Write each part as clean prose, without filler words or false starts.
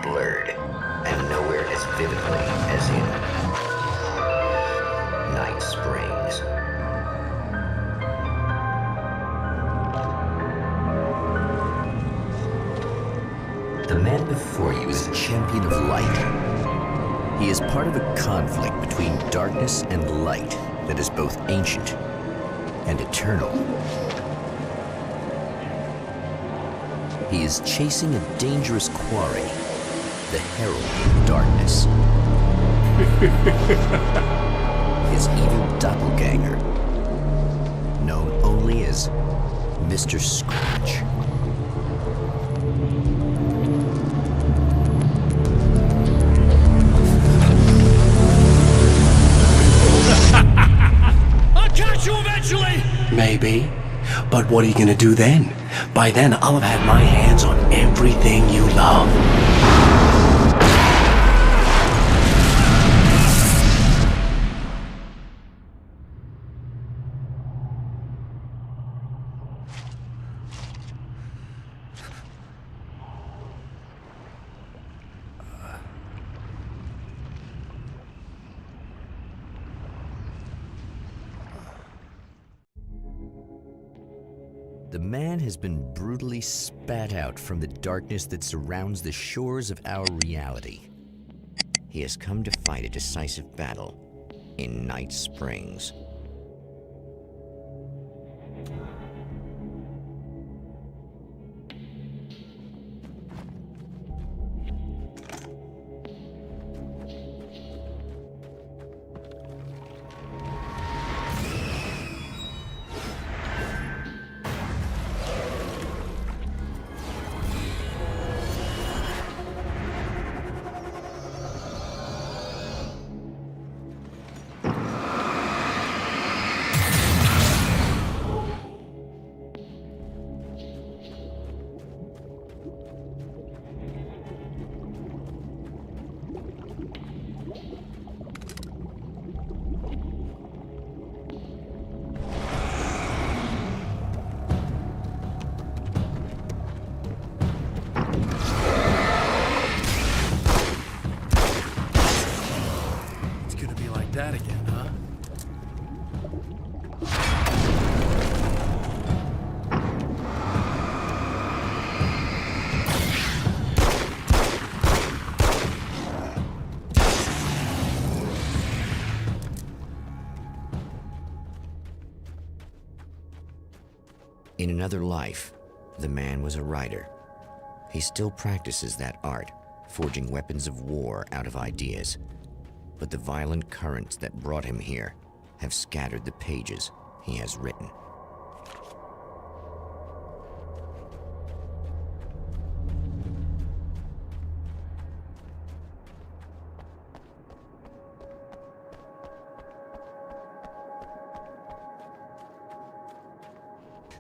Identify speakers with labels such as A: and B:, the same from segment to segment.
A: Blurred, and nowhere as vividly as in Night Springs. The man before you is a champion of light. He is part of a conflict between darkness and light that is both ancient and eternal. He is chasing a dangerous quarry, the herald of darkness. His evil doppelganger, known only as Mr. Scratch.
B: I'll catch you eventually!
C: Maybe. But what are you gonna do then? By then, I'll have had my hands on everything you love.
A: The man has been brutally spat out from the darkness that surrounds the shores of our reality. He has come to fight a decisive battle in Night Springs.
B: That again, huh?
A: In another life, the man was a writer. He still practices that art, forging weapons of war out of ideas. But the violent currents that brought him here have scattered the pages he has written.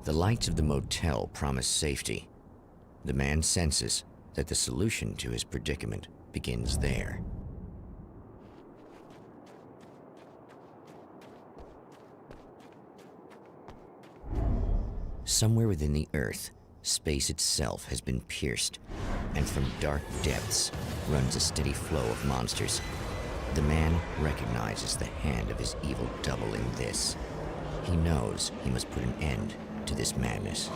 A: The lights of the motel promise safety. The man senses that the solution to his predicament begins there. Somewhere within the earth, space itself has been pierced, and from dark depths runs a steady flow of monsters. The man recognizes the hand of his evil double in this. He knows he must put an end to this madness.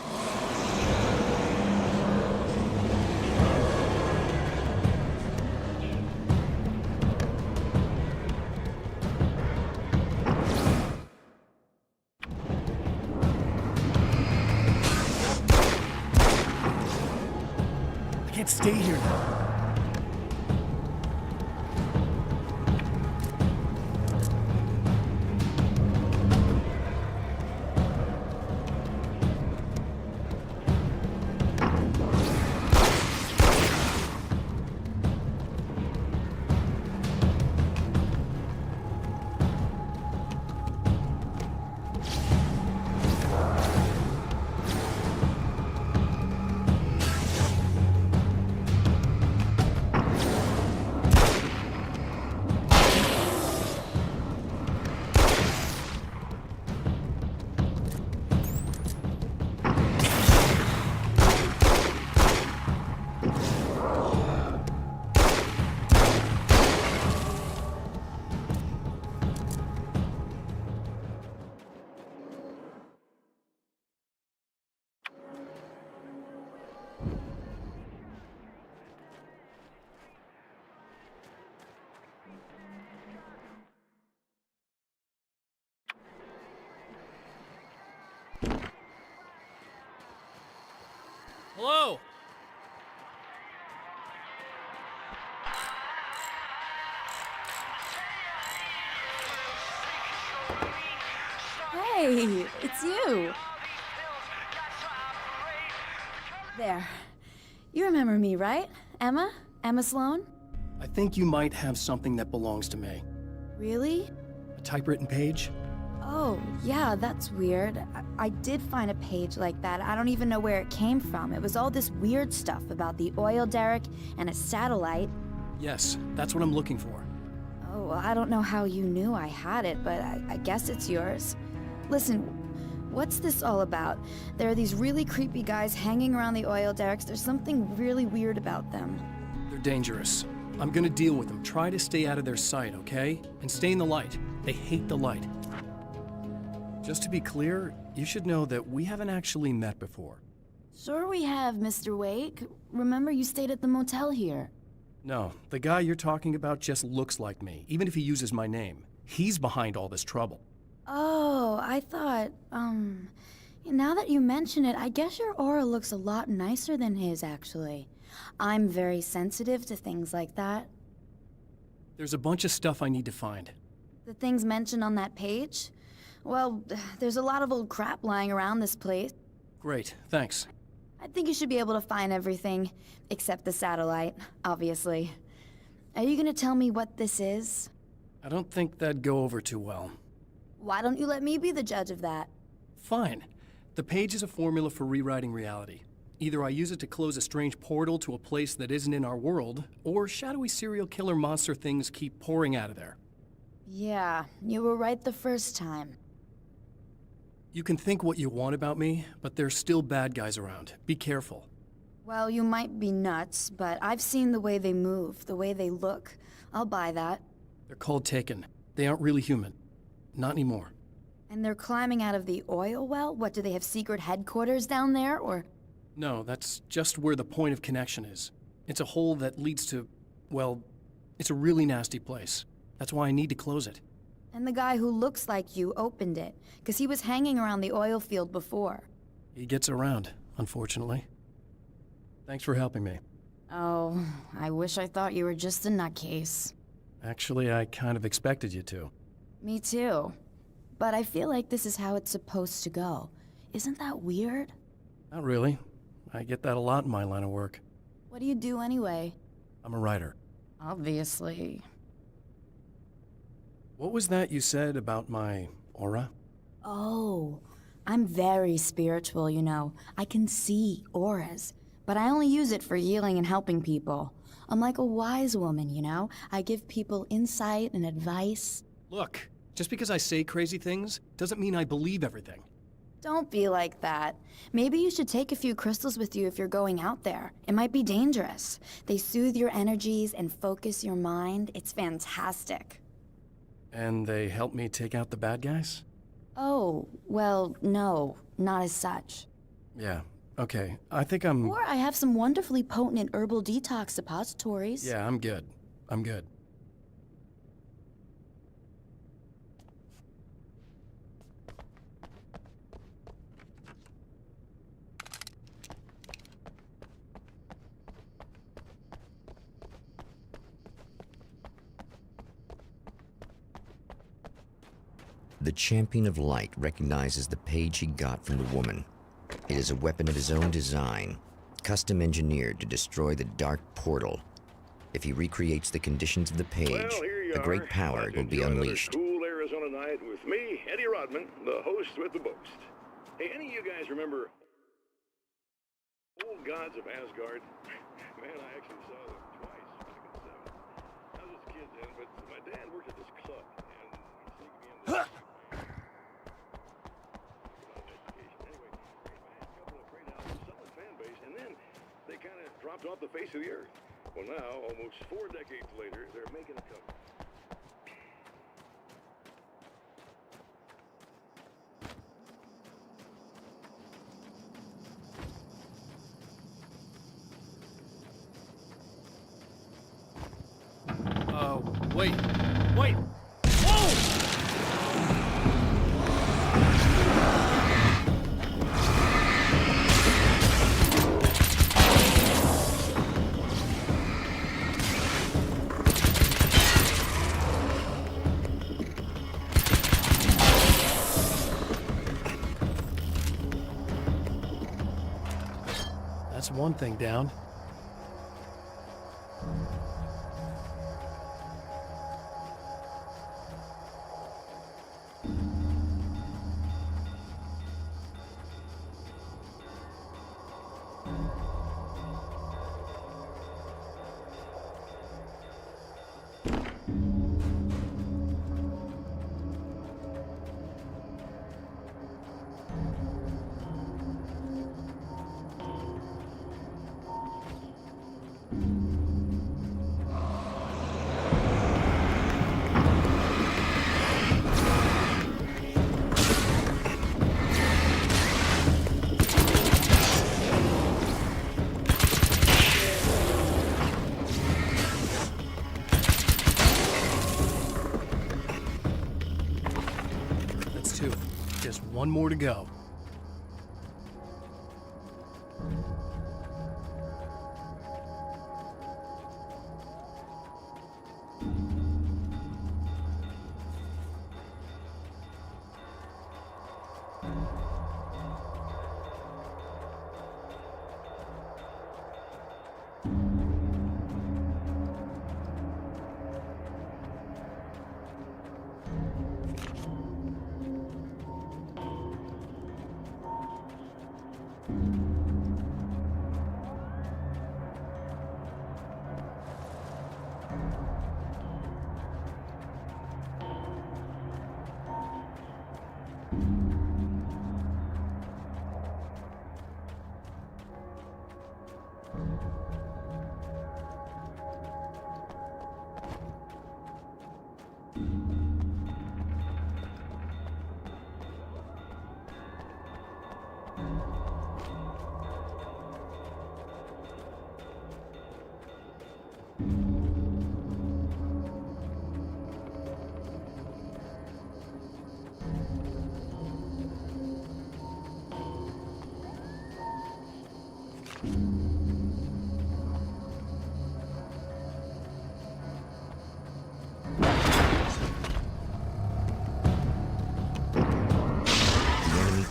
B: I can't stay here now.
D: Hey, it's you. There. You remember me, right? Emma? Emma Sloan?
B: I think you might have something that belongs to me.
D: Really?
B: A typewritten page?
D: Oh, yeah, that's weird. I did find a page like that. I don't even know where it came from. It was all this weird stuff about the oil derrick and a satellite.
B: Yes, that's what I'm looking for.
D: Oh, well, I don't know how you knew I had it, but I guess it's yours. Listen, what's this all about? There are these really creepy guys hanging around the oil derricks. There's something really weird about them.
B: They're dangerous. I'm gonna deal with them. Try to stay out of their sight, okay? And stay in the light. They hate the light. Just to be clear, you should know that we haven't actually met before.
D: Sure we have, Mr. Wake. Remember you stayed at the motel here.
B: No, the guy you're talking about just looks like me, even if he uses my name. He's behind all this trouble.
D: Oh, I thought, now that you mention it, I guess your aura looks a lot nicer than his, actually. I'm very sensitive to things like that.
B: There's a bunch of stuff I need to find.
D: The things mentioned on that page? Well, there's a lot of old crap lying around this place.
B: Great, thanks.
D: I think you should be able to find everything, except the satellite, obviously. Are you gonna tell me what this is?
B: I don't think that'd go over too well.
D: Why don't you let me be the judge of that?
B: Fine. The page is a formula for rewriting reality. Either I use it to close a strange portal to a place that isn't in our world, or shadowy serial killer monster things keep pouring out of there.
D: Yeah, you were right the first time.
B: You can think what you want about me, but there's still bad guys around. Be careful.
D: Well, you might be nuts, but I've seen the way they move, the way they look. I'll buy that.
B: They're called Taken. They aren't really human. Not anymore.
D: And they're climbing out of the oil well? What, do they have secret headquarters down there, or...?
B: No, that's just where the point of connection is. It's a hole that leads to, well, it's a really nasty place. That's why I need to close it.
D: And the guy who looks like you opened it, because he was hanging around the oil field before.
B: He gets around, unfortunately. Thanks for helping me.
D: Oh, I wish I thought you were just a nutcase.
B: Actually, I kind of expected you to.
D: Me too. But I feel like this is how it's supposed to go. Isn't that weird?
B: Not really. I get that a lot in my line of work.
D: What do you do anyway?
B: I'm a writer.
D: Obviously.
B: What was that you said about my aura?
D: Oh, I'm very spiritual, you know. I can see auras, but I only use it for healing and helping people. I'm like a wise woman, you know? I give people insight and advice.
B: Look, just because I say crazy things doesn't mean I believe everything.
D: Don't be like that. Maybe you should take a few crystals with you if you're going out there. It might be dangerous. They soothe your energies and focus your mind. It's fantastic.
B: And they help me take out the bad guys?
D: Oh, well, no, not as such.
B: Yeah, okay. I think I'm...
D: Or I have some wonderfully potent herbal detox suppositories.
B: Yeah, I'm good. I'm good.
A: The champion of light recognizes the page he got from the woman. It is a weapon of his own design, custom engineered to destroy the dark portal. If he recreates the conditions of the page, a great power will be unleashed.
E: Cool Arizona night with me, Eddie Rodman, the host with the boast. Hey, any of you guys remember Old Gods of Asgard? Man, I actually saw them twice back in the 70s. I was just a kid then, but my dad worked at this club, and he sneaked me in. They kind of dropped off the face of the earth. Well, now, almost 4 decades later, they're making a comeback.
B: Wait. Wait! Whoa! That's one thing down. That's two. Just one more to go.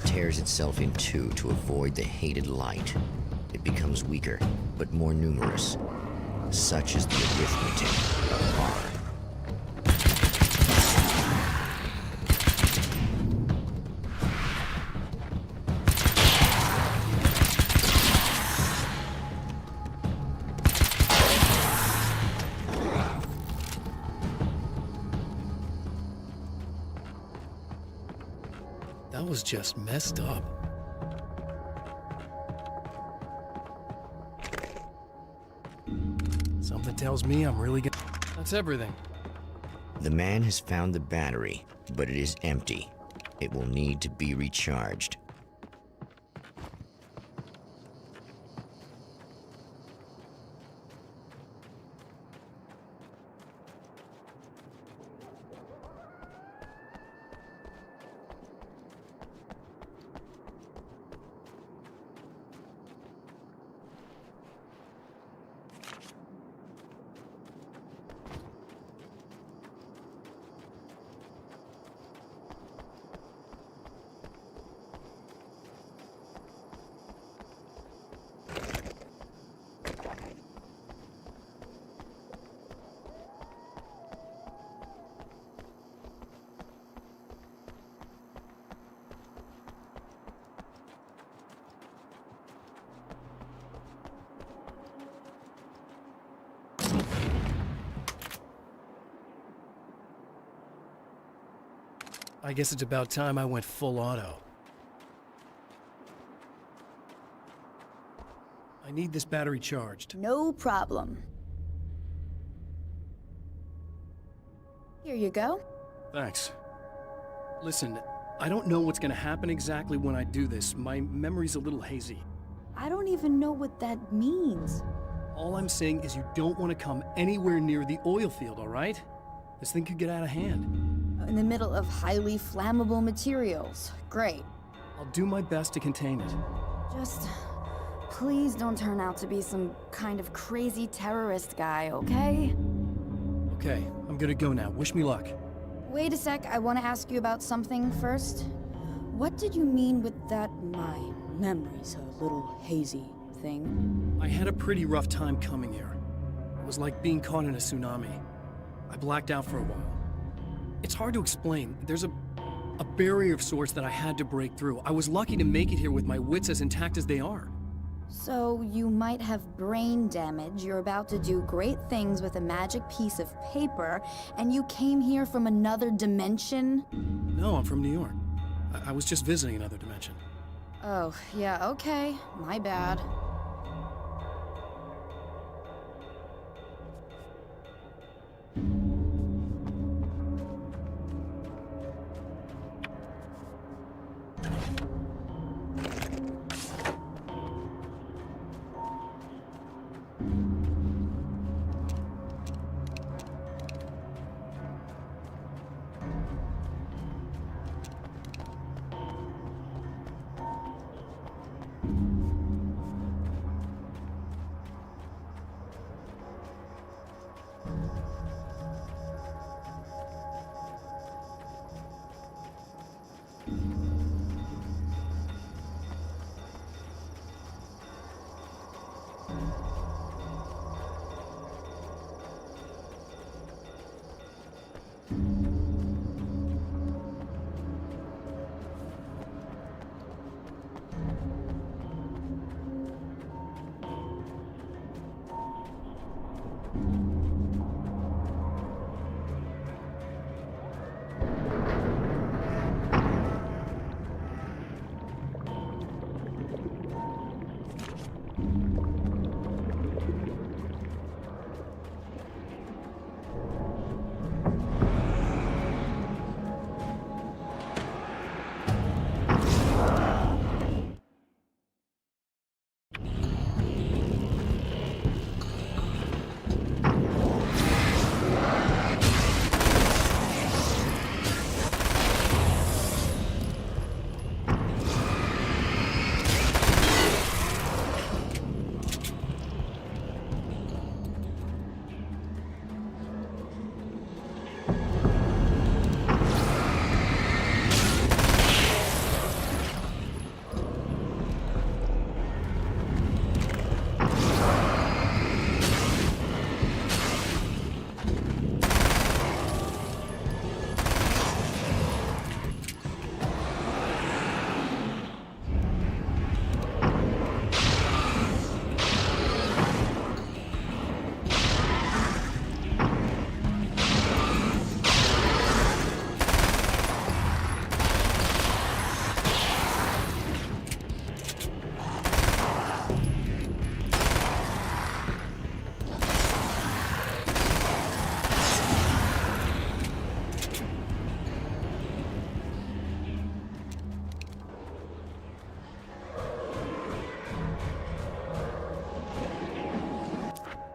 A: Tears itself in two to avoid the hated light. It becomes weaker, but more numerous. Such is the arithmetic of harm.
B: That was just messed up. Something tells me I'm really gonna... That's everything.
A: The man has found the battery, but it is empty. It will need to be recharged.
B: I guess it's about time I went full auto. I need this battery charged.
D: No problem. Here you go.
B: Thanks. Listen, I don't know what's gonna happen exactly when I do this. My memory's a little hazy.
D: I don't even know what that means.
B: All I'm saying is you don't want to come anywhere near the oil field, all right? This thing could get out of hand.
D: In the middle of highly flammable materials. Great.
B: I'll do my best to contain it.
D: Just please don't turn out to be some kind of crazy terrorist guy, okay?
B: Okay, I'm gonna go now. Wish me luck.
D: Wait a sec, I want to ask you about something first. What did you mean with that my memory's a little hazy anything.
B: I had a pretty rough time coming here. It was like being caught in a tsunami. I blacked out for a while. It's hard to explain. There's a barrier of sorts that I had to break through. I was lucky to make it here with my wits as intact as they are.
D: So, you might have brain damage, you're about to do great things with a magic piece of paper, and you came here from another dimension?
B: No, I'm from New York. I was just visiting another dimension.
D: Oh, yeah, okay. My bad.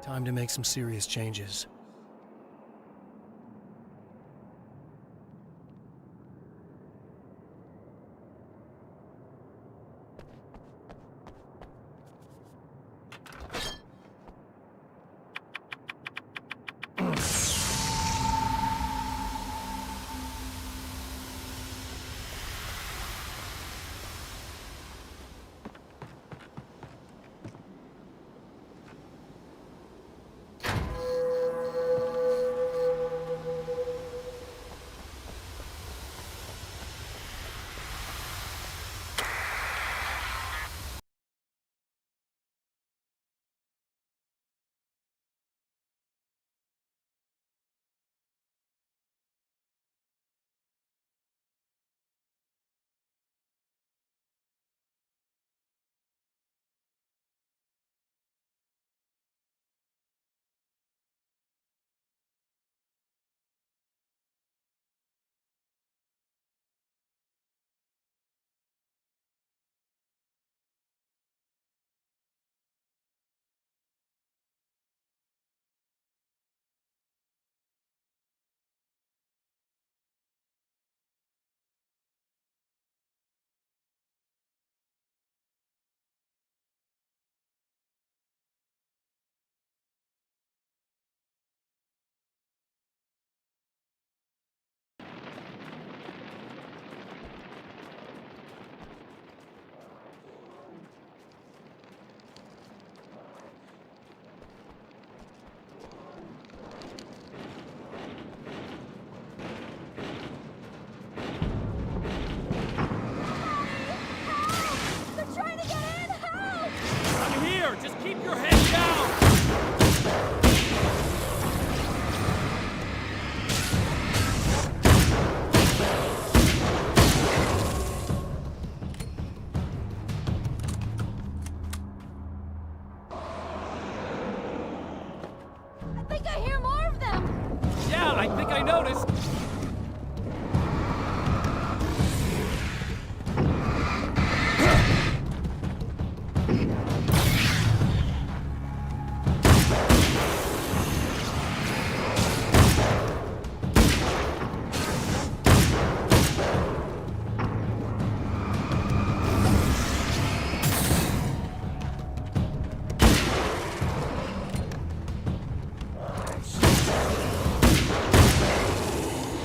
B: Time to make some serious changes.
D: I hear more of them!
B: Yeah, I think I noticed.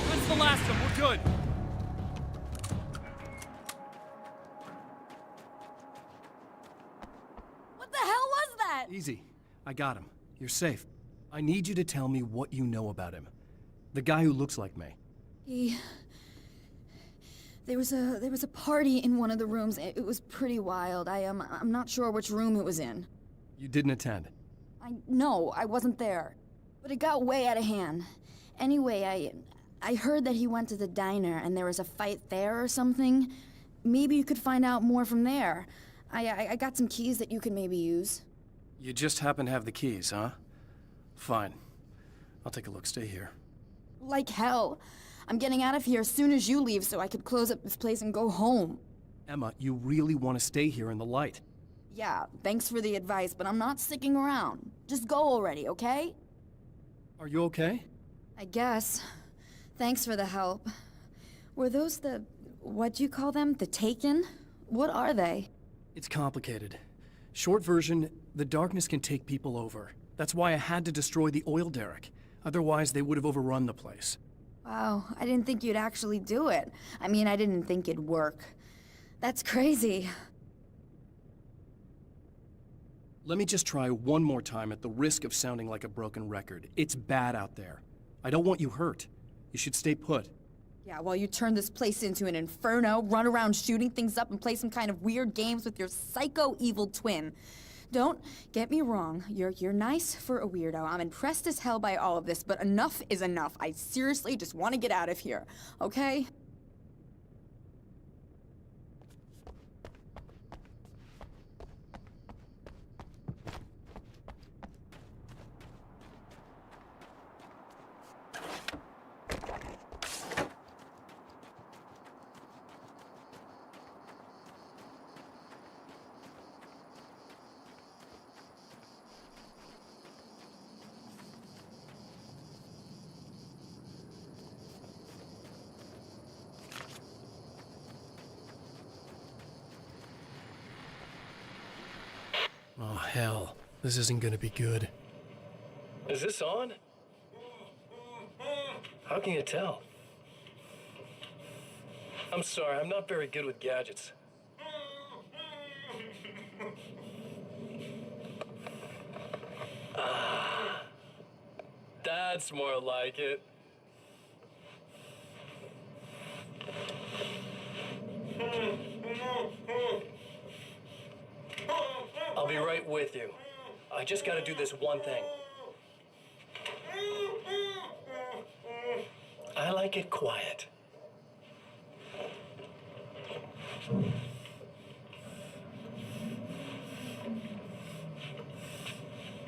B: That's the last of them. We're good.
D: What the hell was that?
B: Easy. I got him. You're safe. I need you to tell me what you know about him. The guy who looks like me.
D: There was a party in one of the rooms. It was pretty wild. I'm not sure which room it was in.
B: You didn't attend.
D: No, I wasn't there. But it got way out of hand. Anyway, I heard that he went to the diner and there was a fight there or something. Maybe you could find out more from there. I got some keys that you could maybe use.
B: You just happen to have the keys, huh? Fine. I'll take a look. Stay here.
D: Like hell. I'm getting out of here as soon as you leave so I could close up this place and go home.
B: Emma, you really want to stay here in the light.
D: Yeah, thanks for the advice, but I'm not sticking around. Just go already, okay?
B: Are you okay?
D: I guess. Thanks for the help. Were those what'd you call them? The Taken? What are they?
B: It's complicated. Short version, the darkness can take people over. That's why I had to destroy the oil derrick. Otherwise, they would have overrun the place.
D: Wow, I didn't think you'd actually do it. I mean, I didn't think it'd work. That's crazy.
B: Let me just try one more time at the risk of sounding like a broken record. It's bad out there. I don't want you hurt. You should stay put.
D: Yeah, while you turn this place into an inferno, run around shooting things up and play some kind of weird games with your psycho evil twin. Don't get me wrong, you're nice for a weirdo. I'm impressed as hell by all of this, but enough is enough. I seriously just want to get out of here, okay?
B: Oh, hell. This isn't gonna be good.
F: Is this on? How can you tell? I'm sorry, I'm not very good with gadgets. That's more like it. I'll be right with you. I just gotta do this one thing. I like it quiet.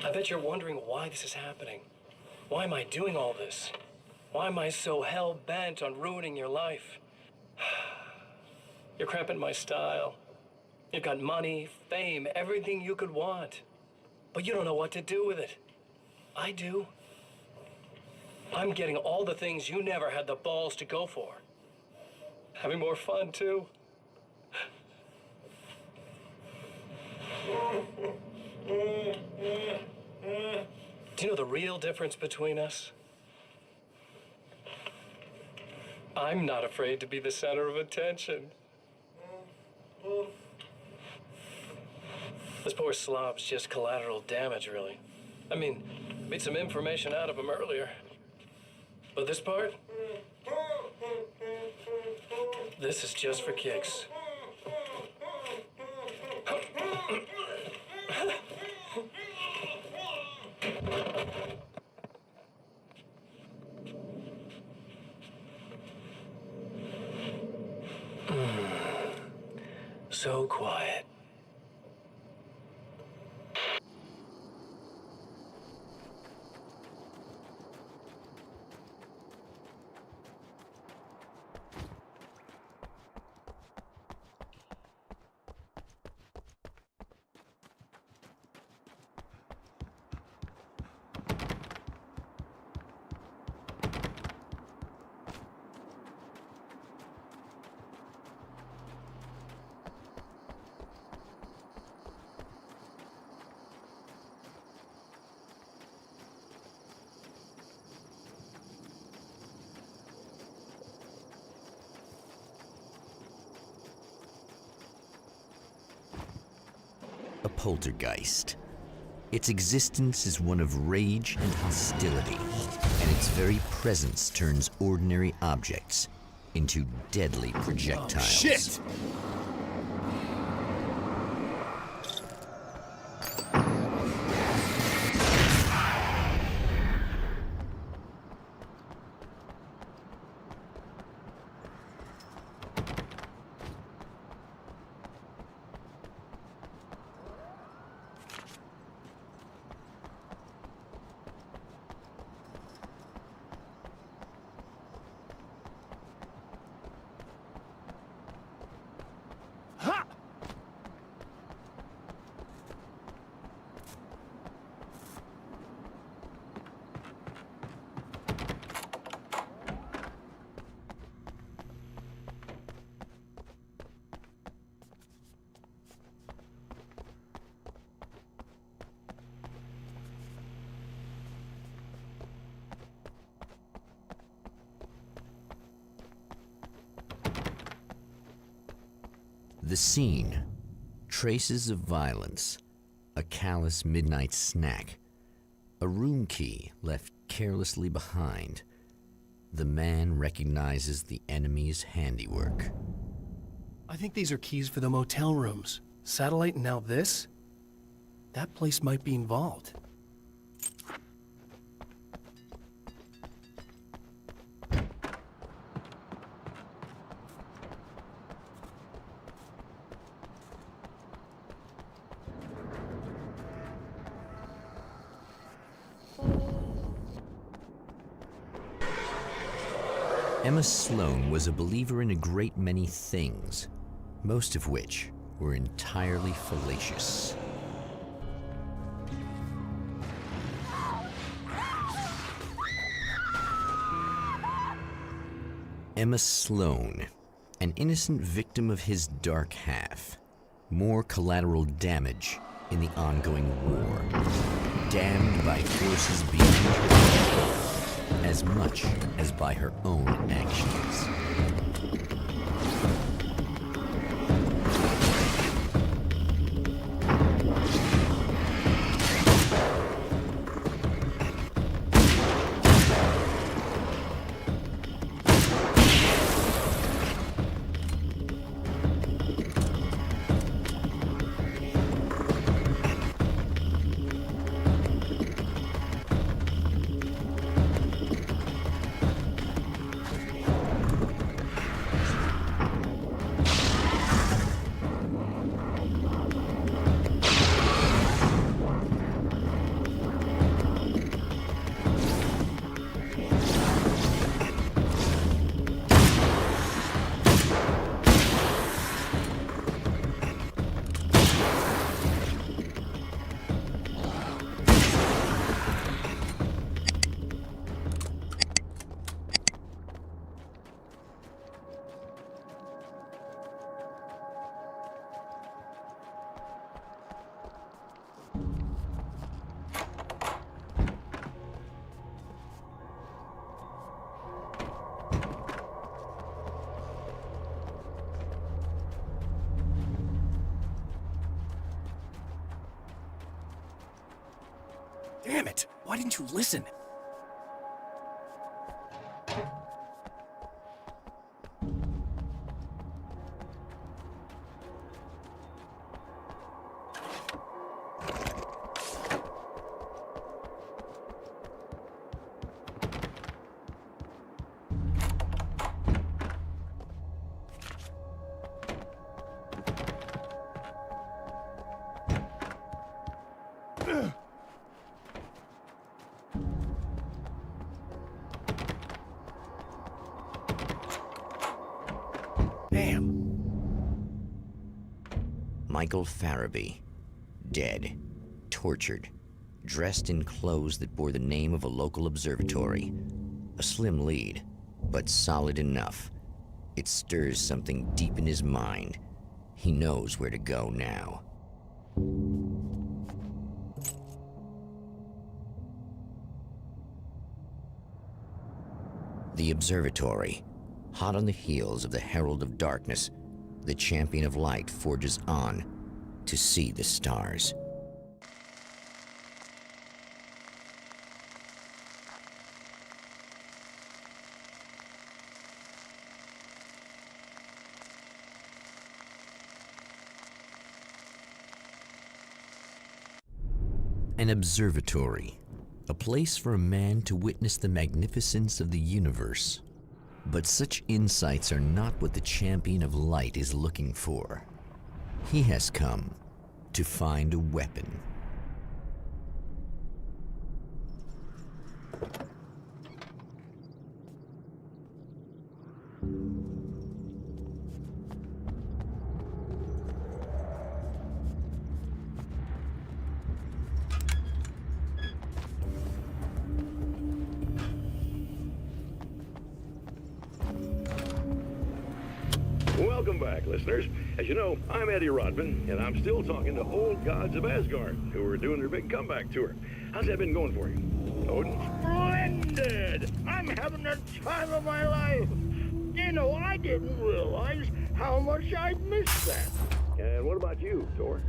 F: I bet you're wondering why this is happening. Why am I doing all this? Why am I so hell-bent on ruining your life? You're cramping my style. You've got money, fame, everything you could want. But you don't know what to do with it. I do. I'm getting all the things you never had the balls to go for. Having more fun, too. Do you know the real difference between us? I'm not afraid to be the center of attention. This poor slob's just collateral damage, really. I mean, made some information out of him earlier. But this part? This is just for kicks. So quiet.
A: poltergeist. Its existence is one of rage and hostility, and its very presence turns ordinary objects into deadly projectiles.
B: Shit!
A: The scene, traces of violence, a callous midnight snack, a room key left carelessly behind. The man recognizes the enemy's handiwork.
B: I think these are keys for the motel rooms. Satellite and now this? That place might be involved.
A: Emma Sloan was a believer in a great many things, most of which were entirely fallacious. Emma Sloan, an innocent victim of his dark half. More collateral damage in the ongoing war. Damned by forces beyond her control, as much as by her own actions.
B: Damn it! Why didn't you listen?
A: Michael Farabee, dead, tortured, dressed in clothes that bore the name of a local observatory. A slim lead, but solid enough. It stirs something deep in his mind. He knows where to go now. The observatory, hot on the heels of the Herald of Darkness, the champion of light forges on. to see the stars. An observatory, a place for a man to witness the magnificence of the universe. But such insights are not what the champion of light is looking for. He has come to find a weapon.
E: Welcome back, listeners. As you know, I'm Eddie Rodman, and I'm still talking to old gods of Asgard, who are doing their big comeback tour. How's that been going for you, Odin?
G: Splendid! I'm having the time of my life. You know, I didn't realize how much I'd missed that.
E: And what about you, Thor?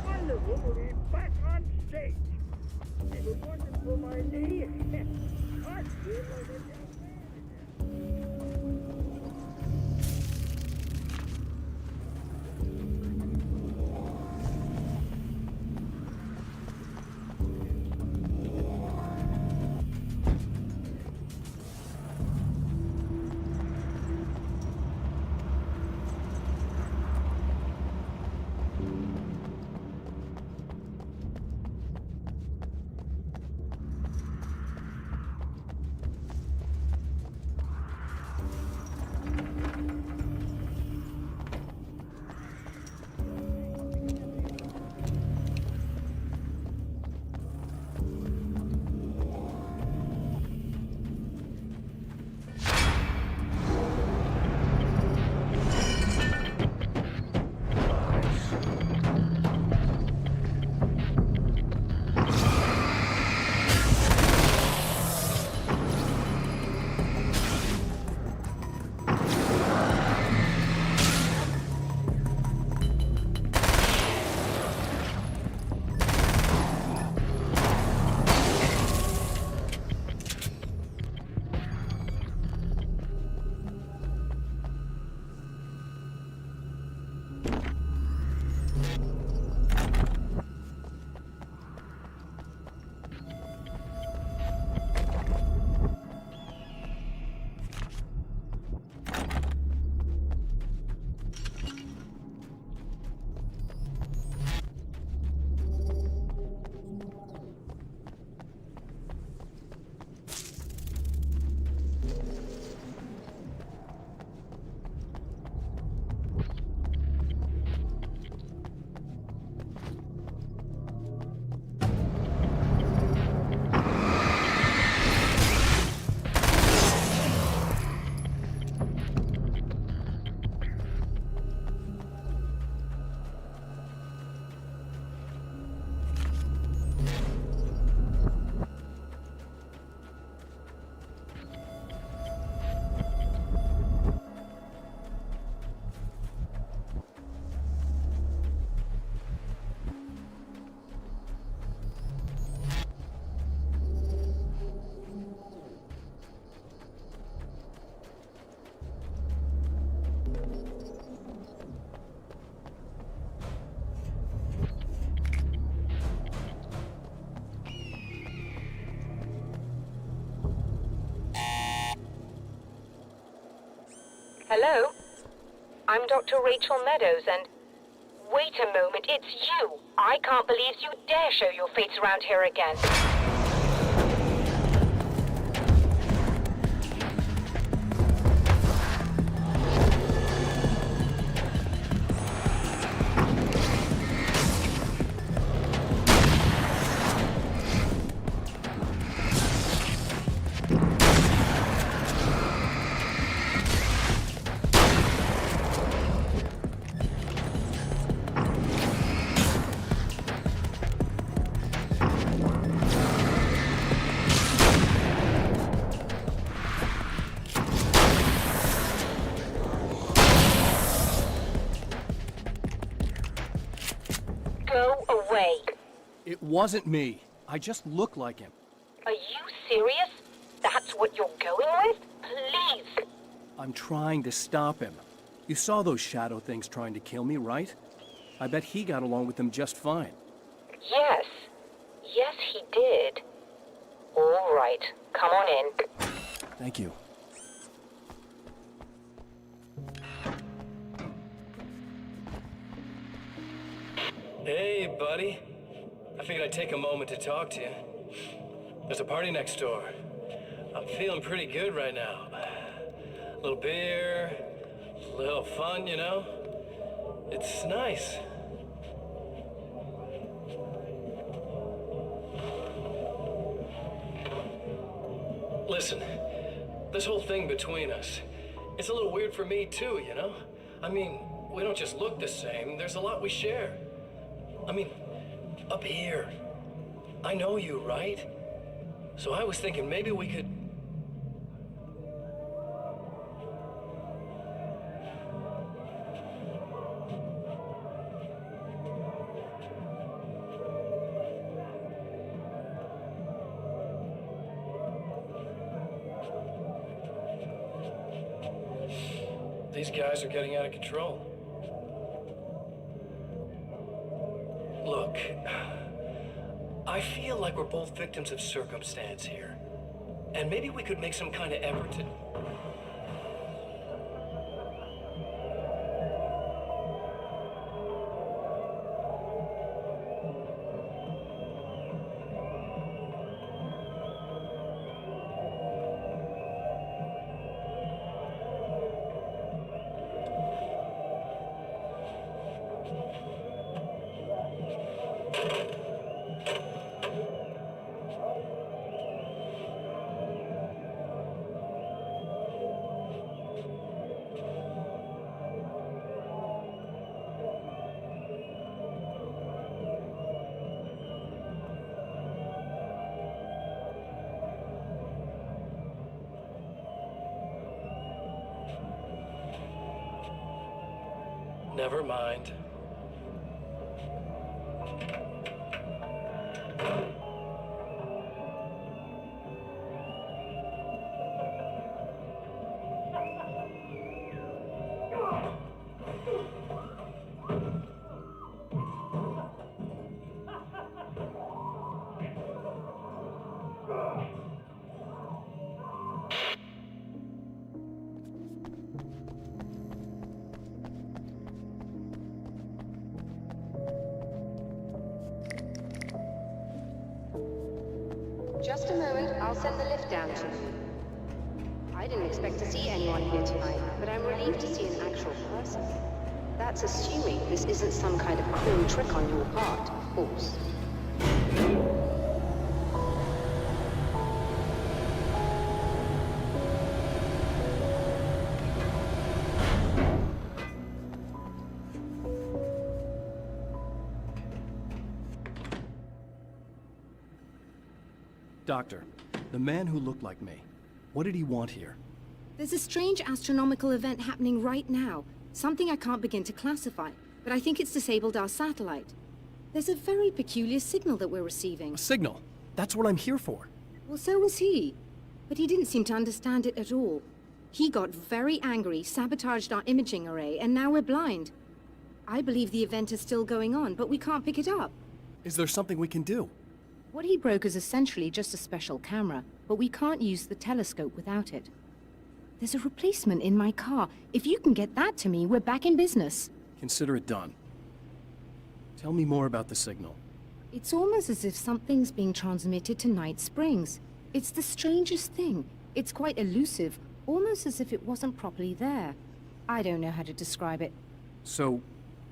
G: Wonderful to be back on stage. It was wonderful for my knee. I feel like a young man again.
H: Hello? I'm Dr. Rachel Meadows, and... Wait a moment, it's you! I can't believe you dare show your face around here again. Go away.
B: It wasn't me. I just look like him.
H: Are you serious? That's what you're going with? Please.
B: I'm trying to stop him. You saw those shadow things trying to kill me, right? I bet he got along with them just fine.
H: Yes. Yes, he did. All right. Come on in.
B: Thank you.
F: Hey, buddy. I figured I'd take a moment to talk to you. There's a party next door. I'm feeling pretty good right now. A little beer, a little fun, you know? It's nice. Listen, this whole thing between us, it's a little weird for me too, you know? I mean, we don't just look the same, there's a lot we share. I mean, up here, I know you, right? So I was thinking maybe we could... These guys are getting out of control. Look, I feel like we're both victims of circumstance here. And maybe we could make some kind of effort to... Never mind.
I: Just a moment, I'll send the lift down to you. I didn't expect to see anyone here tonight, but I'm relieved to see an actual person. That's assuming this isn't some kind of cruel trick on your part, of course.
B: Doctor, the man who looked like me, what did he want here?
J: There's a strange astronomical event happening right now. Something I can't begin to classify, but I think it's disabled our satellite. There's a very peculiar signal that we're receiving.
B: A signal? That's what I'm here for.
J: Well, so was he. But he didn't seem to understand it at all. He got very angry, sabotaged our imaging array, and now we're blind. I believe the event is still going on, but we can't pick it up.
B: Is there something we can do?
J: What he broke is essentially just a special camera, but we can't use the telescope without it. There's a replacement in my car. If you can get that to me, we're back in business.
B: Consider it done. Tell me more about the signal.
J: It's almost as if something's being transmitted to Night Springs. It's the strangest thing. It's quite elusive, almost as if it wasn't properly there. I don't know how to describe it.
B: So,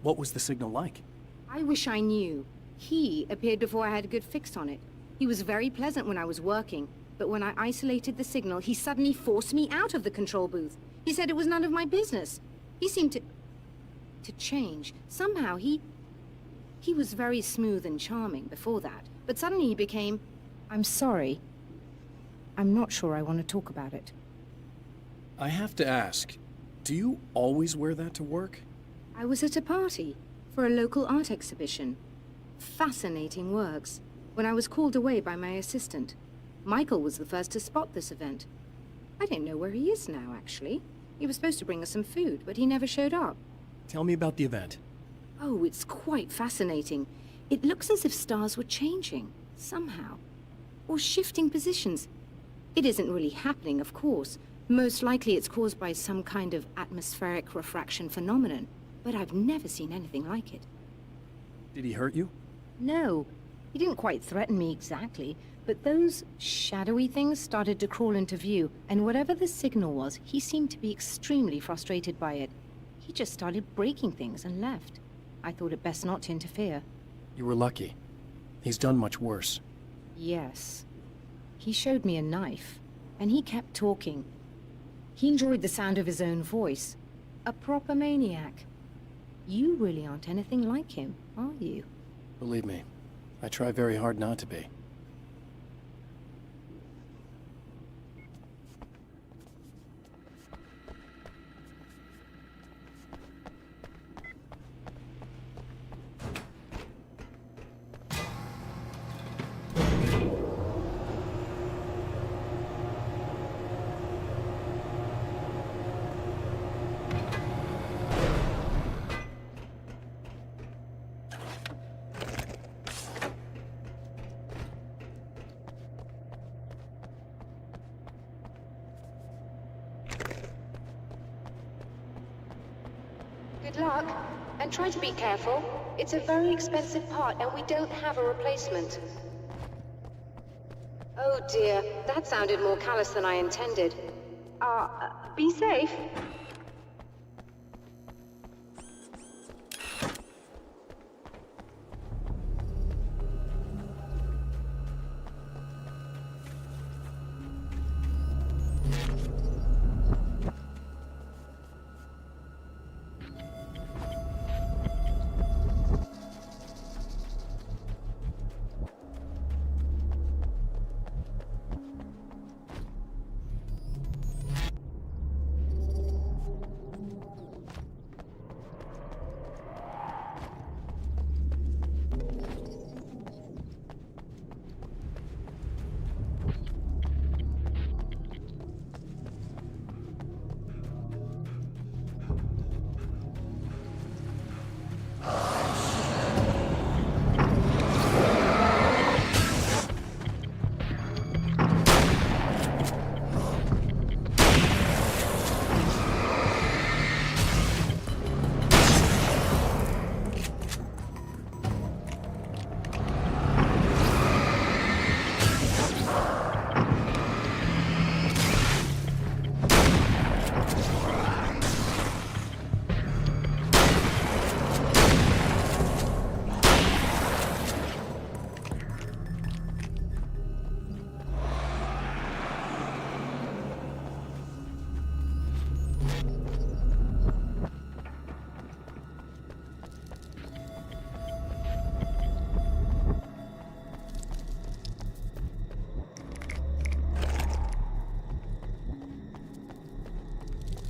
B: what was the signal like?
J: I wish I knew. He appeared before I had a good fix on it. He was very pleasant when I was working, but when I isolated the signal, he suddenly forced me out of the control booth. He said it was none of my business. He seemed to change. Somehow he was very smooth and charming before that, but suddenly he became, I'm sorry. I'm not sure I want to talk about it.
B: I have to ask, do you always wear that to work?
J: I was at a party for a local art exhibition. fascinating works. When I was called away by my assistant, Michael was the first to spot this event. I don't know where he is now, actually. He was supposed to bring us some food, but he never showed up.
B: Tell me about the event.
J: Oh, it's quite fascinating. It looks as if stars were changing, somehow. Or shifting positions. It isn't really happening, of course. Most likely it's caused by some kind of atmospheric refraction phenomenon, but I've never seen anything like it.
B: Did he hurt you?
J: No, he didn't quite threaten me exactly, but those shadowy things started to crawl into view, and whatever the signal was, he seemed to be extremely frustrated by it. He just started breaking things and left. I thought it best not to interfere.
B: You were lucky. He's done much worse.
J: Yes. He showed me a knife, and he kept talking. He enjoyed the sound of his own voice. A proper maniac. You really aren't anything like him, are you?
B: Believe me, I try very hard not to be.
I: Good luck, and try to be careful. It's a very expensive part, and we don't have a replacement. Oh dear, that sounded more callous than I intended. Be safe.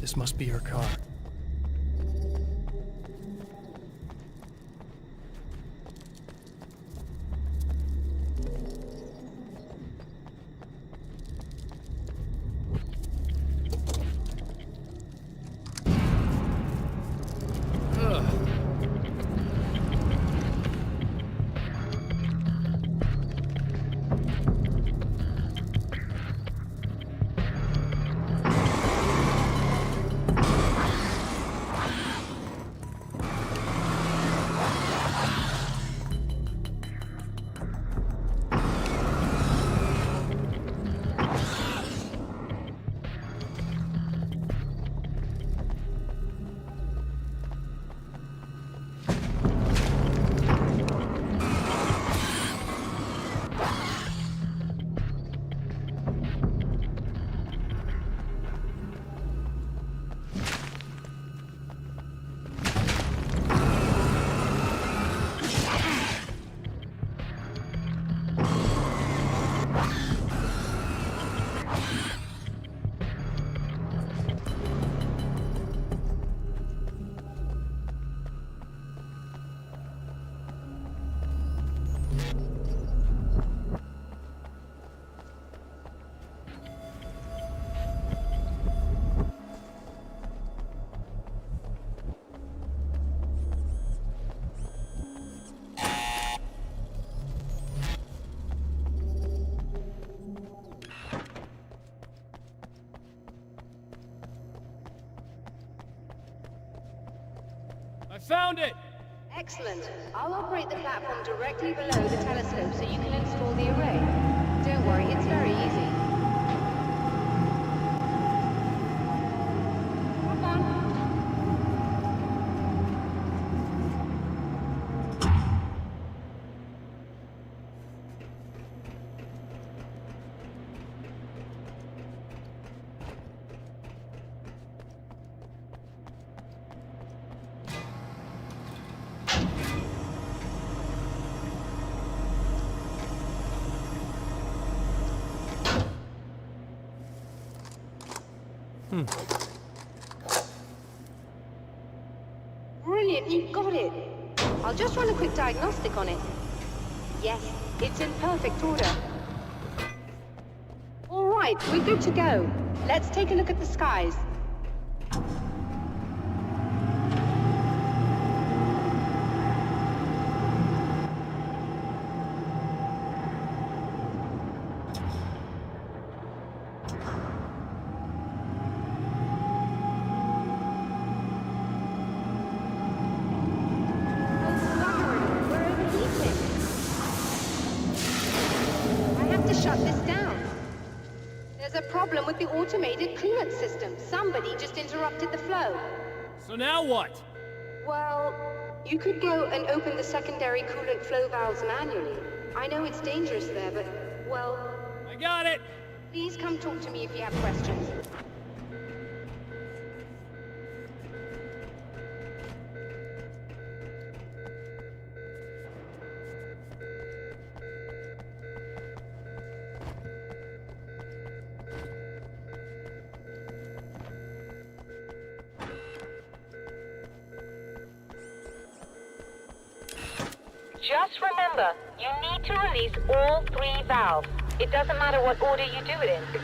B: This must be her car. found it!
I: Excellent. I'll operate the platform directly below the telescope so you can install the array. Don't worry, it's very easy. Come on. Brilliant, you got it. I'll just run a quick diagnostic on it. Yes, it's in perfect order. All right, we're good to go. Let's take a look at the skies. Shut this down. There's a problem with the automated clearance system. Somebody just interrupted the flow.
B: So now what?
I: Well, you could go and open the secondary coolant flow valves manually. I know it's dangerous there, but, well...
B: I got it!
I: Please come talk to me if you have questions.
H: Just remember, you need to release all 3 valves. It doesn't matter what order you do it in.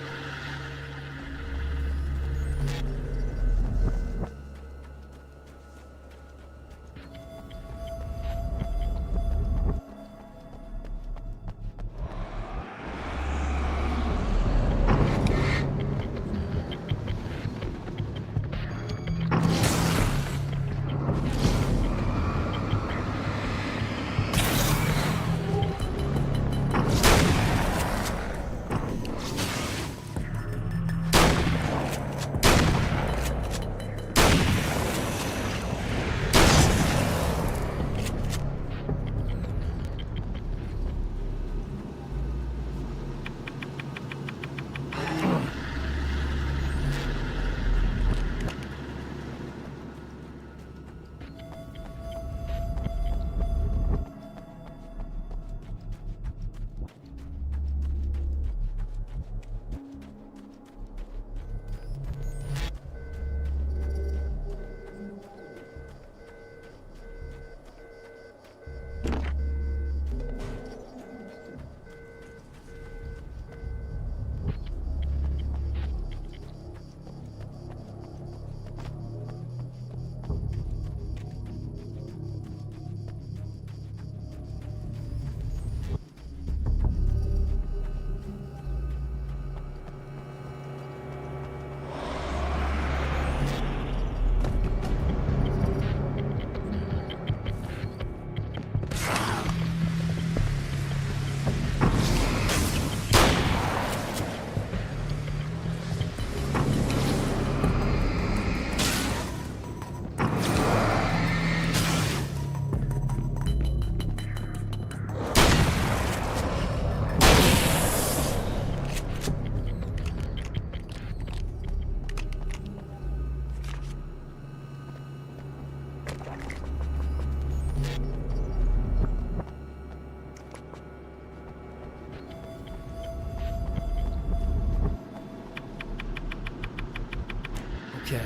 B: Okay,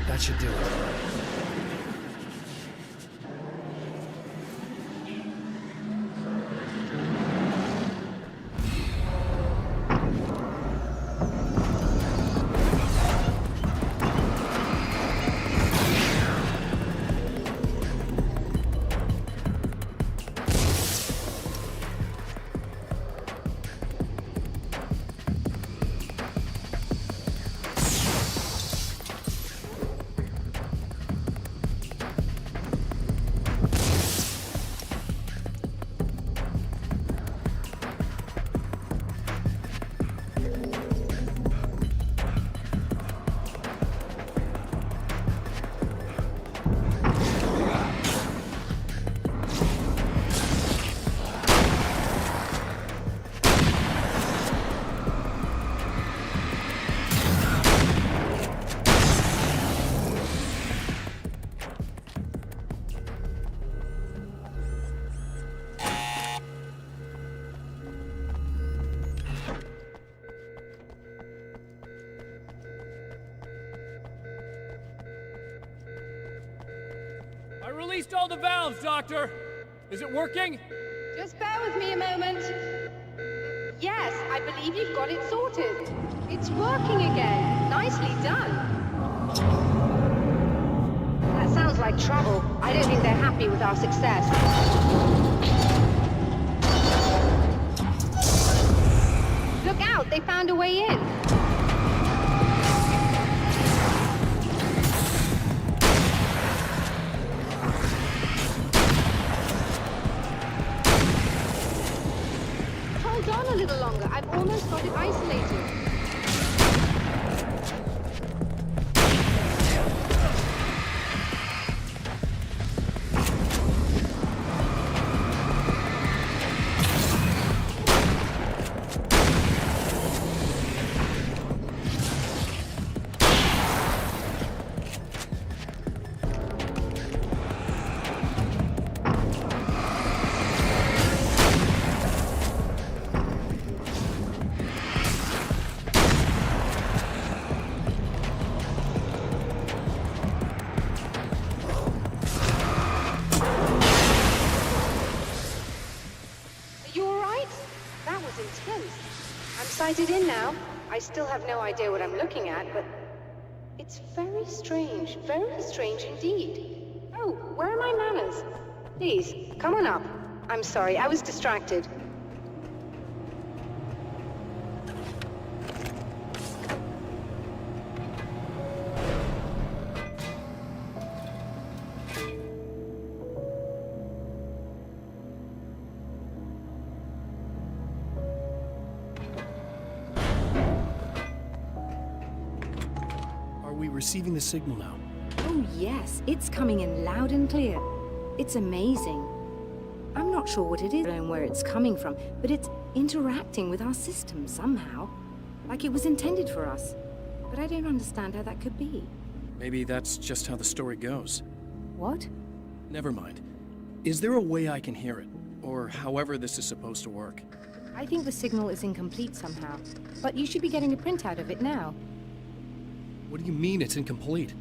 B: that should do it. released all the valves, Doctor! Is it working?
I: Just bear with me a moment. Yes, I believe you've got it sorted. It's working again. Nicely done. That sounds like trouble. I don't think they're happy with our success. Look out! They found a way in. Hold on a little longer. I've almost got it isolated. Sighted in now. I still have no idea what I'm looking at, but it's very strange indeed. Oh, where are my manners? Please, come on up. I'm sorry, I was distracted.
B: Receiving the signal now.
J: Oh yes, it's coming in loud and clear. It's amazing. I'm not sure what it is and where it's coming from, but it's interacting with our system somehow. Like it was intended for us. But I don't understand how that could be.
B: Maybe that's just how the story goes.
J: What?
B: Never mind. Is there a way I can hear it? Or however this is supposed to work?
J: I think the signal is incomplete somehow. But you should be getting a printout of it now.
B: What do you mean it's incomplete?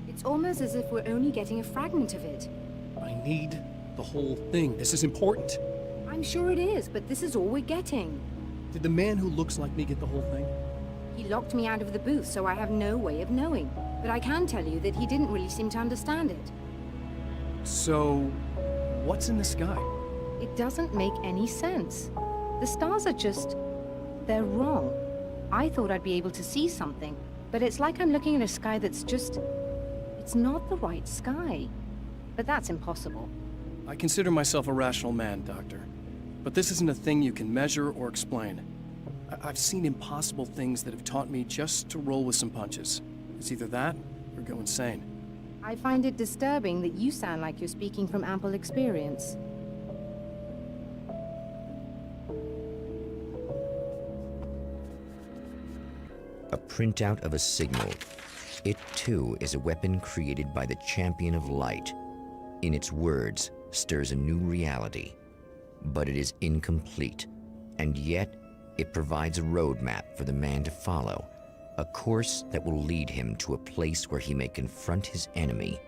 J: It's almost as if we're only getting a fragment of it.
B: I need the whole thing. This is important.
J: I'm sure it is, but this is all we're getting.
B: Did the man who looks like me get the whole thing?
J: He locked me out of the booth, so I have no way of knowing. But I can tell you that he didn't really seem to understand it.
B: So, what's in the sky?
J: It doesn't make any sense. The stars are just... they're wrong. I thought I'd be able to see something. But it's like I'm looking at a sky that's just... it's not the right sky. But that's impossible.
B: I consider myself a rational man, Doctor. But this isn't a thing you can measure or explain. I've seen impossible things that have taught me just to roll with some punches. It's either that, or go insane.
J: I find it disturbing that you sound like you're speaking from ample experience.
A: A printout of a signal. It too is a weapon created by the champion of light. In its words, stirs a new reality. But it is incomplete, and yet it provides a roadmap for the man to follow, a course that will lead him to a place where he may confront his enemy.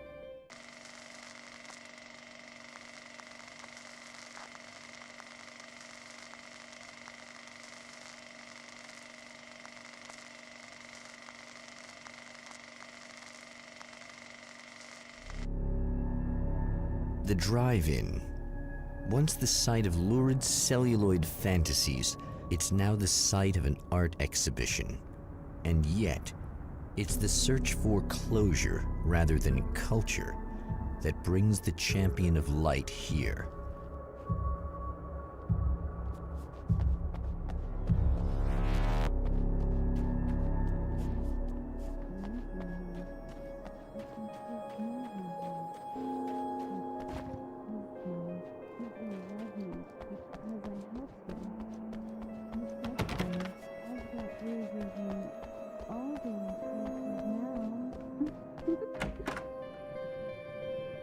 A: The drive-in. Once the site of lurid celluloid fantasies, it's now the site of an art exhibition. And yet, it's the search for closure rather than culture that brings the champion of light here.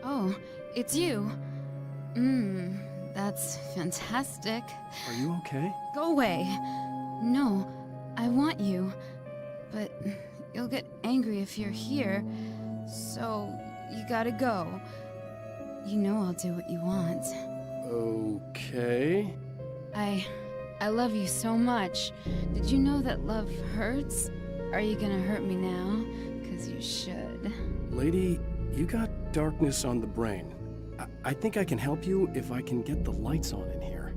D: Oh, it's you. That's fantastic.
B: Are you okay?
D: Go away. No, I want you. But you'll get angry if you're here. So, you gotta go. You know I'll do what you want.
B: Okay.
D: I love you so much. Did you know that love hurts? Are you gonna hurt me now? 'Cause you should.
B: Lady, you got darkness on the brain. I think I can help you if I can get the lights on in here.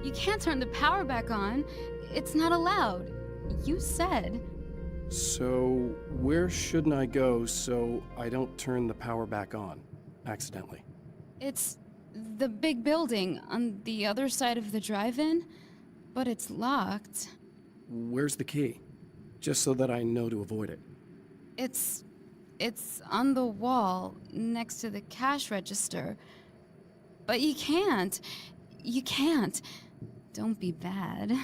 D: You can't turn the power back on. It's not allowed. You said.
B: So, where shouldn't I go so I don't turn the power back on accidentally?
D: It's the big building on the other side of the drive-in, but it's locked.
B: Where's the key? Just so that I know to avoid it.
D: It's on the wall next to the cash register. But you can't. You can't. Don't be bad.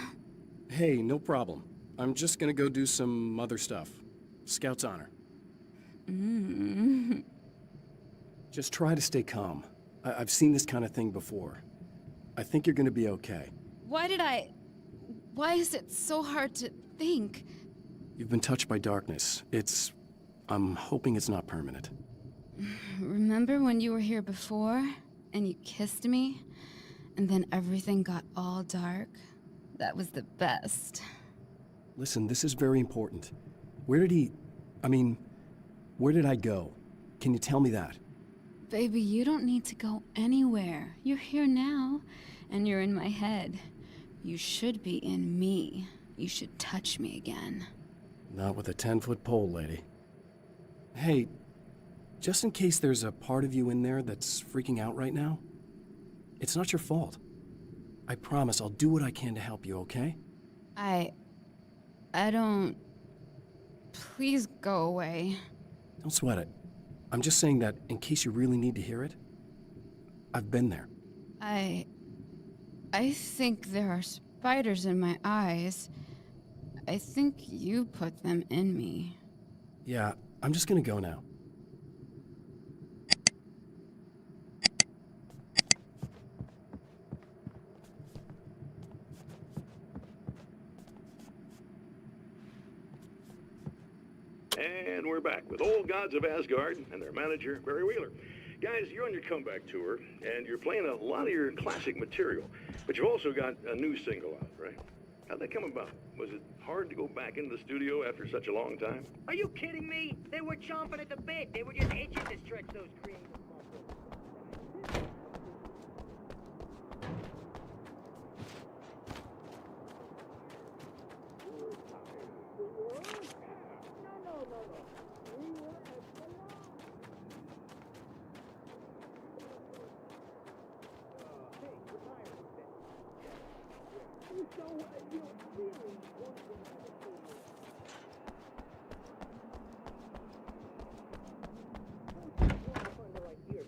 B: Hey, no problem. I'm just gonna go do some other stuff. Scout's honor. Just try to stay calm. I've seen this kind of thing before. I think you're gonna be okay.
D: Why is it so hard to think?
B: You've been touched by darkness. I'm hoping it's not permanent.
D: Remember when you were here before, and you kissed me, and then everything got all dark? That was the best.
B: Listen, this is very important. Where did I go? Can you tell me that?
D: Baby, you don't need to go anywhere. You're here now, and you're in my head. You should be in me. You should touch me again.
B: Not with a 10-foot pole, lady. Hey, just in case there's a part of you in there that's freaking out right now, it's not your fault. I promise I'll do what I can to help you, okay?
D: I don't... Please go away.
B: Don't sweat it. I'm just saying that in case you really need to hear it, I've been there.
D: I think there are spiders in my eyes. I think you put them in me.
B: Yeah, I'm just gonna go now.
E: And we're back with old gods of Asgard and their manager, Barry Wheeler. Guys, you're on your comeback tour, and you're playing a lot of your classic material, but you've also got a new single out, right? How'd that come about? Was it hard to go back into the studio after such a long time?
G: Are you kidding me? They were chomping at the bit. They were just itching to stretch those creative muscles.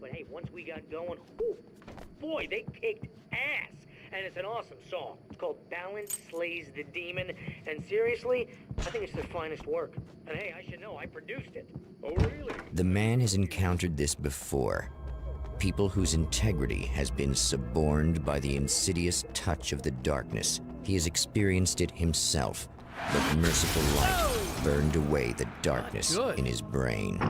G: But hey, once we got going, whew, boy, they kicked ass. And it's an awesome song. It's called Balance Slays the Demon. And seriously, I think it's their finest work. And hey, I should know, I produced it.
E: Oh, really?
A: The man has encountered this before. People whose integrity has been suborned by the insidious touch of the darkness. He has experienced it himself, but merciful light burned away the darkness in his brain.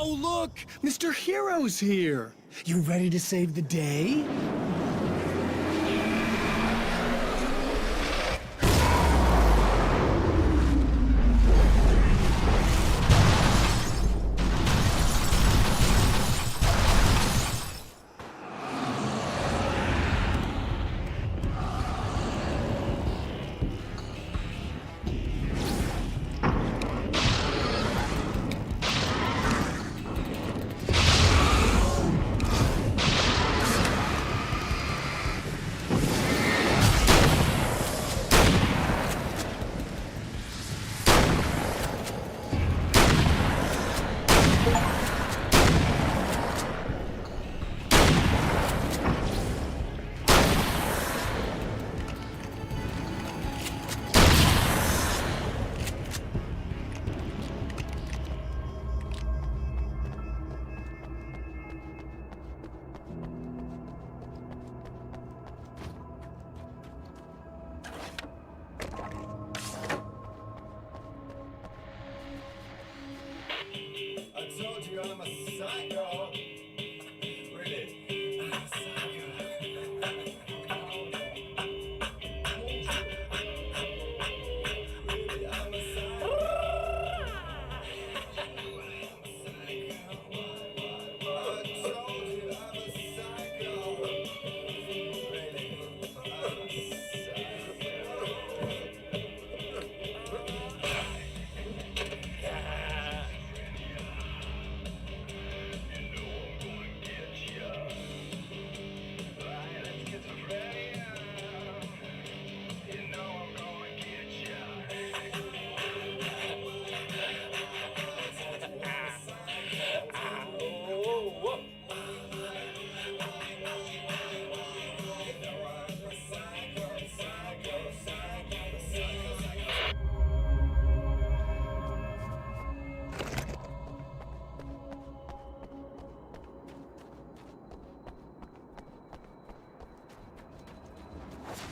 B: Oh, look! Mr. Hero's here! You ready to save the day?
K: I'm a psycho. Really? I'm a psycho. Really, I'm a psycho. I told you I'm a psycho. Really, I'm a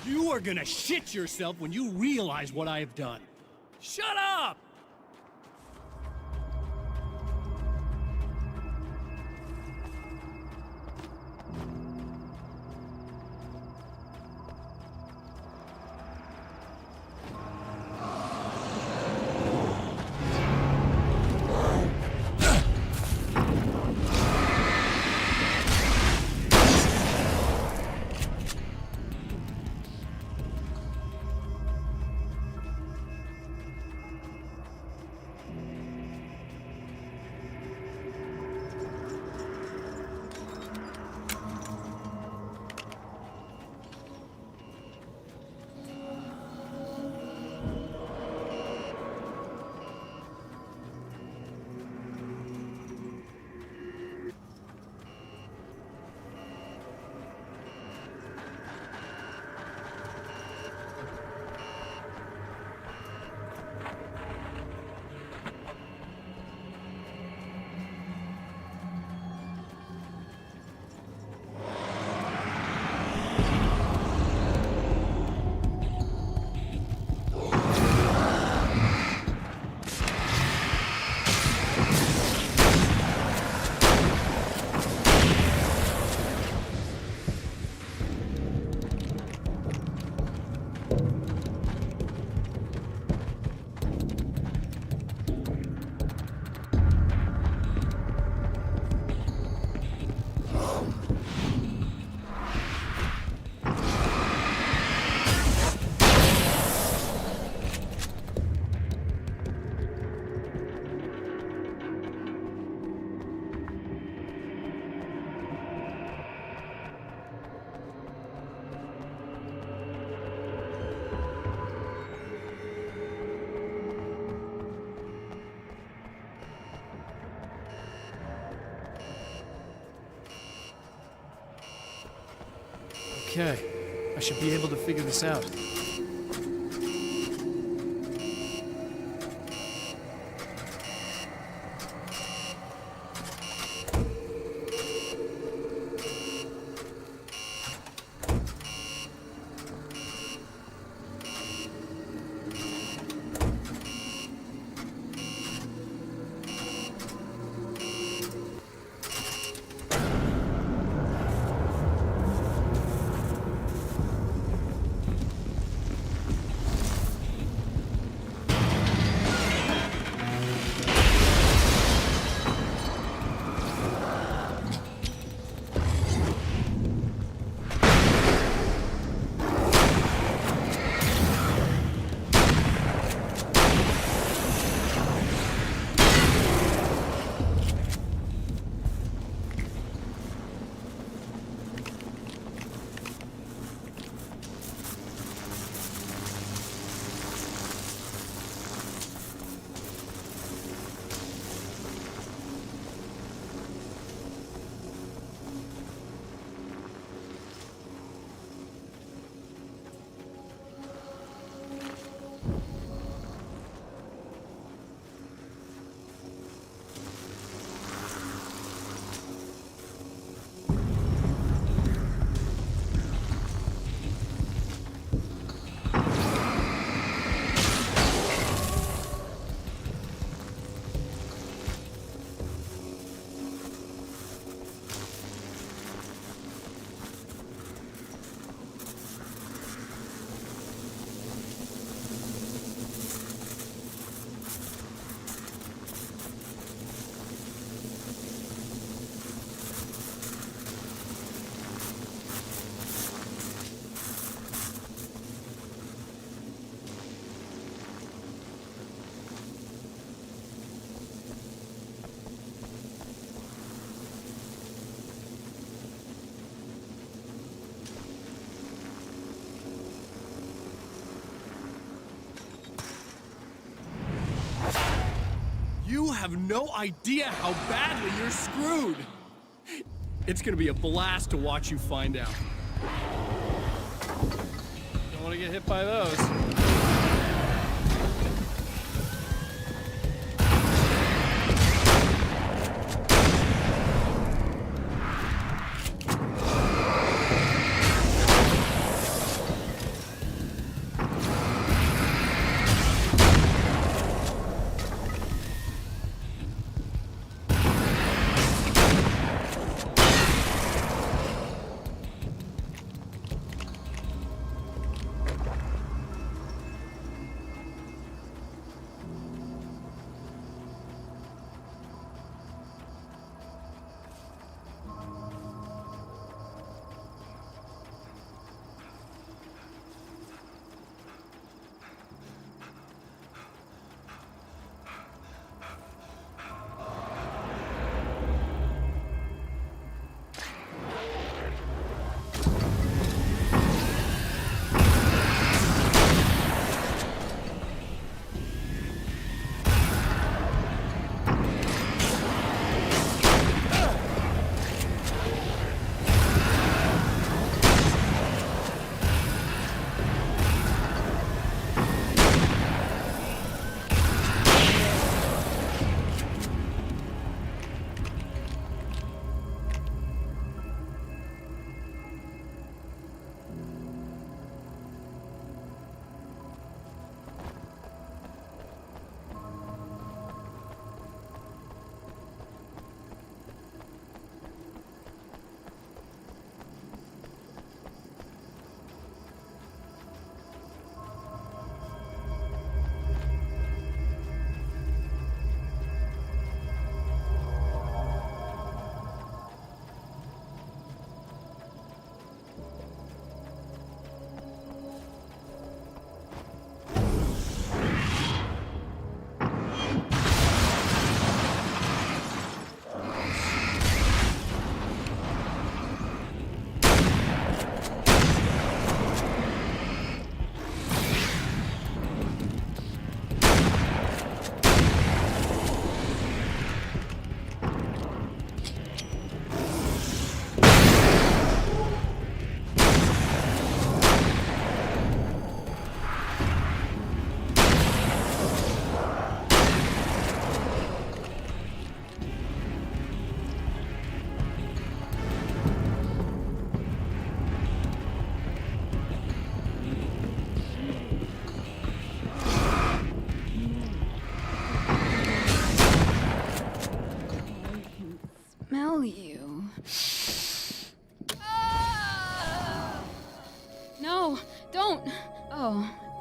B: You are gonna shit yourself when you realize what I have done. Shut up! Okay, I should be able to figure this out. have no idea how badly you're screwed. It's gonna be a blast to watch you find out. Don't want to get hit by those.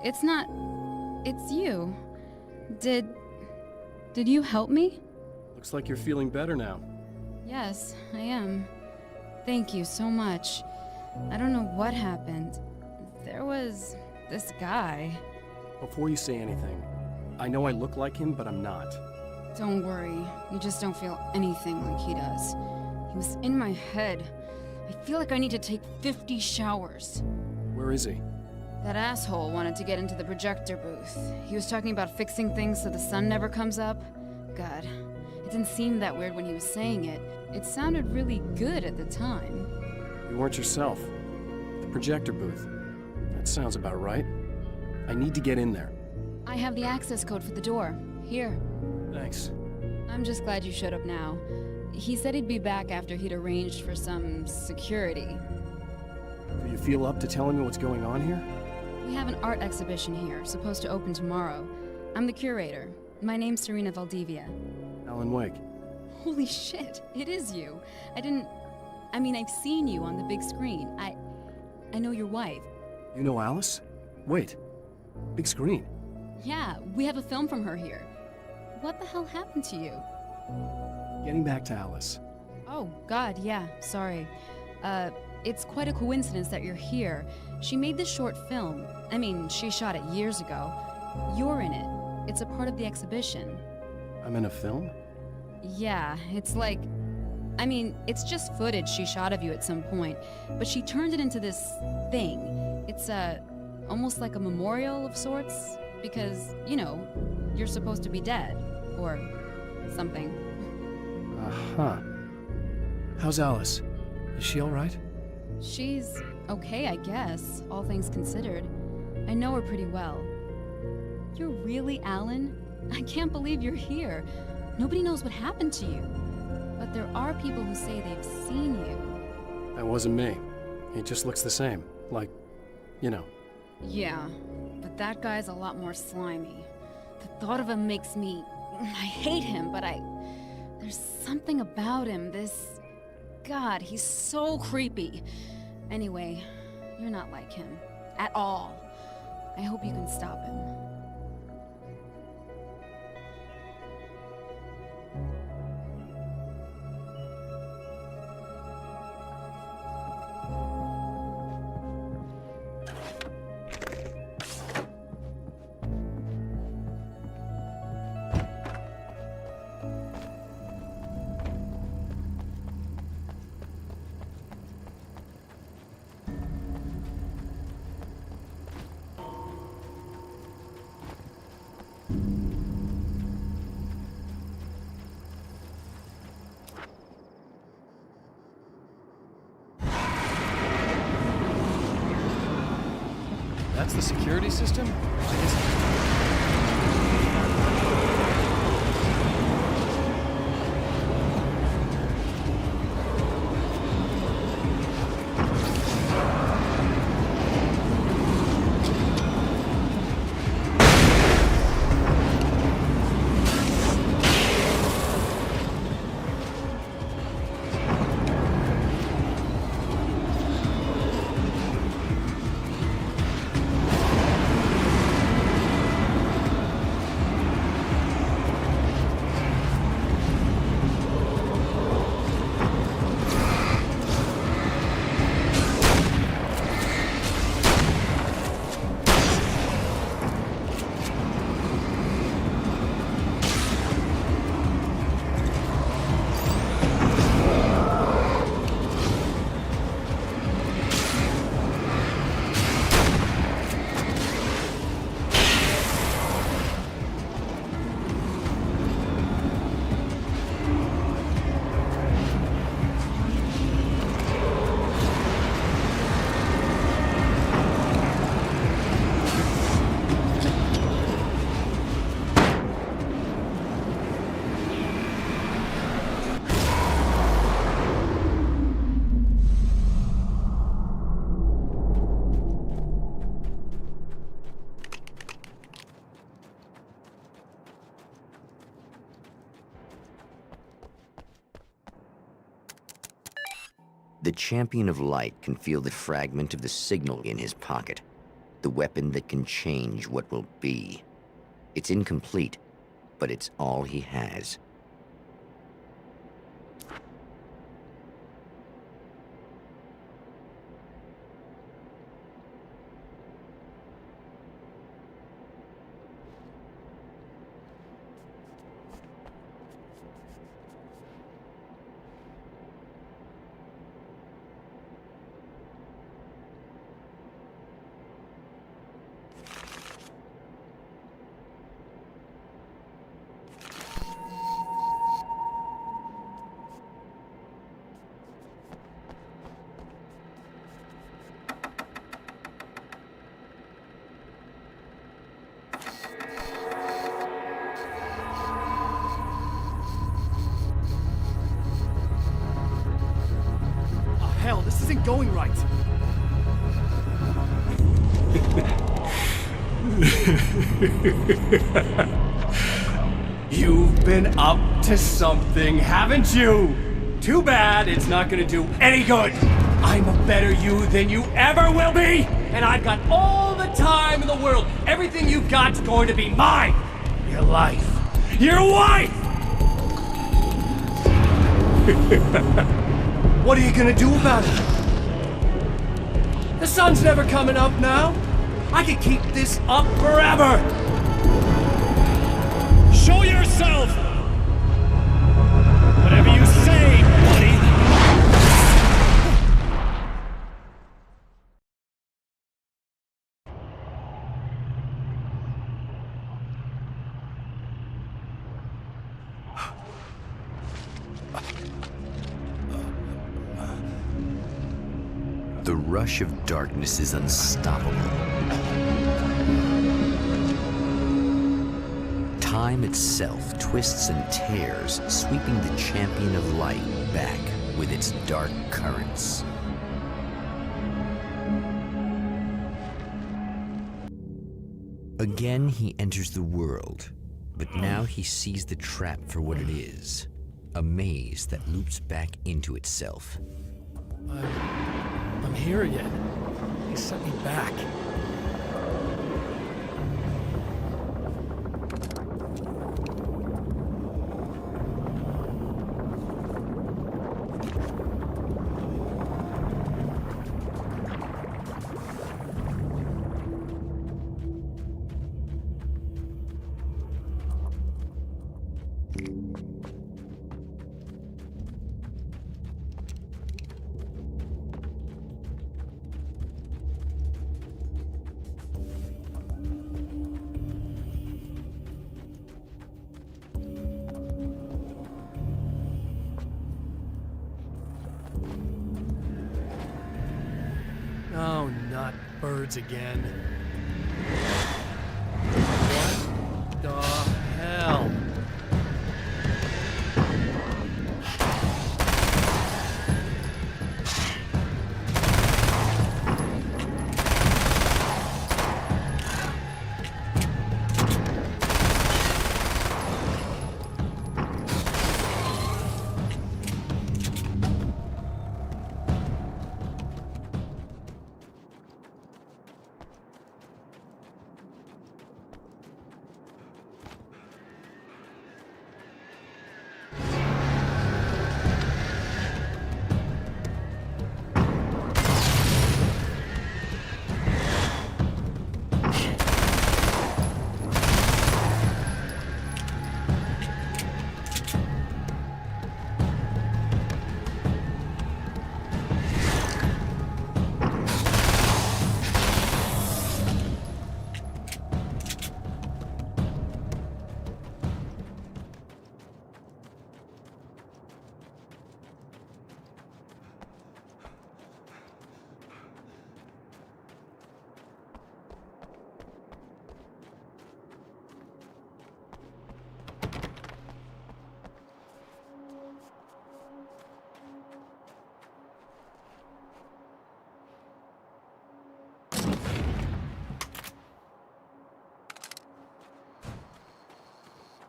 L: It's not... It's you. Did you help me?
B: Looks like you're feeling better now.
L: Yes, I am. Thank you so much. I don't know what happened. There was this guy.
B: Before you say anything, I know I look like him, but I'm not.
L: Don't worry. You just don't feel anything like he does. He was in my head. I feel like I need to take 50 showers.
B: Where is he?
L: That asshole wanted to get into the projector booth. He was talking about fixing things so the sun never comes up. God, it didn't seem that weird when he was saying it. It sounded really good at the time.
B: You weren't yourself. The projector booth. That sounds about right. I need to get in there.
L: I have the access code for the door. Here.
B: Thanks.
L: I'm just glad you showed up now. He said he'd be back after he'd arranged for some security.
B: Do you feel up to telling me what's going on here?
L: We have an art exhibition here, supposed to open tomorrow. I'm the curator. My name's Serena Valdivia.
B: Alan Wake.
L: Holy shit, it is you. I've seen you on the big screen. I know your wife.
B: You know Alice? Wait. Big screen.
L: Yeah, we have a film from her here. What the hell happened to you?
B: Getting back to Alice.
L: Oh, God, yeah, sorry. It's quite a coincidence that you're here. She made this short film. She shot it years ago. You're in it. It's a part of the exhibition.
B: I'm in a film?
L: Yeah, it's like... it's just footage she shot of you at some point, but she turned it into this thing. It's almost like a memorial of sorts, because, you're supposed to be dead. Or something.
B: Uh-huh. How's Alice? Is she alright?
L: She's okay, I guess, all things considered. I know her pretty well. You're really Alan? I can't believe you're here. Nobody knows what happened to you. But there are people who say they've seen you.
B: That wasn't me. He just looks the same. Like, you know.
L: Yeah, but that guy's a lot more slimy. The thought of him makes me... I hate him, but there's something about him, this... God, he's so creepy. Anyway, you're not like him. At all. I hope you can stop him.
B: That's the security system? I guess...
A: The champion of light can feel the fragment of the signal in his pocket, the weapon that can change what will be. It's incomplete, but it's all he has.
B: Hell, this isn't going right. You've been up to something, haven't you? Too bad it's not gonna do any good. I'm a better you than you ever will be, and I've got all the time in the world. Everything you've got's going to be mine. Your life. Your wife! What are you gonna do about it? The sun's never coming up now. I can keep this up forever. Show yourself! Whatever you say, buddy.
A: The rush of darkness is unstoppable. Time itself twists and tears, sweeping the champion of light back with its dark currents. Again, he enters the world, but now he sees the trap for what it is, a maze that loops back into itself.
B: I'm here again. He set me back. Oh, not birds again. What the hell?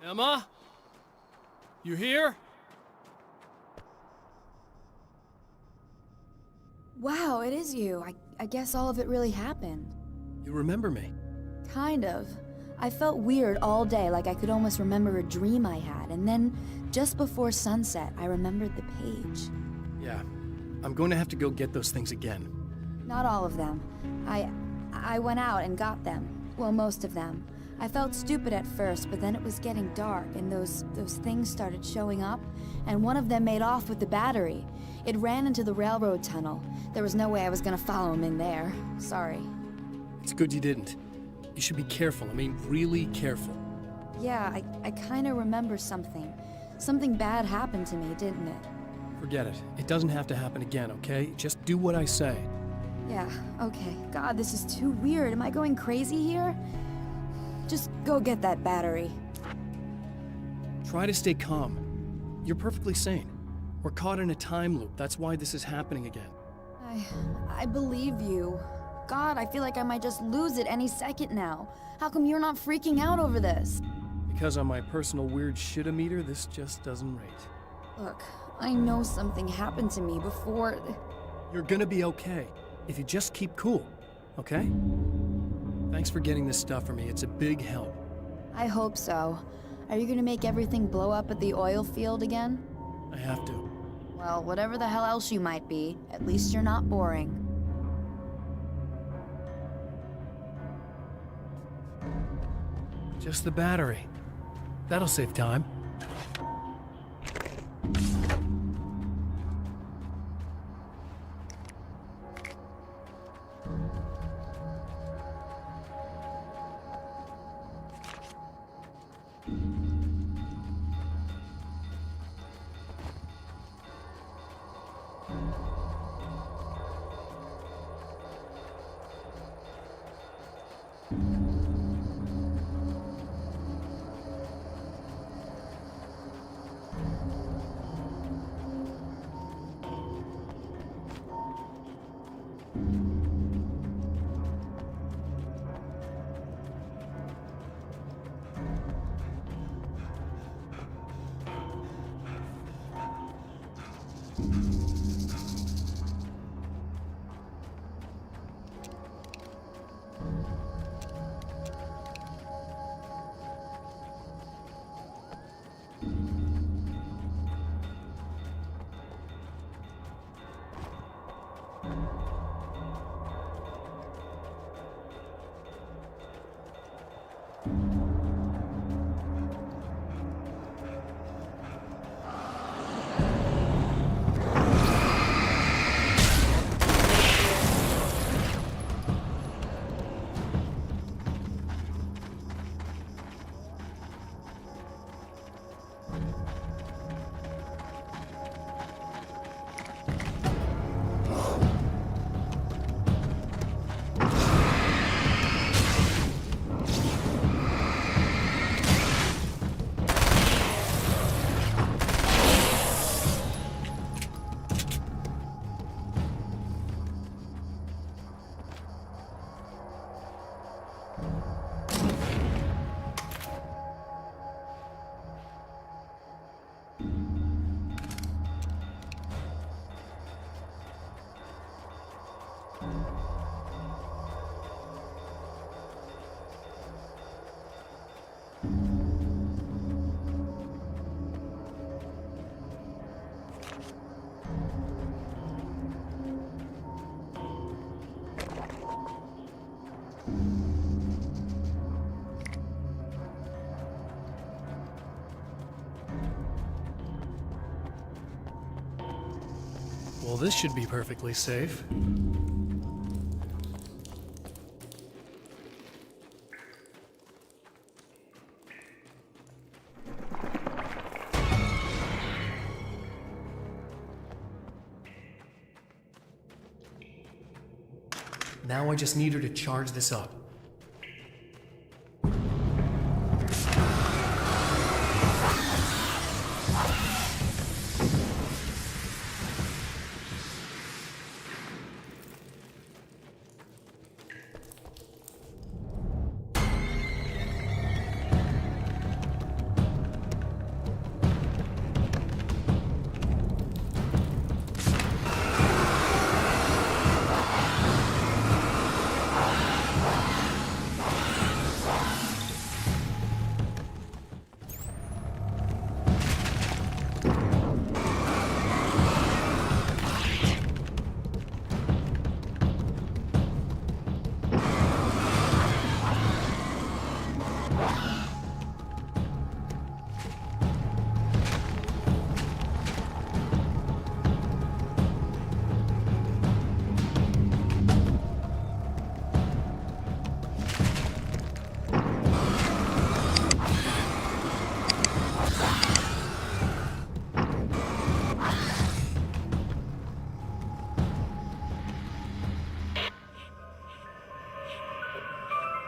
B: Emma? You here?
D: Wow, it is you. I guess all of it really happened.
B: You remember me?
D: Kind of. I felt weird all day, like I could almost remember a dream I had, and then, just before sunset, I remembered the page.
B: Yeah. I'm going to have to go get those things again.
D: Not all of them. I went out and got them. Well, most of them. I felt stupid at first, but then it was getting dark, and those things started showing up, and one of them made off with the battery. It ran into the railroad tunnel. There was no way I was gonna follow him in there. Sorry.
B: It's good you didn't. You should be careful. I mean, really careful.
D: Yeah, I kinda remember something. Something bad happened to me, didn't it?
B: Forget it. It doesn't have to happen again, okay? Just do what I say.
D: Yeah, okay. God, this is too weird. Am I going crazy here? Just go get that battery.
B: Try to stay calm. You're perfectly sane. We're caught in a time loop. That's why this is happening again.
D: I believe you. God, I feel like I might just lose it any second now. How come you're not freaking out over this?
B: Because on my personal weird shit-o-meter, this just doesn't rate.
D: Look, I know something happened to me before...
B: You're gonna be okay, if you just keep cool, okay? Thanks for getting this stuff for me. It's a big help.
D: I hope so. Are you gonna make everything blow up at the oil field again?
B: I have to.
D: Well, whatever the hell else you might be, at least you're not boring.
B: Just the battery. That'll save time. Well, this should be perfectly safe. Now I just need her to charge this up.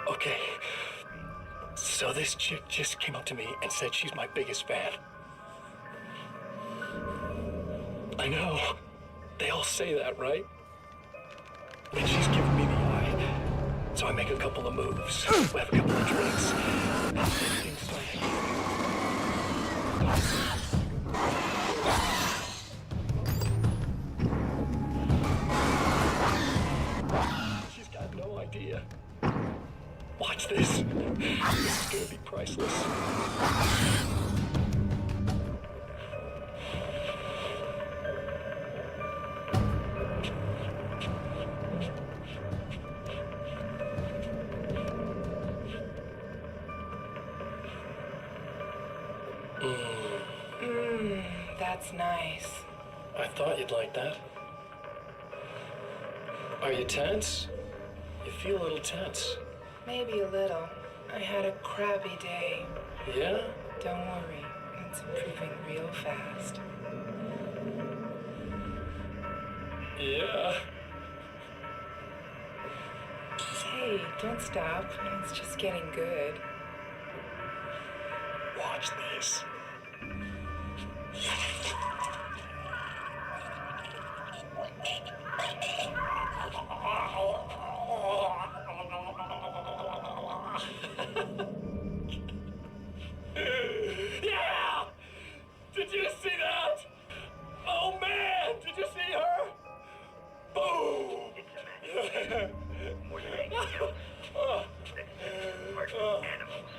F: Okay, so this chick just came up to me and said she's my biggest fan. I know, they all say that, right? And she's giving me the eye, so I make a couple of moves. We have a couple of drinks, and then things start happening. She's got no idea. Watch this. This is gonna be priceless.
M: That's nice.
F: I thought you'd like that. Are you tense? You feel a little tense.
M: Maybe a little. I had a crappy day.
F: Yeah?
M: Don't worry, it's improving real fast.
F: Yeah.
M: Say, Hey, don't stop. It's just getting good.
K: Watch this.
F: Yeah! Did you see that? Oh man, did you see her? Boom!
K: More than anything else, that sensitive part of animals.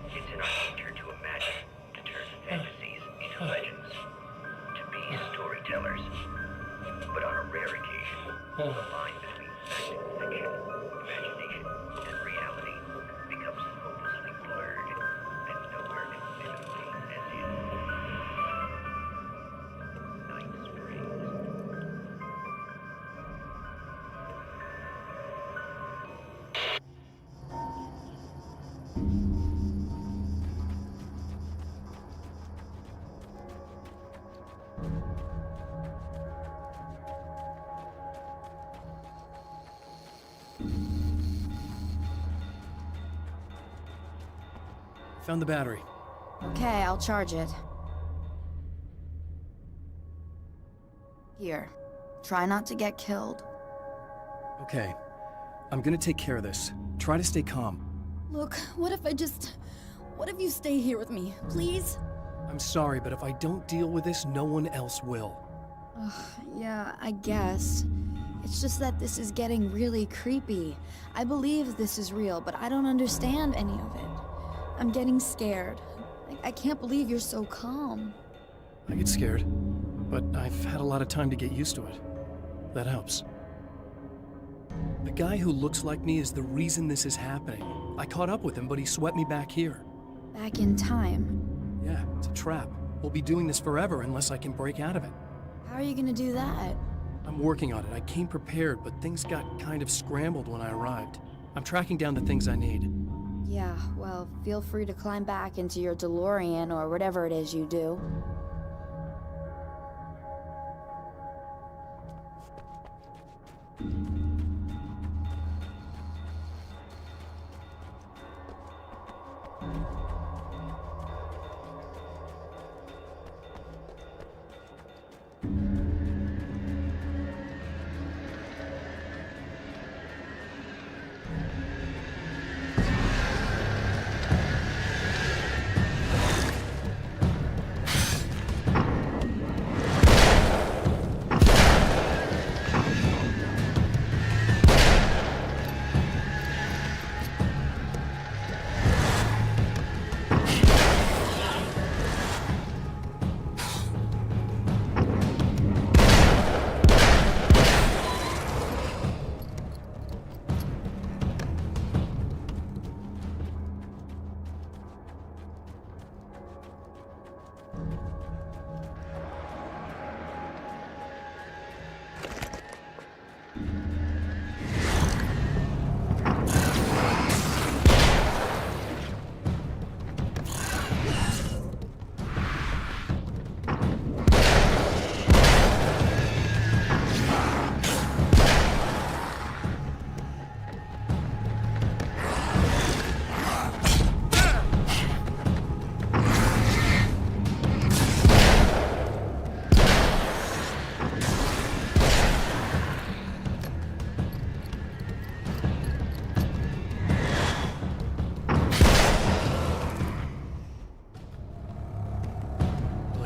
K: It's in our nature to imagine, to turn fantasies into legends, to be storytellers. But on a rare occasion, the line between fact and fiction, imagination and reality becomes hopelessly blurred, and nowhere convincingly as in Night Springs.
B: Found the battery.
D: Okay, I'll charge it. Here. Try not to get killed.
B: Okay. I'm gonna take care of this. Try to stay calm.
D: Look, what if you stay here with me, please?
B: I'm sorry, but if I don't deal with this, no one else will.
D: Ugh, yeah, I guess. It's just that this is getting really creepy. I believe this is real, but I don't understand any of it. I'm getting scared. I can't believe you're so calm.
B: I get scared, but I've had a lot of time to get used to it. That helps. The guy who looks like me is the reason this is happening. I caught up with him, but he swept me back here.
D: Back in time.
B: Yeah, it's a trap. We'll be doing this forever unless I can break out of it.
D: How are you gonna do that?
B: I'm working on it. I came prepared, but things got kind of scrambled when I arrived. I'm tracking down the things I need.
D: Yeah, well, feel free to climb back into your DeLorean or whatever it is you do.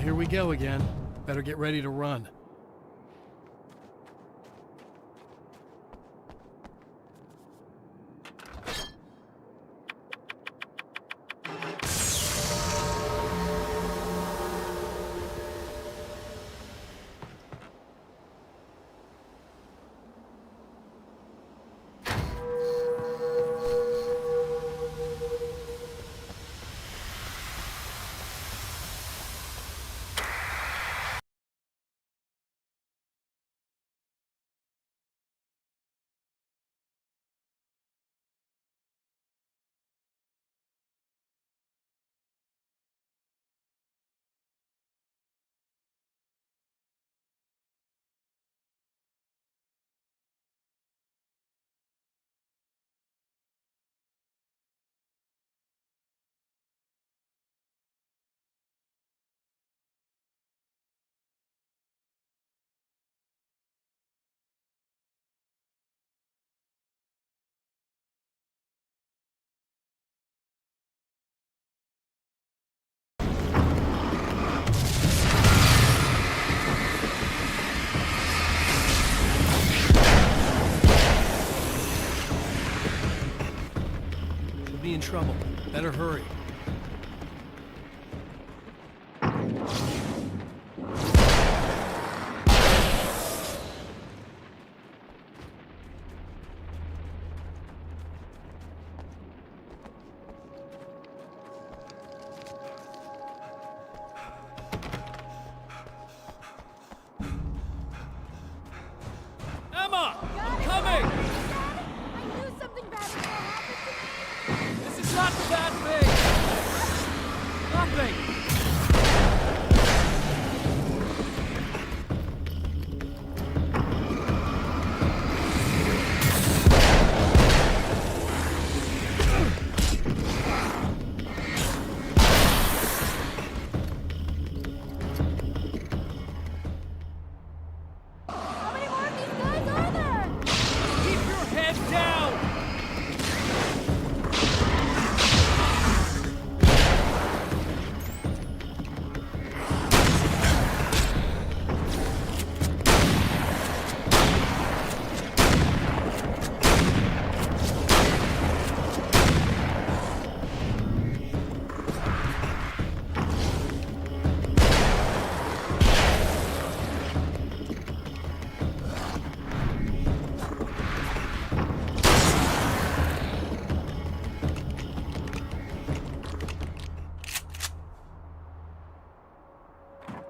B: Here we go again. Better get ready to run. trouble. Better hurry. Emma! I'm coming!
D: I knew something bad was gonna happen to me!
B: This is not that big! Nothing!
D: How many more of these guys are there?
B: Keep your head down!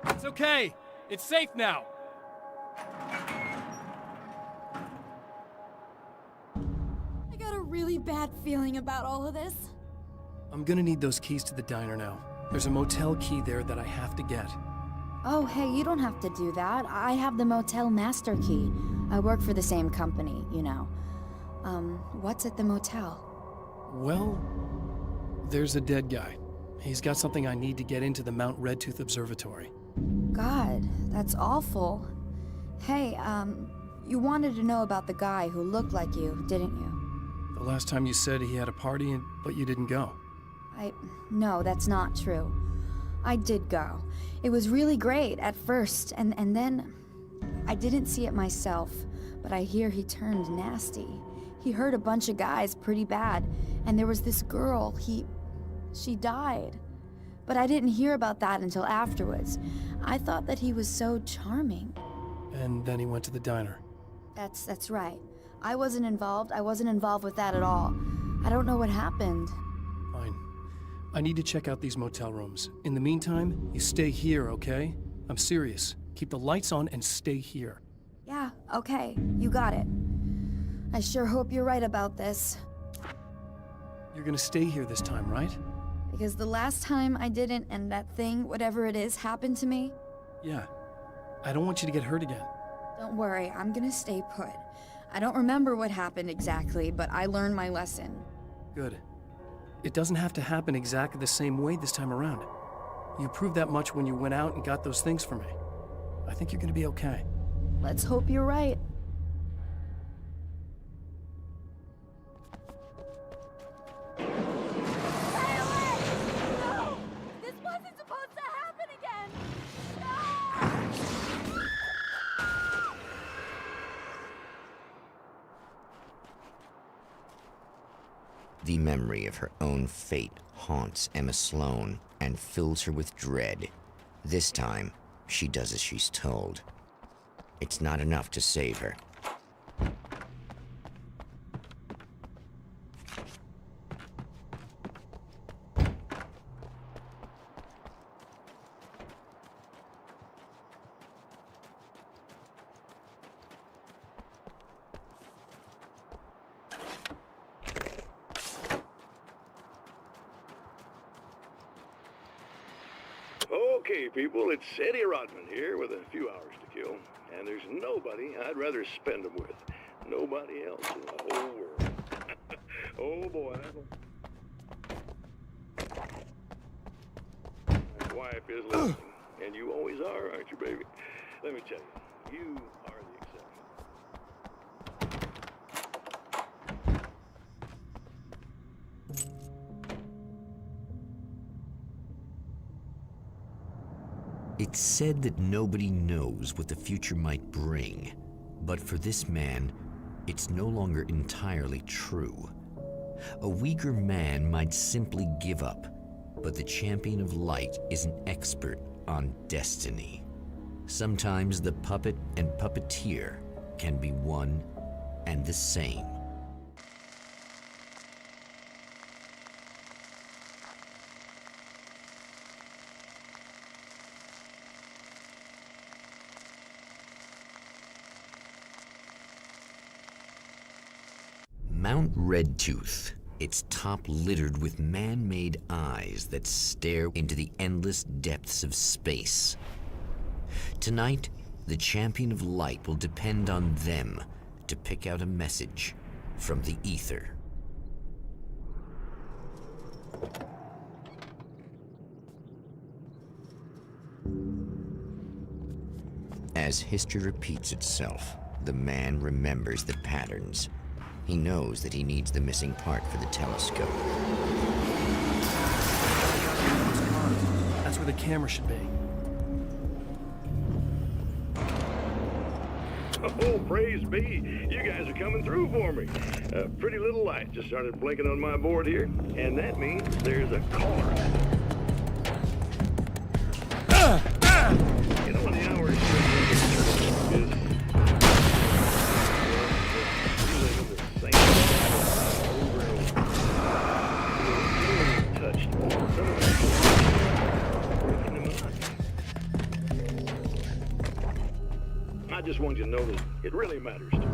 B: It's okay. It's safe now.
D: I got a really bad feeling about all of this.
B: I'm gonna need those keys to the diner now. There's a motel key there that I have to get.
D: Oh, hey, you don't have to do that. I have the motel master key. I work for the same company, you know. What's at the motel?
B: Well, there's a dead guy. He's got something I need to get into the Mount Redtooth Observatory.
D: God, that's awful. Hey, you wanted to know about the guy who looked like you, didn't you?
B: The last time you said he had a party, but you didn't go.
D: No, that's not true. I did go. It was really great at first, and then I didn't see it myself, but I hear he turned nasty. He hurt a bunch of guys pretty bad, and there was this girl, she died. But I didn't hear about that until afterwards. I thought that he was so charming.
B: And then he went to the diner.
D: That's right. I wasn't involved. I wasn't involved with that at all. I don't know what happened.
B: Fine. I need to check out these motel rooms. In the meantime, you stay here, okay? I'm serious. Keep the lights on and stay here.
D: Yeah, okay. You got it. I sure hope you're right about this.
B: You're gonna stay here this time, right?
D: Because the last time I didn't, and that thing, whatever it is, happened to me.
B: Yeah. I don't want you to get hurt again.
D: Don't worry, I'm gonna stay put. I don't remember what happened exactly, but I learned my lesson.
B: Good. It doesn't have to happen exactly the same way this time around. You proved that much when you went out and got those things for me. I think you're gonna be okay.
D: Let's hope you're right.
A: The memory of her own fate haunts Emma Sloan and fills her with dread. This time, she does as she's told. It's not enough to save her.
E: Okay, people, it's Eddie Rodman here with a few hours to kill, and there's nobody I'd rather spend them with. Nobody else in the whole world. Oh, boy. My wife is listening, and you always are, aren't you, baby? Let me tell you, you are the exception.
A: It's said that nobody knows what the future might bring, but for this man, it's no longer entirely true. A weaker man might simply give up, but the champion of light is an expert on destiny. Sometimes the puppet and puppeteer can be one and the same. Mount Redtooth, its top littered with man-made eyes that stare into the endless depths of space. Tonight, the champion of light will depend on them to pick out a message from the ether. As history repeats itself, the man remembers the patterns. He knows that he needs the missing part for the telescope.
B: That's where the camera should be.
E: Oh, praise be. You guys are coming through for me. A pretty little light just started blinking on my board here, and that means there's a caller. You know, when the hour is I just want you to know that it really matters to me.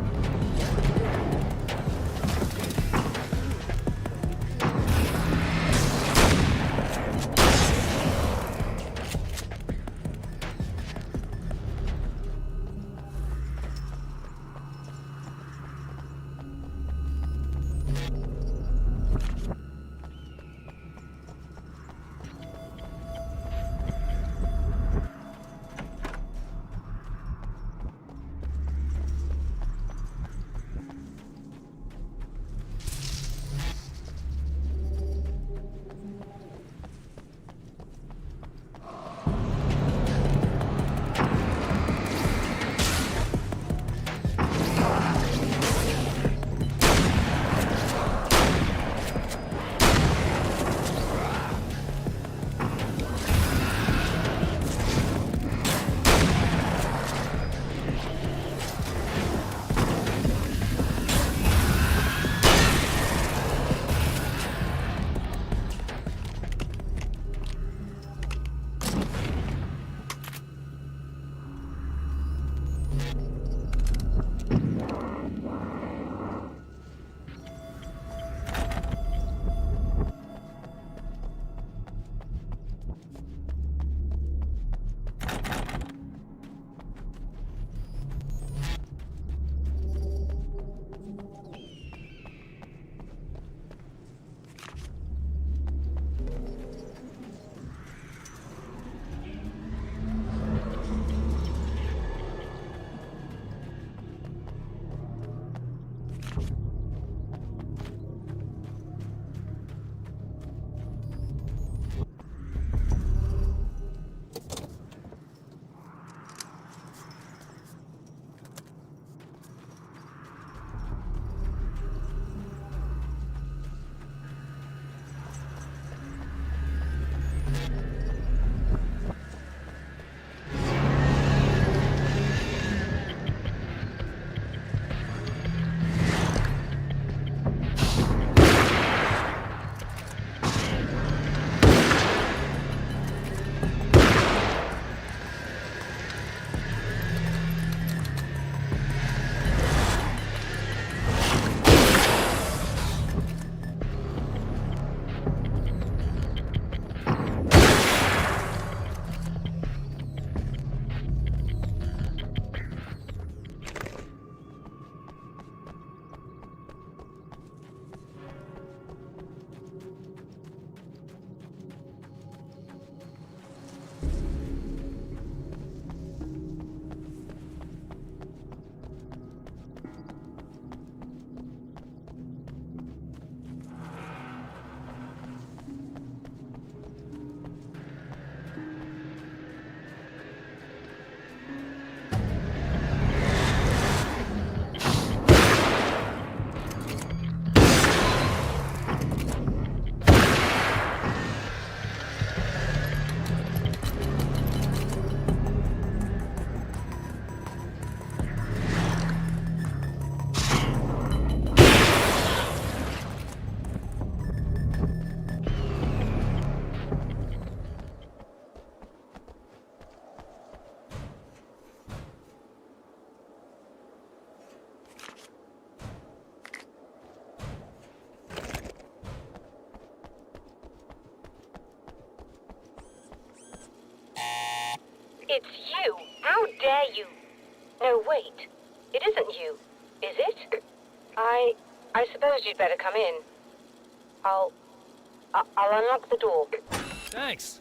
H: It's you. How dare you? No, wait. It isn't you, is it? I suppose you'd better come in. I'll unlock the door.
B: Thanks.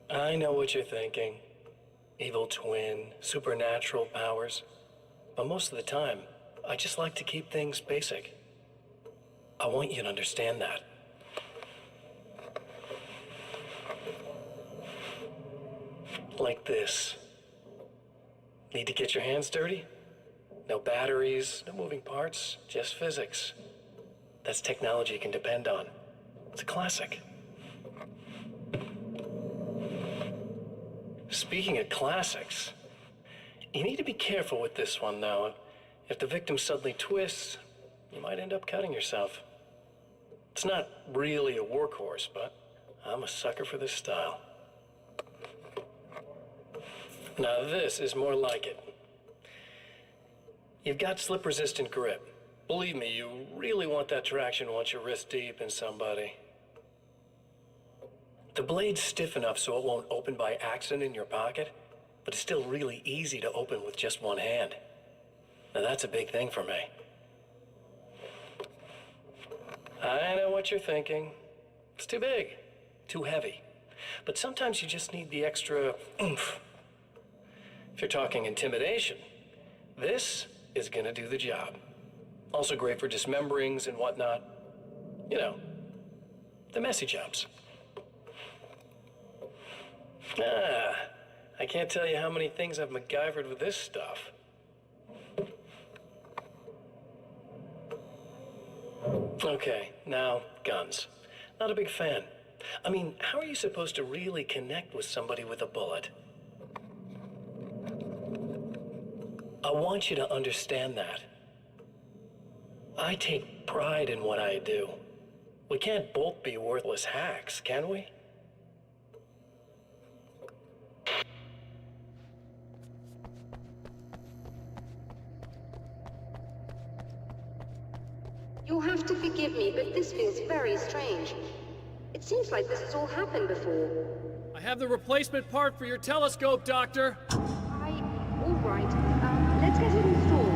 F: I know what you're thinking. Evil twin, supernatural powers. But most of the time, I just like to keep things basic. I want you to understand that. Like this. Need to get your hands dirty? No batteries, no moving parts, just physics. That's technology you can depend on. It's a classic. Speaking of classics, you need to be careful with this one, though. If the victim suddenly twists, you might end up cutting yourself. It's not really a workhorse, but I'm a sucker for this style. Now this is more like it. You've got slip-resistant grip. Believe me, you really want that traction once you're wrist deep in somebody. The blade's stiff enough so it won't open by accident in your pocket, but it's still really easy to open with just one hand. Now that's a big thing for me. I know what you're thinking. It's too big, too heavy. But sometimes you just need the extra oomph. If you're talking intimidation, this is gonna do the job. Also great for dismemberings and whatnot. You know, the messy jobs. I can't tell you how many things I've MacGyvered with this stuff. Okay, now, guns. Not a big fan. I mean, how are you supposed to really connect with somebody with a bullet? I want you to understand that. I take pride in what I do. We can't both be worthless hacks, can we?
I: You'll have to forgive me, but this feels very strange. It seems like this has all happened before.
B: I have the replacement part for your telescope, Doctor.
I: All right. Let's get it installed.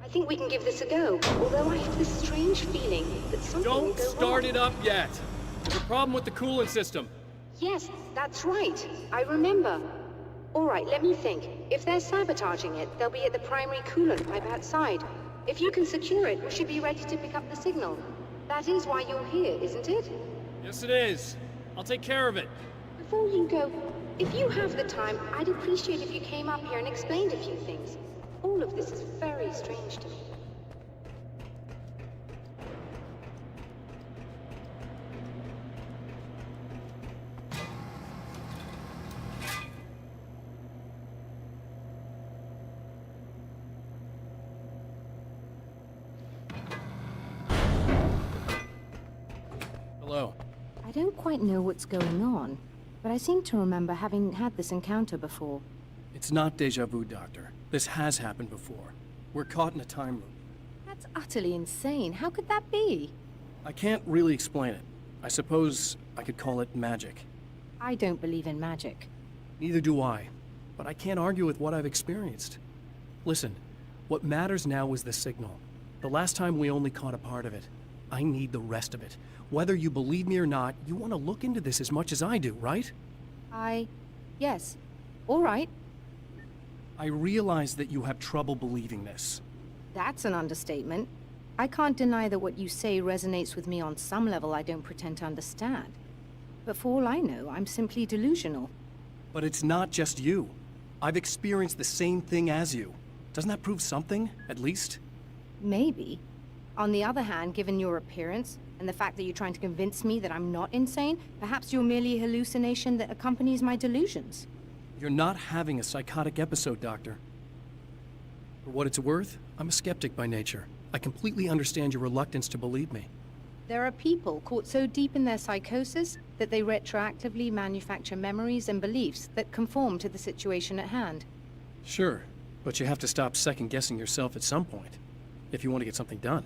I: I think we can give this a go, although I have this strange feeling that something will
B: Don't
I: go
B: start
I: wrong.
B: it up yet. There's a problem with the coolant system.
I: Yes, that's right. I remember. All right, let me think. If they're sabotaging it, they'll be at the primary coolant pipe outside. If you can secure it, we should be ready to pick up the signal. That is why you're here, isn't it?
B: Yes, it is. I'll take care of it.
I: Before you go, if you have the time, I'd appreciate if you came up here and explained a few things. All of this is very strange to me.
B: Hello.
J: I don't quite know what's going on, but I seem to remember having had this encounter before.
B: It's not déjà vu, Doctor. This has happened before. We're caught in a time loop.
J: That's utterly insane. How could that be?
B: I can't really explain it. I suppose I could call it magic.
J: I don't believe in magic.
B: Neither do I. But I can't argue with what I've experienced. Listen, what matters now is the signal. The last time we only caught a part of it. I need the rest of it. Whether you believe me or not, you want to look into this as much as I do, right?
J: Yes. All right.
B: I realize that you have trouble believing this.
J: That's an understatement. I can't deny that what you say resonates with me on some level I don't pretend to understand. But for all I know, I'm simply delusional.
B: But it's not just you. I've experienced the same thing as you. Doesn't that prove something, at least?
J: Maybe. On the other hand, given your appearance, And the fact that you're trying to convince me that I'm not insane, perhaps you're merely a hallucination that accompanies my delusions.
B: You're not having a psychotic episode, Doctor. For what it's worth, I'm a skeptic by nature. I completely understand your reluctance to believe me.
J: There are people caught so deep in their psychosis that they retroactively manufacture memories and beliefs that conform to the situation at hand.
B: Sure, but you have to stop second-guessing yourself at some point, if you want to get something done.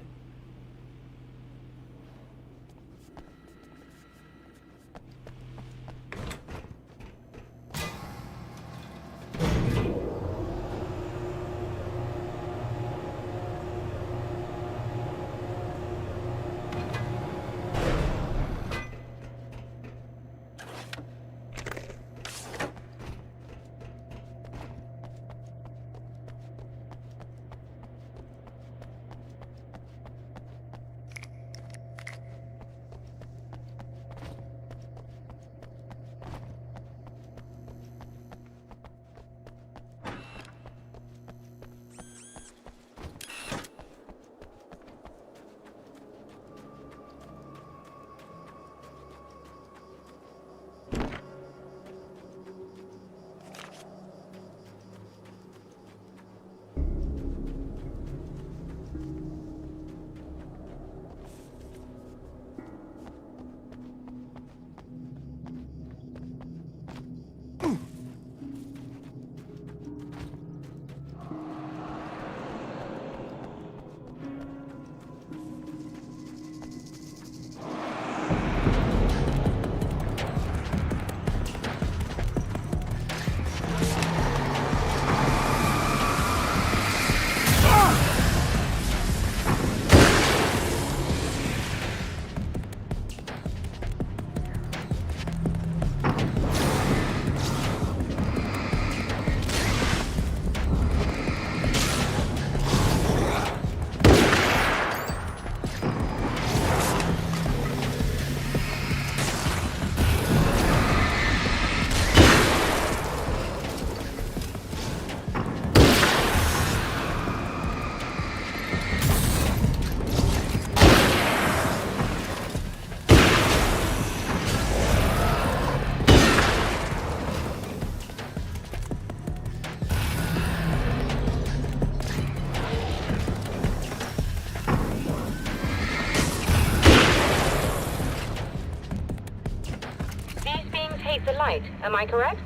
H: Light, am I correct?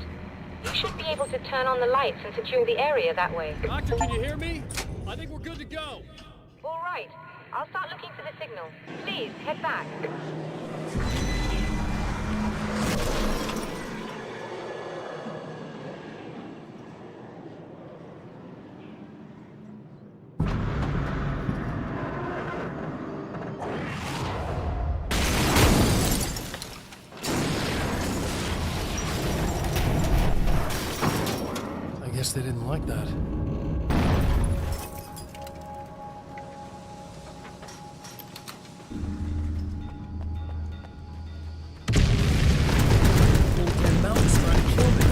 H: You should be able to turn on the lights and secure the area that way.
B: Doctor, can you hear me? I think we're good to go.
H: All right. I'll start looking for the signal. Please, head back.
B: I guess they didn't like that. Old Mountain's trying to kill me.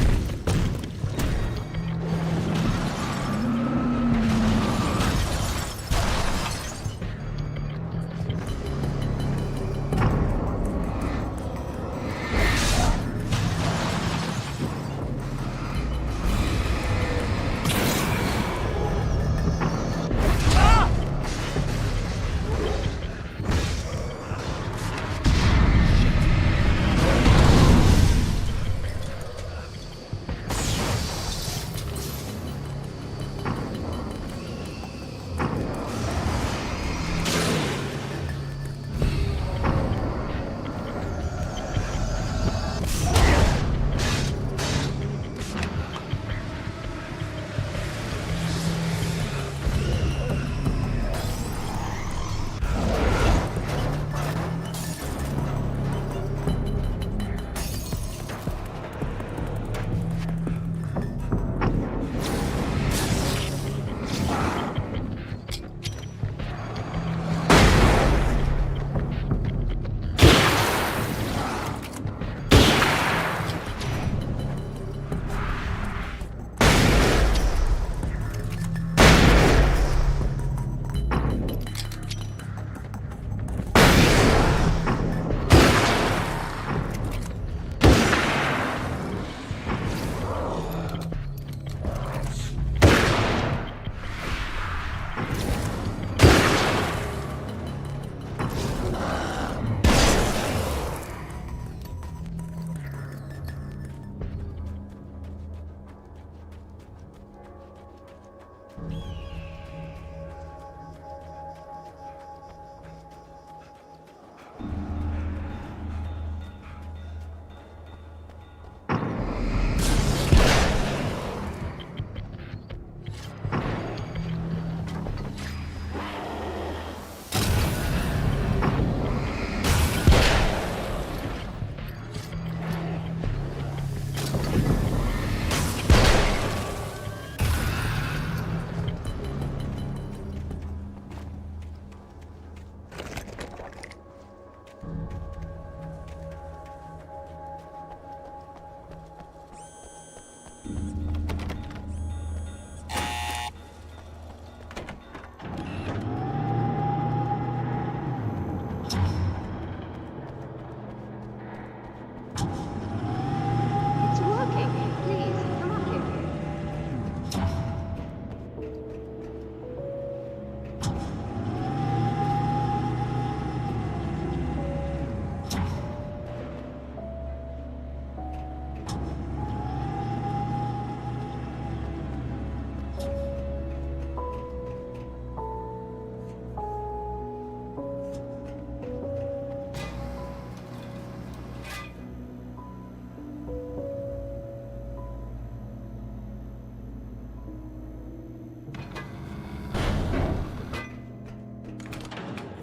I: It's working. Please, come up here.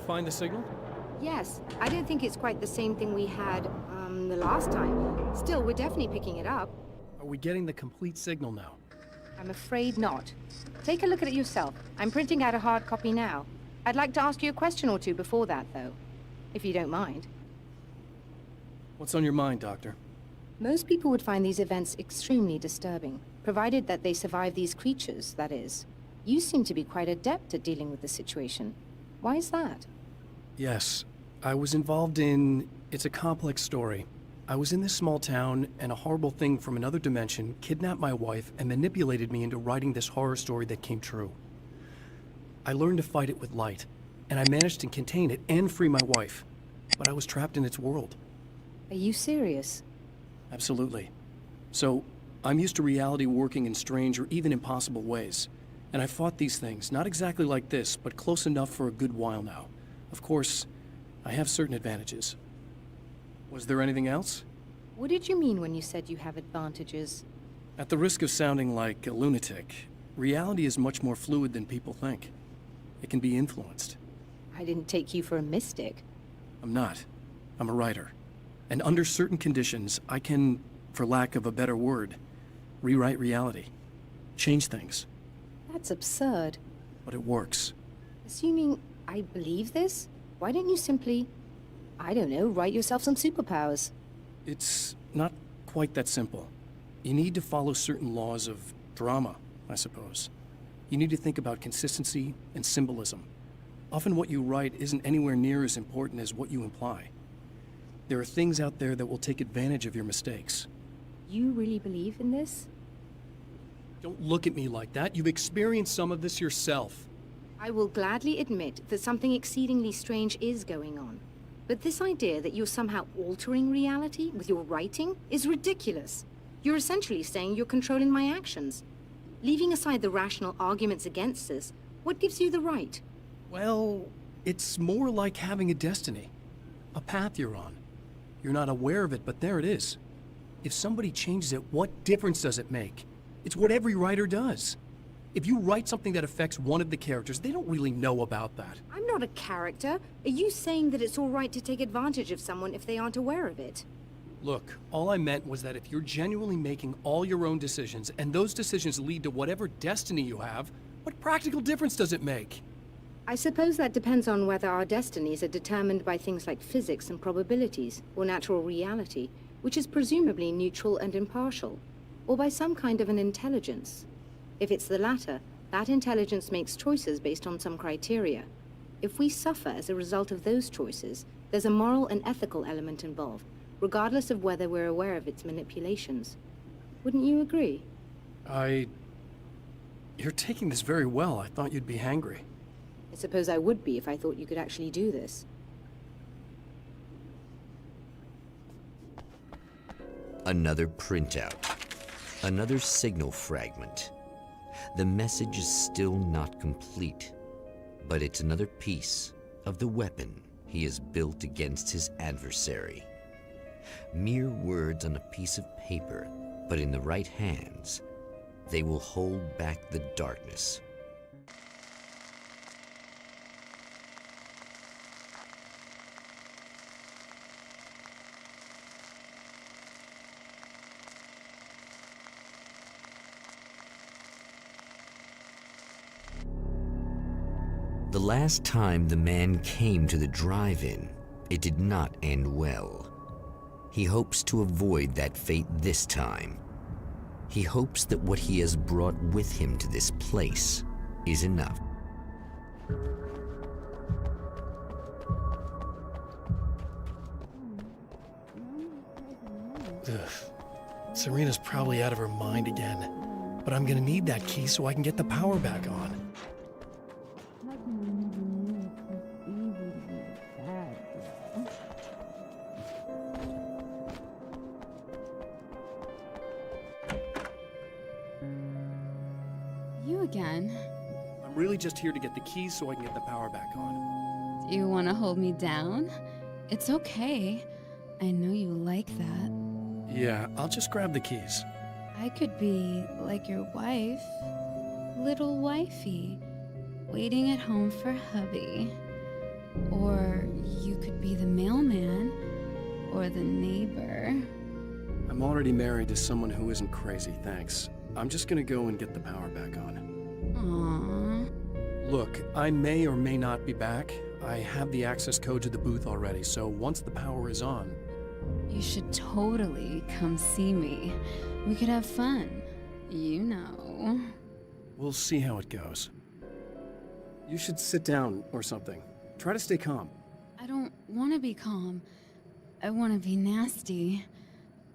B: Find the signal?
J: Yes, I don't think it's quite the same thing we had, the last time. Still, we're definitely picking it up.
B: Are we getting the complete signal now?
J: I'm afraid not. Take a look at it yourself. I'm printing out a hard copy now. I'd like to ask you a question or two before that, though. If you don't mind.
B: What's on your mind, Doctor?
J: Most people would find these events extremely disturbing, provided that they survive these creatures, that is. You seem to be quite adept at dealing with the situation. Why is that?
B: Yes, I was involved in... It's a complex story. I was in this small town, and a horrible thing from another dimension kidnapped my wife and manipulated me into writing this horror story that came true. I learned to fight it with light, and I managed to contain it and free my wife. But I was trapped in its world.
J: Are you serious?
B: Absolutely. So, I'm used to reality working in strange or even impossible ways. And I fought these things, not exactly like this, but close enough for a good while now. Of course, I have certain advantages. Was there anything else?
J: What did you mean when you said you have advantages?
B: At the risk of sounding like a lunatic, reality is much more fluid than people think. It can be influenced.
J: I didn't take you for a mystic.
B: I'm not. I'm a writer. And under certain conditions, I can, for lack of a better word, rewrite reality. Change things.
J: That's absurd.
B: But it works.
J: Assuming I believe this, why don't you simply, I don't know, write yourself some superpowers?
B: It's not quite that simple. You need to follow certain laws of drama, I suppose. You need to think about consistency and symbolism. Often what you write isn't anywhere near as important as what you imply. There are things out there that will take advantage of your mistakes.
J: You really believe in this?
B: Don't look at me like that. You've experienced some of this yourself.
J: I will gladly admit that something exceedingly strange is going on. But this idea that you're somehow altering reality with your writing is ridiculous. You're essentially saying you're controlling my actions. Leaving aside the rational arguments against this, what gives you the right?
B: Well, it's more like having a destiny. A path you're on. You're not aware of it, but there it is. If somebody changes it, what difference does it make? It's what every writer does. If you write something that affects one of the characters, they don't really know about that.
J: I'm not a character. Are you saying that it's all right to take advantage of someone if they aren't aware of it?
B: Look, all I meant was that if you're genuinely making all your own decisions, and those decisions lead to whatever destiny you have, what practical difference does it make?
J: I suppose that depends on whether our destinies are determined by things like physics and probabilities, or natural reality, which is presumably neutral and impartial, or by some kind of an intelligence. If it's the latter, that intelligence makes choices based on some criteria. If we suffer as a result of those choices, there's a moral and ethical element involved, regardless of whether we're aware of its manipulations. Wouldn't you agree?
B: You're taking this very well. I thought you'd be hangry.
J: I suppose I would be if I thought you could actually do this.
A: Another printout. Another signal fragment. The message is still not complete, but it's another piece of the weapon he has built against his adversary. Mere words on a piece of paper, but in the right hands, they will hold back the darkness. The last time the man came to the drive-in, it did not end well. He hopes to avoid that fate this time. He hopes that what he has brought with him to this place is enough.
B: Ugh. Serena's probably out of her mind again. But I'm gonna need that key so I can get the power back on.
L: You again?
B: I'm really just here to get the keys so I can get the power back on.
L: Do you want to hold me down? It's okay. I know you like that.
B: Yeah, I'll just grab the keys.
L: I could be like your wife, little wifey, waiting at home for hubby. Or you could be the mailman, or the neighbor.
B: I'm already married to someone who isn't crazy, thanks. I'm just gonna go and get the power back on.
L: Aww.
B: Look, I may or may not be back. I have the access code to the booth already, so once the power is on...
L: You should totally come see me. We could have fun. You know.
B: We'll see how it goes. You should sit down or something. Try to stay calm.
L: I don't want to be calm. I want to be nasty.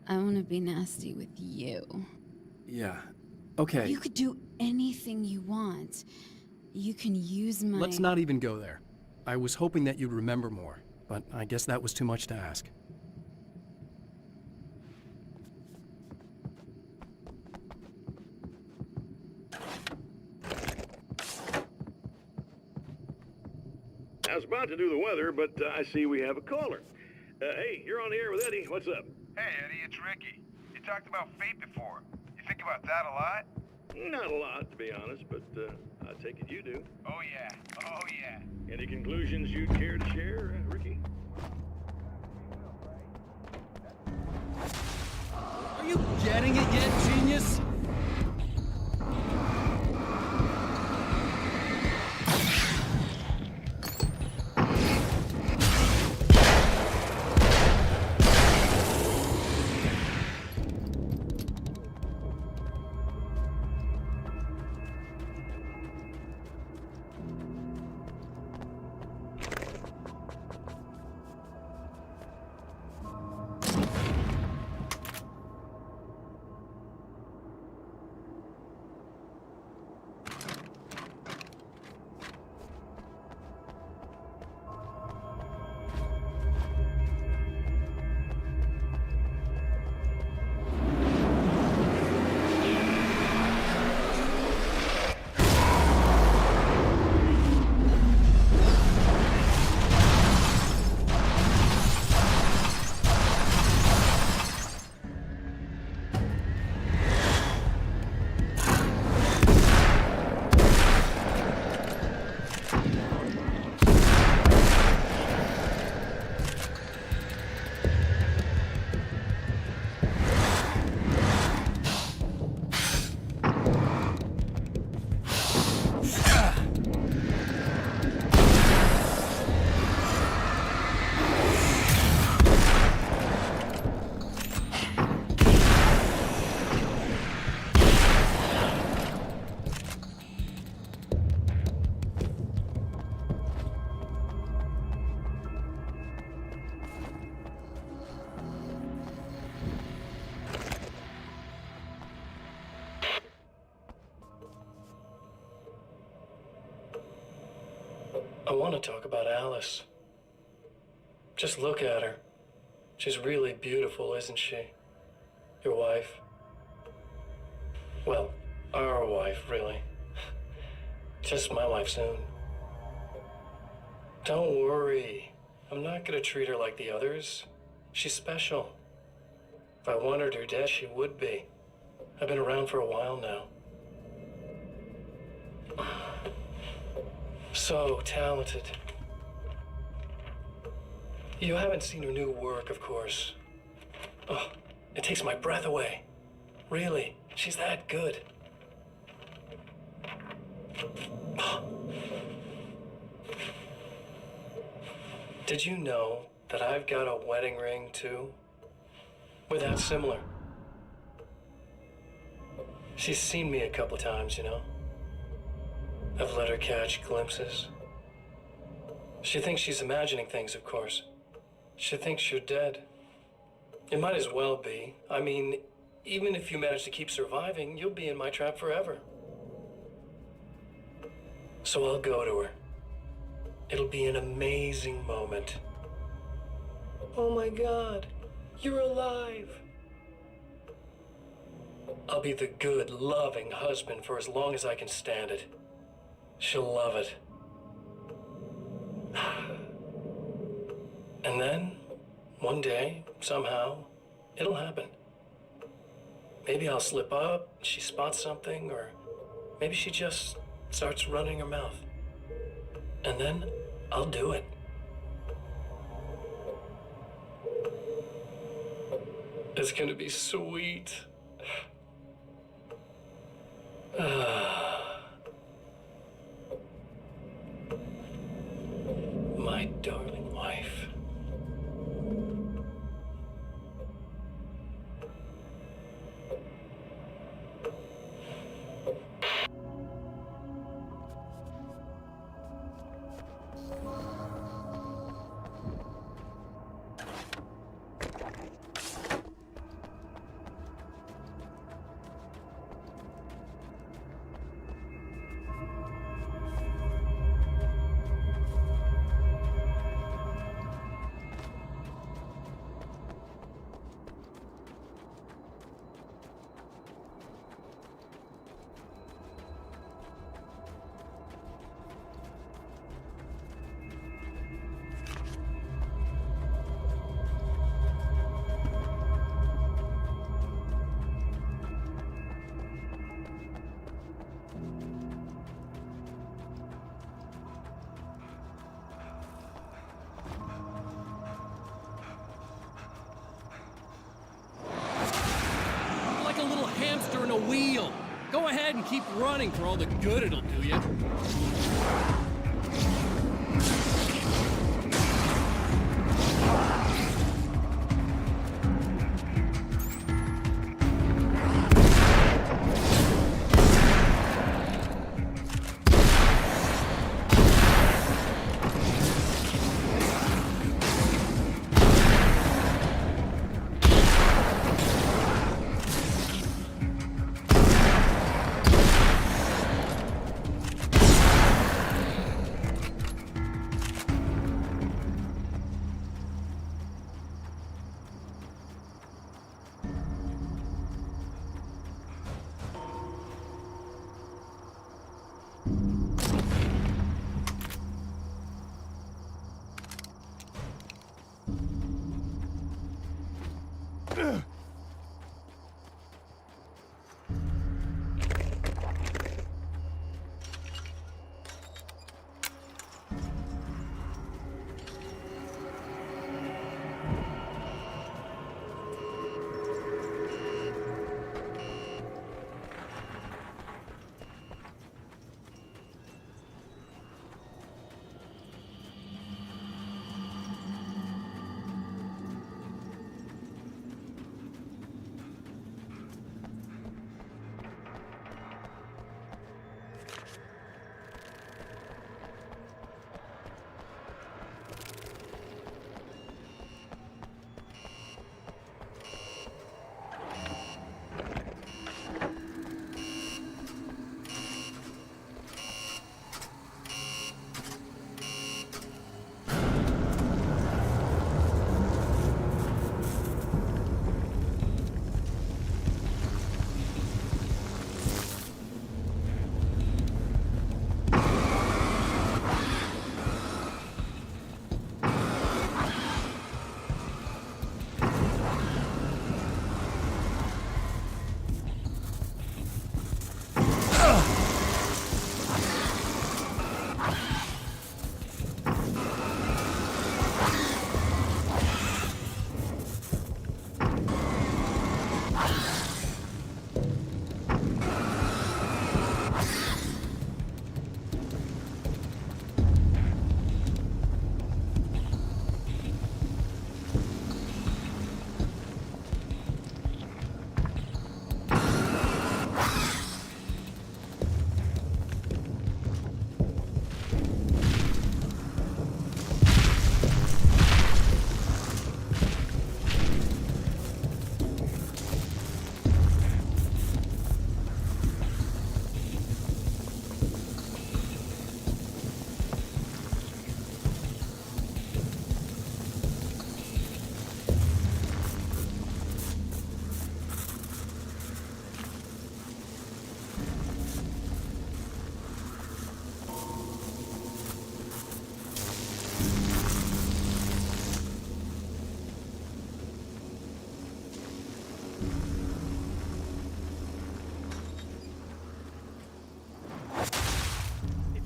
L: I want to be nasty with you.
B: Yeah, okay.
L: You could do anything you want. You can use my...
B: Let's not even go there. I was hoping that you'd remember more, but I guess that was too much to ask.
E: I was about to do the weather, but I see we have a caller. Hey, you're on the air with Eddie. What's up?
N: Hey, Eddie, it's Ricky. You talked about fate before. You think about that a lot?
E: Not a lot, to be honest, but I take it you do.
N: Oh, yeah. Oh, yeah.
E: Any conclusions you'd care to share, Ricky?
B: Are you getting it yet, genius?
F: I want to talk about Alice. Just look at her. She's really beautiful, isn't she? Your wife. Well, Our wife, really. Just my wife soon. Don't worry. I'm not gonna treat her like the others. She's special. If I wanted her dead, she would be. I've been around for a while now. So talented. You haven't seen her new work, of course. Oh, it takes my breath away. Really, she's that good. Did you know that I've got a wedding ring, too? We're that similar. She's seen me a couple times, you know? I've let her catch glimpses. She thinks she's imagining things, of course. She thinks you're dead. It might as well be. I mean, even if you manage to keep surviving, you'll be in my trap forever. So I'll go to her. It'll be an amazing moment. Oh my God, you're alive. I'll be the good, loving husband for as long as I can stand it. She'll love it. And then, one day, somehow, it'll happen. Maybe I'll slip up, she spots something, or maybe she just starts running her mouth. And then, I'll do it. It's gonna be sweet. My darling wife.
B: Hamster in a wheel. Go ahead and keep running for all the good it'll do you.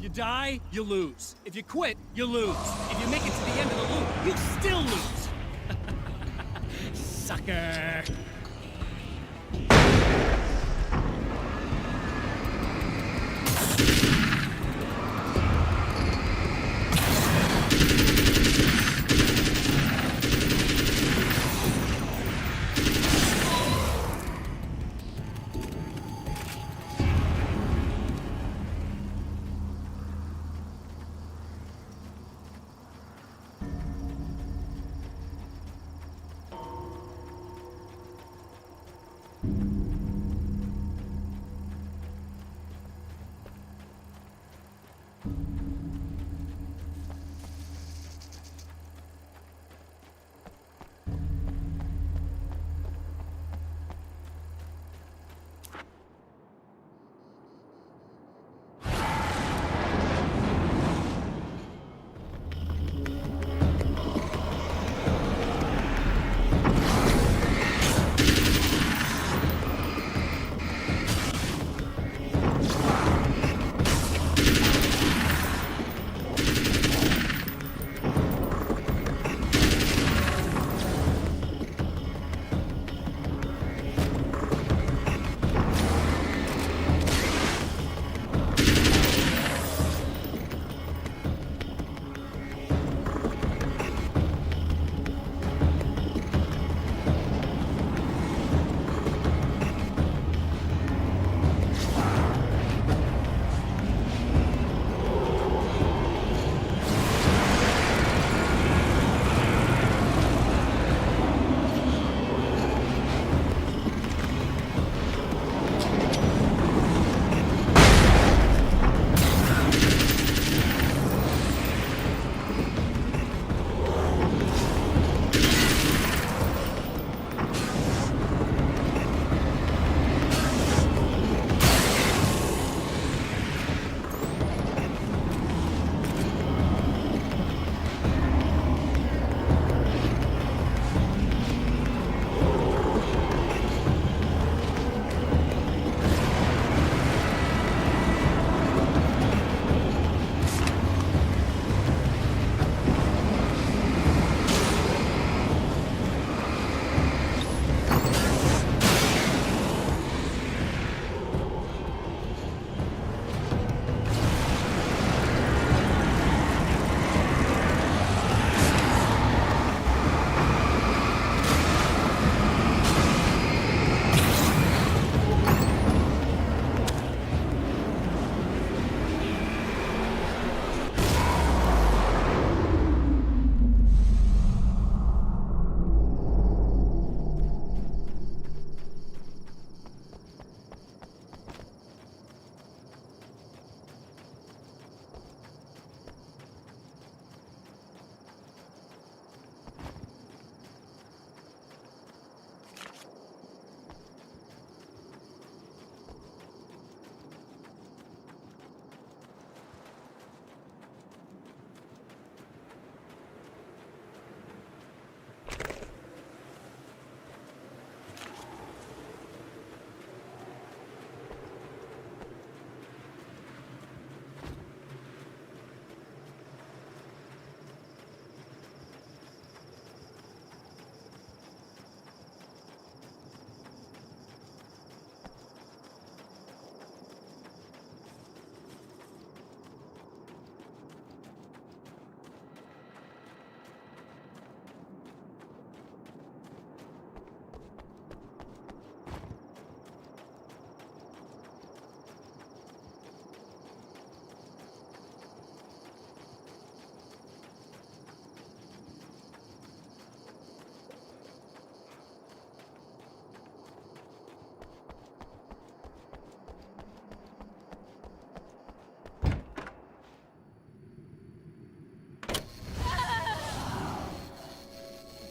B: you die, you lose. If you quit, you lose. If you make it to the end of the loop, you still lose. Sucker.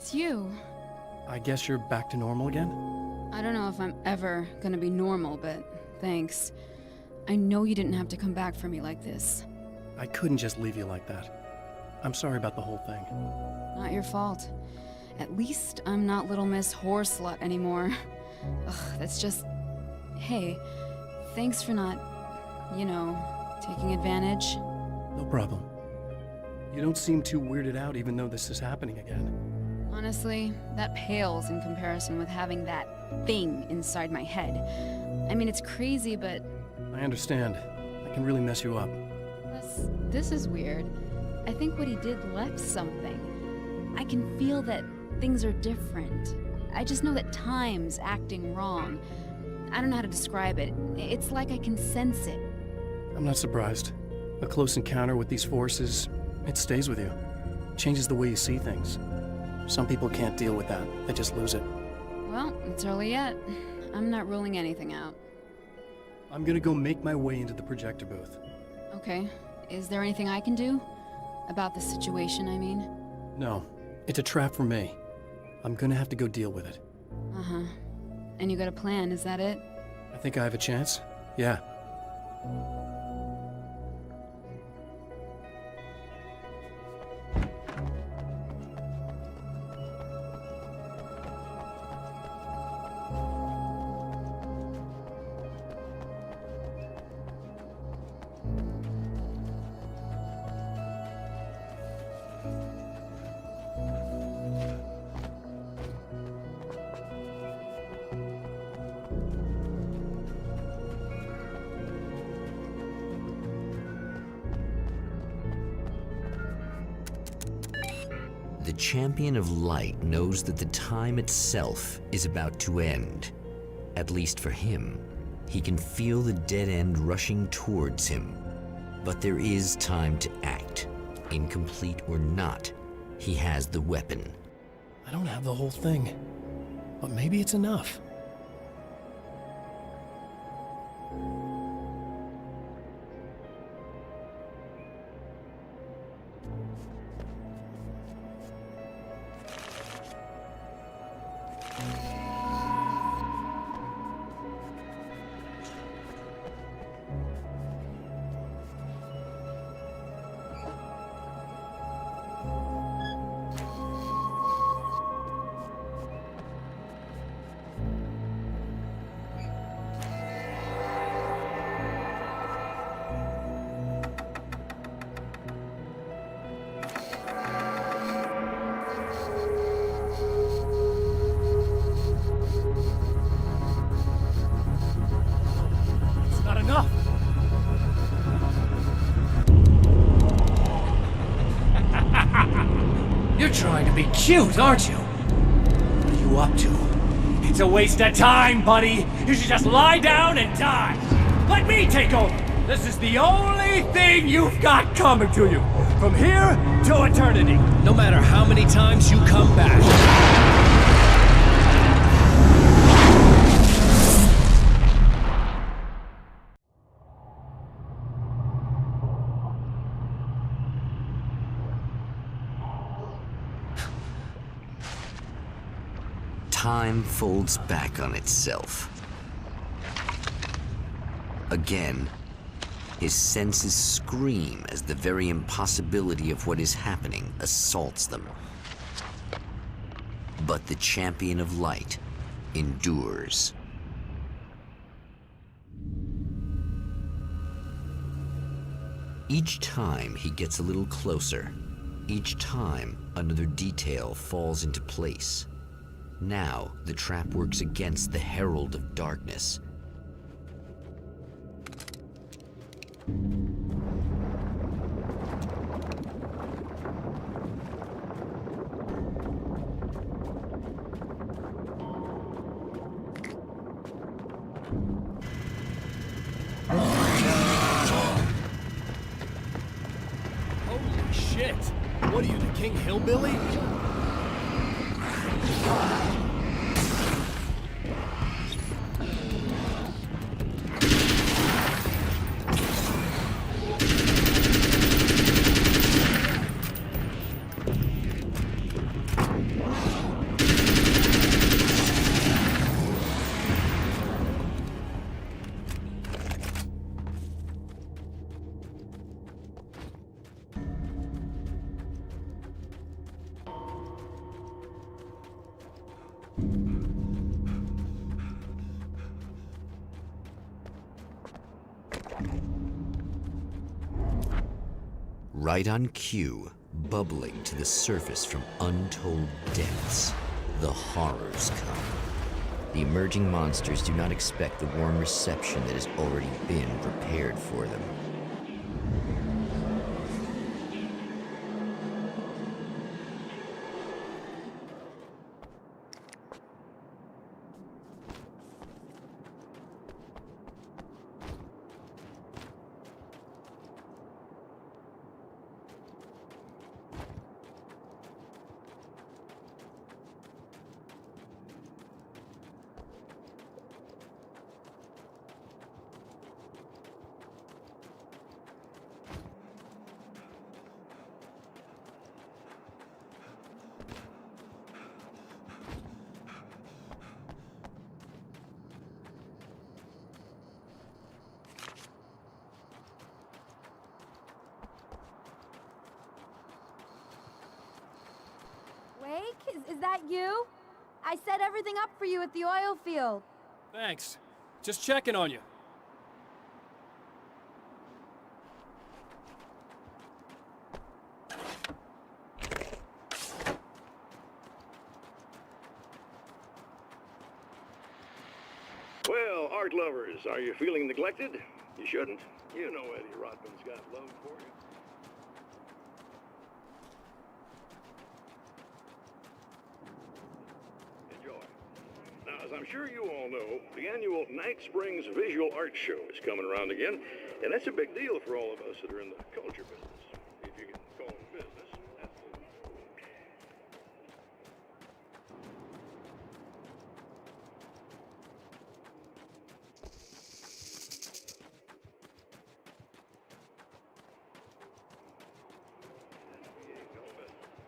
L: It's you.
B: I guess you're back to normal again?
L: I don't know if I'm ever gonna be normal, but thanks. I know you didn't have to come back for me like this.
B: I couldn't just leave you like that. I'm sorry about the whole thing.
L: Not your fault. At least I'm not Little Miss Whore Slut anymore. Ugh, that's just... Hey, thanks for not, you know, Taking advantage?
B: No problem. You don't seem too weirded out even though this is happening again.
L: Honestly, that pales in comparison with having that thing inside my head. I mean, it's crazy, but...
B: I understand. That can really mess you up.
L: This is weird. I think what he did left something. I can feel that things are different. I just know that time's acting wrong. I don't know how to describe it. It's like I can sense it.
B: I'm not surprised. A close encounter with these forces, it stays with you. Changes the way you see things. Some people can't deal with that. They just lose it.
L: Well, it's early yet. I'm not ruling anything out.
B: I'm gonna go make my way into the projector booth.
L: Okay. Is there anything I can do? About the situation, I mean?
B: No. It's a trap for me. I'm gonna have to go deal with it.
L: Uh-huh. And you got a plan, is that it?
B: I think I have a chance. Yeah.
A: The champion of light knows that the time itself is about to end. At least for him. He can feel the dead end rushing towards him. But there is time to act. Incomplete or not, he has the weapon.
B: I don't have the whole thing. But maybe it's enough.
C: You're trying to be cute, aren't you? What are you up to? It's a waste of time, buddy. You should just lie down and die. Let me take over. This is the only thing you've got coming to you. From here to eternity. No matter how many times you come back.
A: Time folds back on itself. Again, his senses scream as the very impossibility of what is happening assaults them. But the champion of light endures. Each time he gets a little closer. Each time another detail falls into place. Now, the trap works against the Herald of Darkness.
B: Holy shit! What are you, the King Hillbilly?
A: Right on cue, bubbling to the surface from untold depths, the horrors come. The emerging monsters do not expect the warm reception that has already been prepared for them.
O: Wake, is that you? I set everything up for you at the oil field.
B: Thanks. Just checking on you.
E: Well, art lovers, are you feeling neglected? You shouldn't. You know Eddie Rodman's got love for you. Enjoy. Now, as I'm sure you all know, the annual Night Springs Visual Art Show is coming around again, and that's a big deal for all of us that are in the culture business. If you can call it business, absolutely.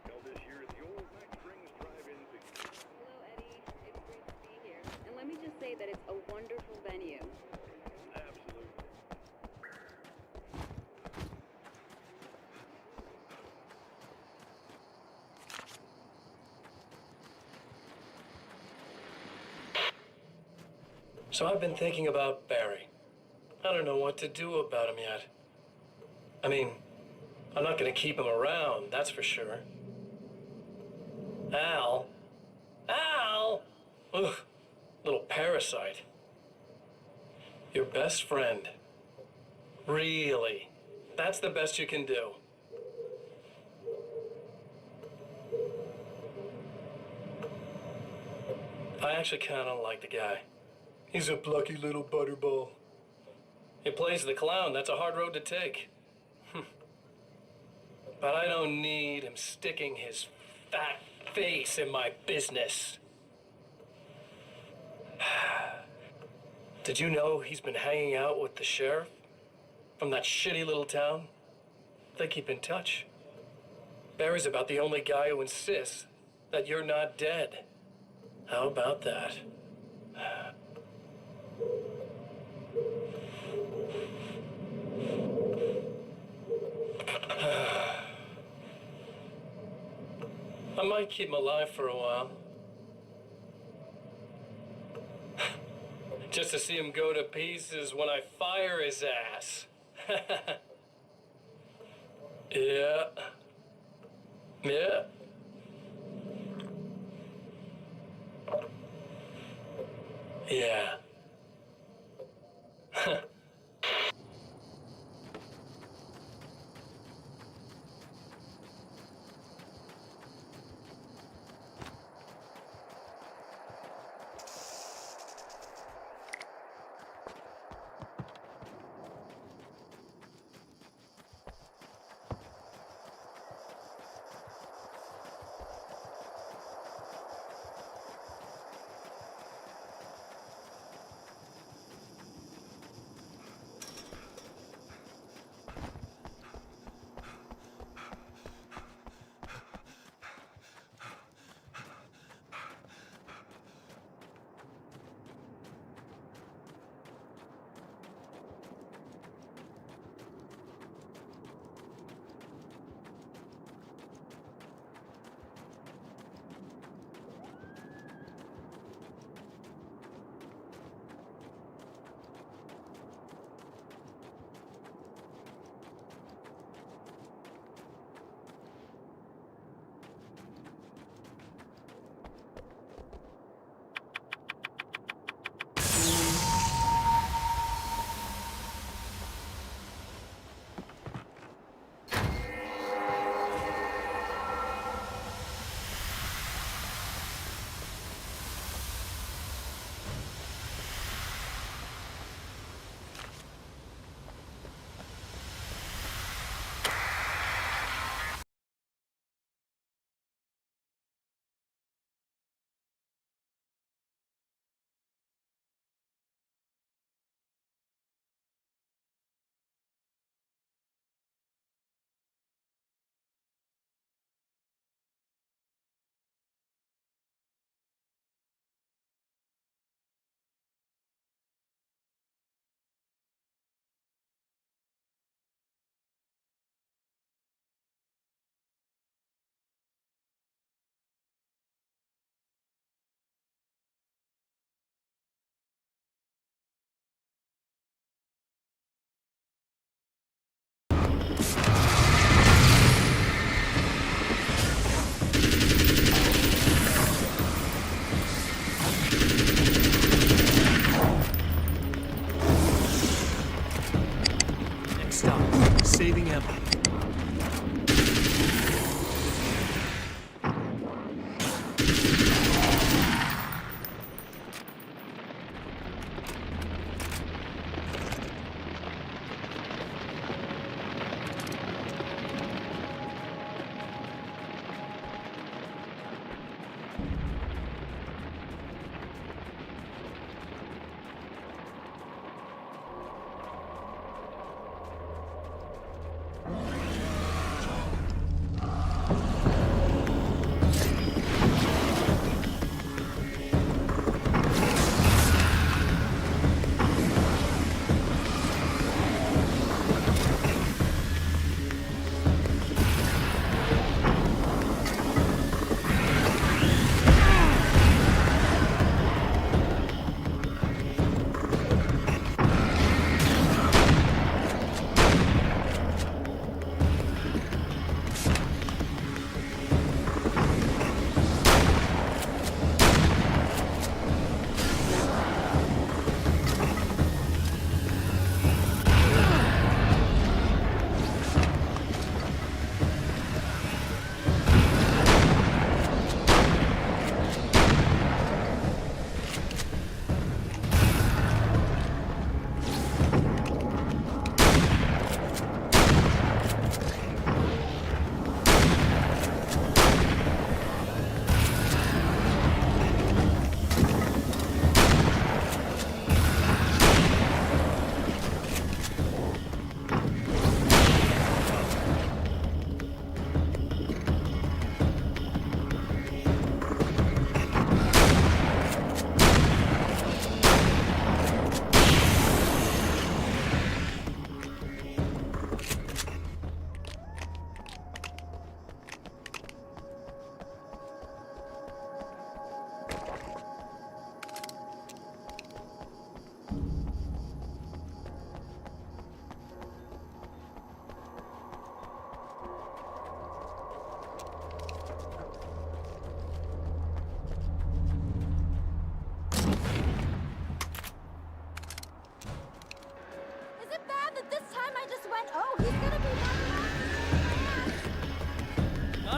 E: Held this year at the old Night Springs Drive-In Theater.
P: Hello, Eddie. It's great to be here. And let me just say that it's a wonderful venue.
E: Absolutely.
F: So I've been thinking about Barry. I don't know what to do about him yet. I mean, I'm not gonna keep him around, that's for sure. Al? Ugh, little parasite. Your best friend. Really? That's the best you can do? I actually kinda like the guy. He's a plucky little butterball. He plays the clown. That's a hard road to take. But I don't need him sticking his fat face in my business. Did you know he's been hanging out with the sheriff from that shitty little town? They keep in touch. Barry's about the only guy who insists that you're not dead. How about that? I might keep him alive for a while. Just to see him go to pieces when I fire his ass. Yeah. Yeah. Yeah.
B: stop. Saving ammo.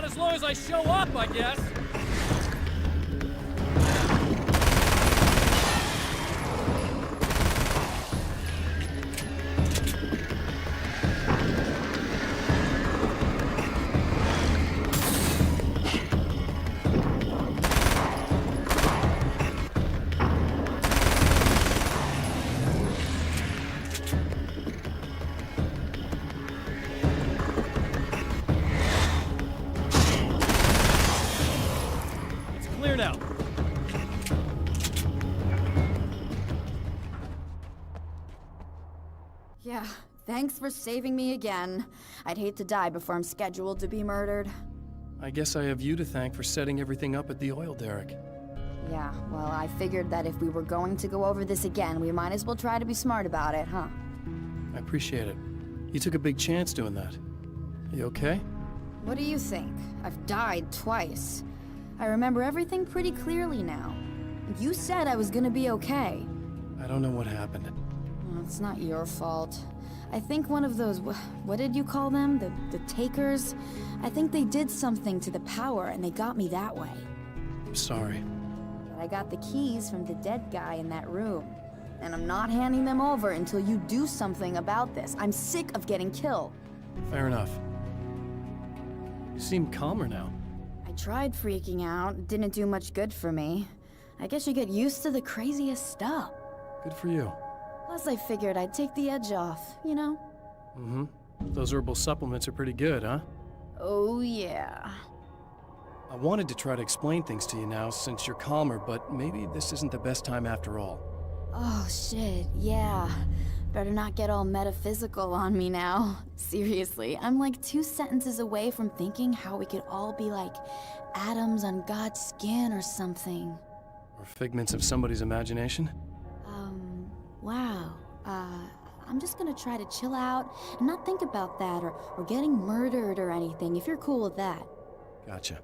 C: As long as I show up, I guess.
B: Now.
D: Yeah, thanks for saving me again. I'd hate to die before I'm scheduled to be murdered.
B: I guess I have you to thank for setting everything up at the oil derrick.
D: Yeah, well, I figured that if we were going to go over this again, we might as well try to be smart about it, huh?
B: I appreciate it. You took a big chance doing that. You okay?
D: What do you think? I've died twice. I remember everything pretty clearly now. You said I was gonna be okay.
B: I don't know what happened.
D: Well, it's not your fault. I think one of those, what did you call them? The takers? I think they did something to the power and they got me that way.
B: I'm sorry.
D: But I got the keys from the dead guy in that room. And I'm not handing them over until you do something about this. I'm sick of getting killed.
B: Fair enough. You seem calmer now.
D: I tried freaking out. It didn't do much good for me. I guess you get used to the craziest stuff.
B: Good for you.
D: Plus I figured I'd take the edge off, you know?
B: Mm-hmm. Those herbal supplements are pretty good, huh?
D: Oh, yeah.
B: I wanted to try to explain things to you now since you're calmer, but maybe this isn't the best time after all.
D: Oh, shit, yeah. Better not get all metaphysical on me now. Seriously, I'm like 2 sentences away from thinking how we could all be like atoms on God's skin or something.
B: Or figments of somebody's imagination?
D: Wow. I'm just gonna try to chill out and not think about that or getting murdered or anything, if you're cool with that.
B: Gotcha.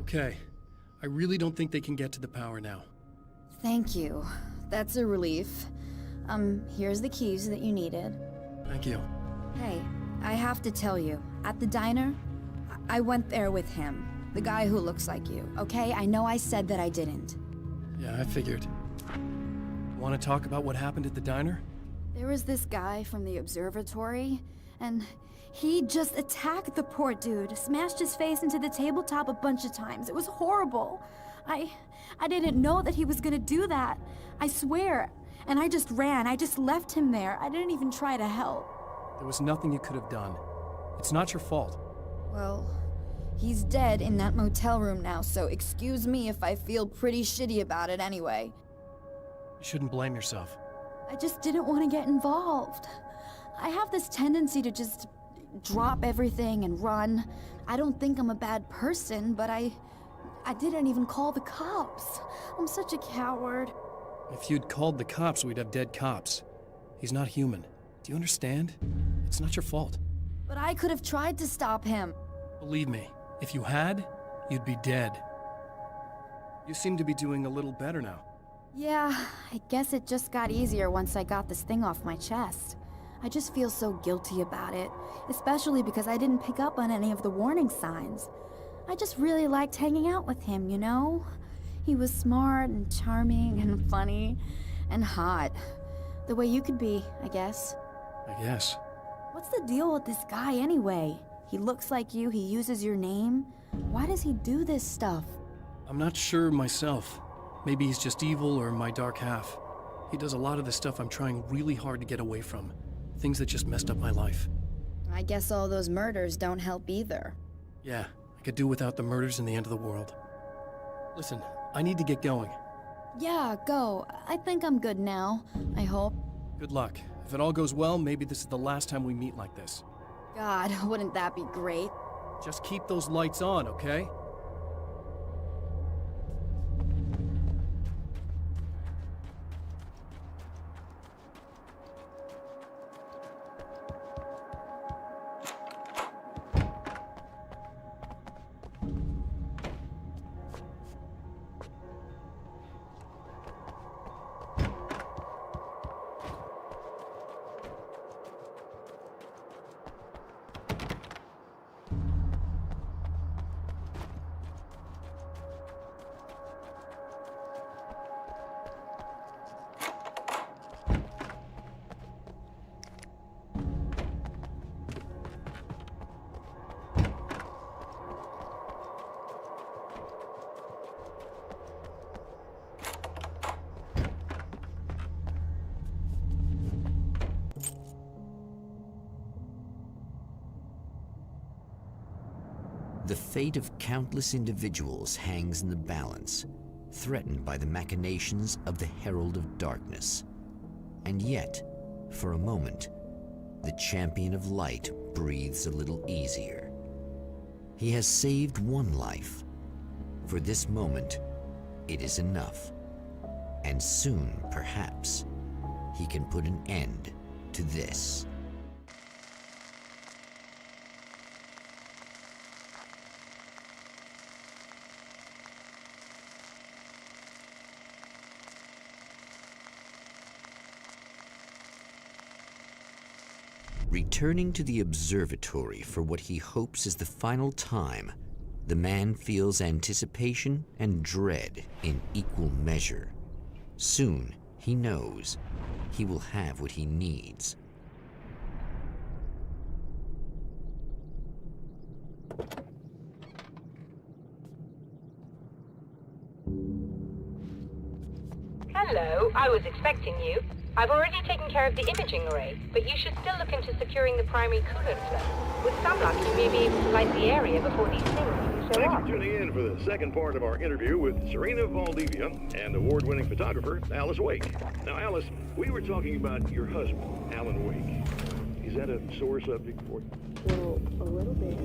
B: Okay. I really don't think they can get to the power now.
D: Thank you. That's a relief. Here's the keys that you needed.
B: Thank you.
D: Hey, I have to tell you, at the diner, I went there with him. The guy who looks like you, okay? I know I said that I didn't.
B: Yeah, I figured. Want to talk about what happened at the diner?
D: There was this guy from the observatory, and he just attacked the poor dude, smashed his face into the tabletop a bunch of times. It was horrible. I didn't know that he was gonna do that. I swear. And I just ran. I just left him there. I didn't even try to help.
B: There was nothing you could have done. It's not your fault.
D: Well, he's dead in that motel room now, so excuse me if I feel pretty shitty about it anyway.
B: You shouldn't blame yourself.
D: I just didn't want to get involved. I have this tendency to just drop everything and run. I don't think I'm a bad person, but I didn't even call the cops. I'm such a coward.
B: If you'd called the cops, we'd have dead cops. He's not human. Do you understand? It's not your fault.
D: But I could have tried to stop him.
B: Believe me, if you had, you'd be dead. You seem to be doing a little better now.
D: Yeah, I guess it just got easier once I got this thing off my chest. I just feel so guilty about it, especially because I didn't pick up on any of the warning signs. I just really liked hanging out with him, you know? He was smart and charming and funny and hot. The way you could be, I guess.
B: I guess.
D: What's the deal with this guy anyway? He looks like you, he uses your name. Why does he do this stuff?
B: I'm not sure myself. Maybe he's just evil or my dark half. He does a lot of the stuff I'm trying really hard to get away from. Things that just messed up my life.
D: I guess all those murders don't help either.
B: Yeah, I could do without the murders and the end of the world. Listen, I need to get going.
D: Yeah, go. I think I'm good now. I hope.
B: Good luck. If it all goes well, maybe this is the last time we meet like this.
D: God, wouldn't that be great?
B: Just keep those lights on, okay?
A: The fate of countless individuals hangs in the balance, threatened by the machinations of the Herald of Darkness. And yet, for a moment, the champion of light breathes a little easier. He has saved one life. For this moment, it is enough. And soon, perhaps, he can put an end to this. Returning to the observatory for what he hopes is the final time, the man feels anticipation and dread in equal measure. Soon, he knows, he will have what he needs.
H: Hello, I was expecting you. I've already taken care of the imaging array, but you should still look into securing the primary coolant flow. With some luck, you may be able to light the area before these things show
E: Thanks
H: up.
E: for tuning in for the second part of our interview with Serena Valdivia and award-winning photographer Alice Wake. Now, Alice, we were talking about your husband, Alan Wake. Is that a sore subject for you?
P: Well, a little bit.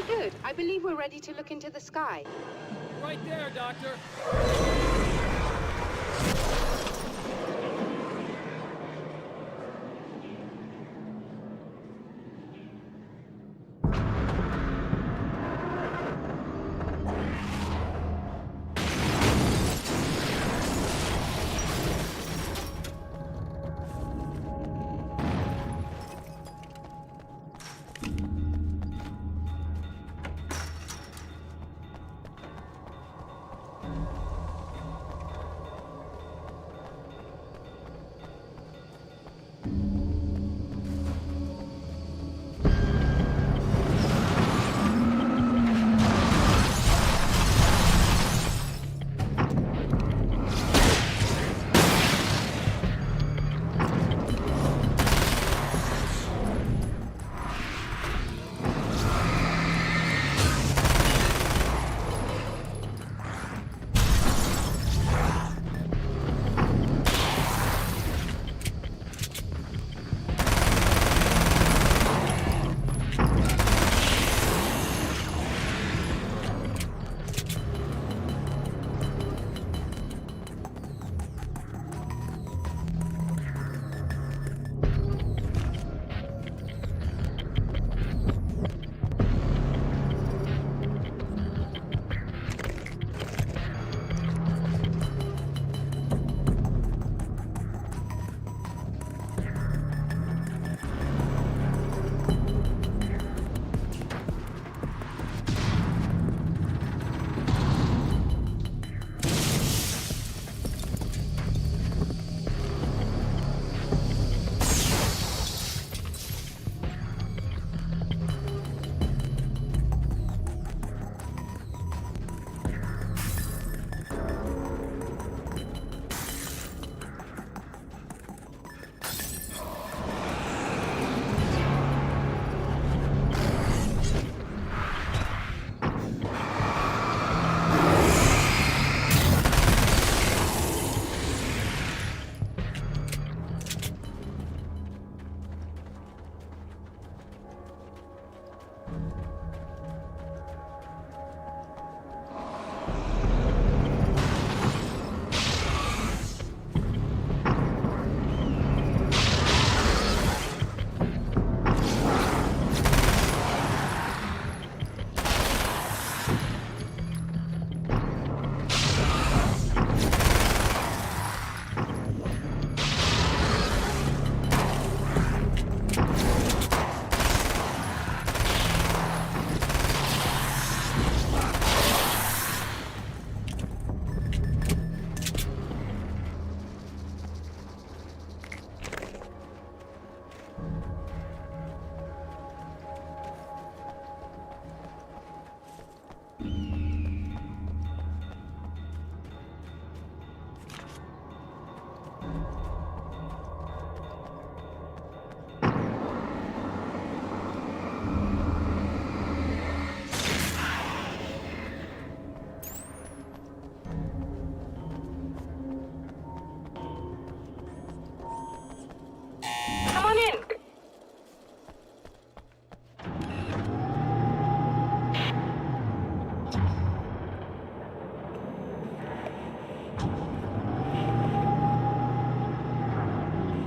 I: Good. I believe we're ready to look into the sky.
B: Right there, Doctor.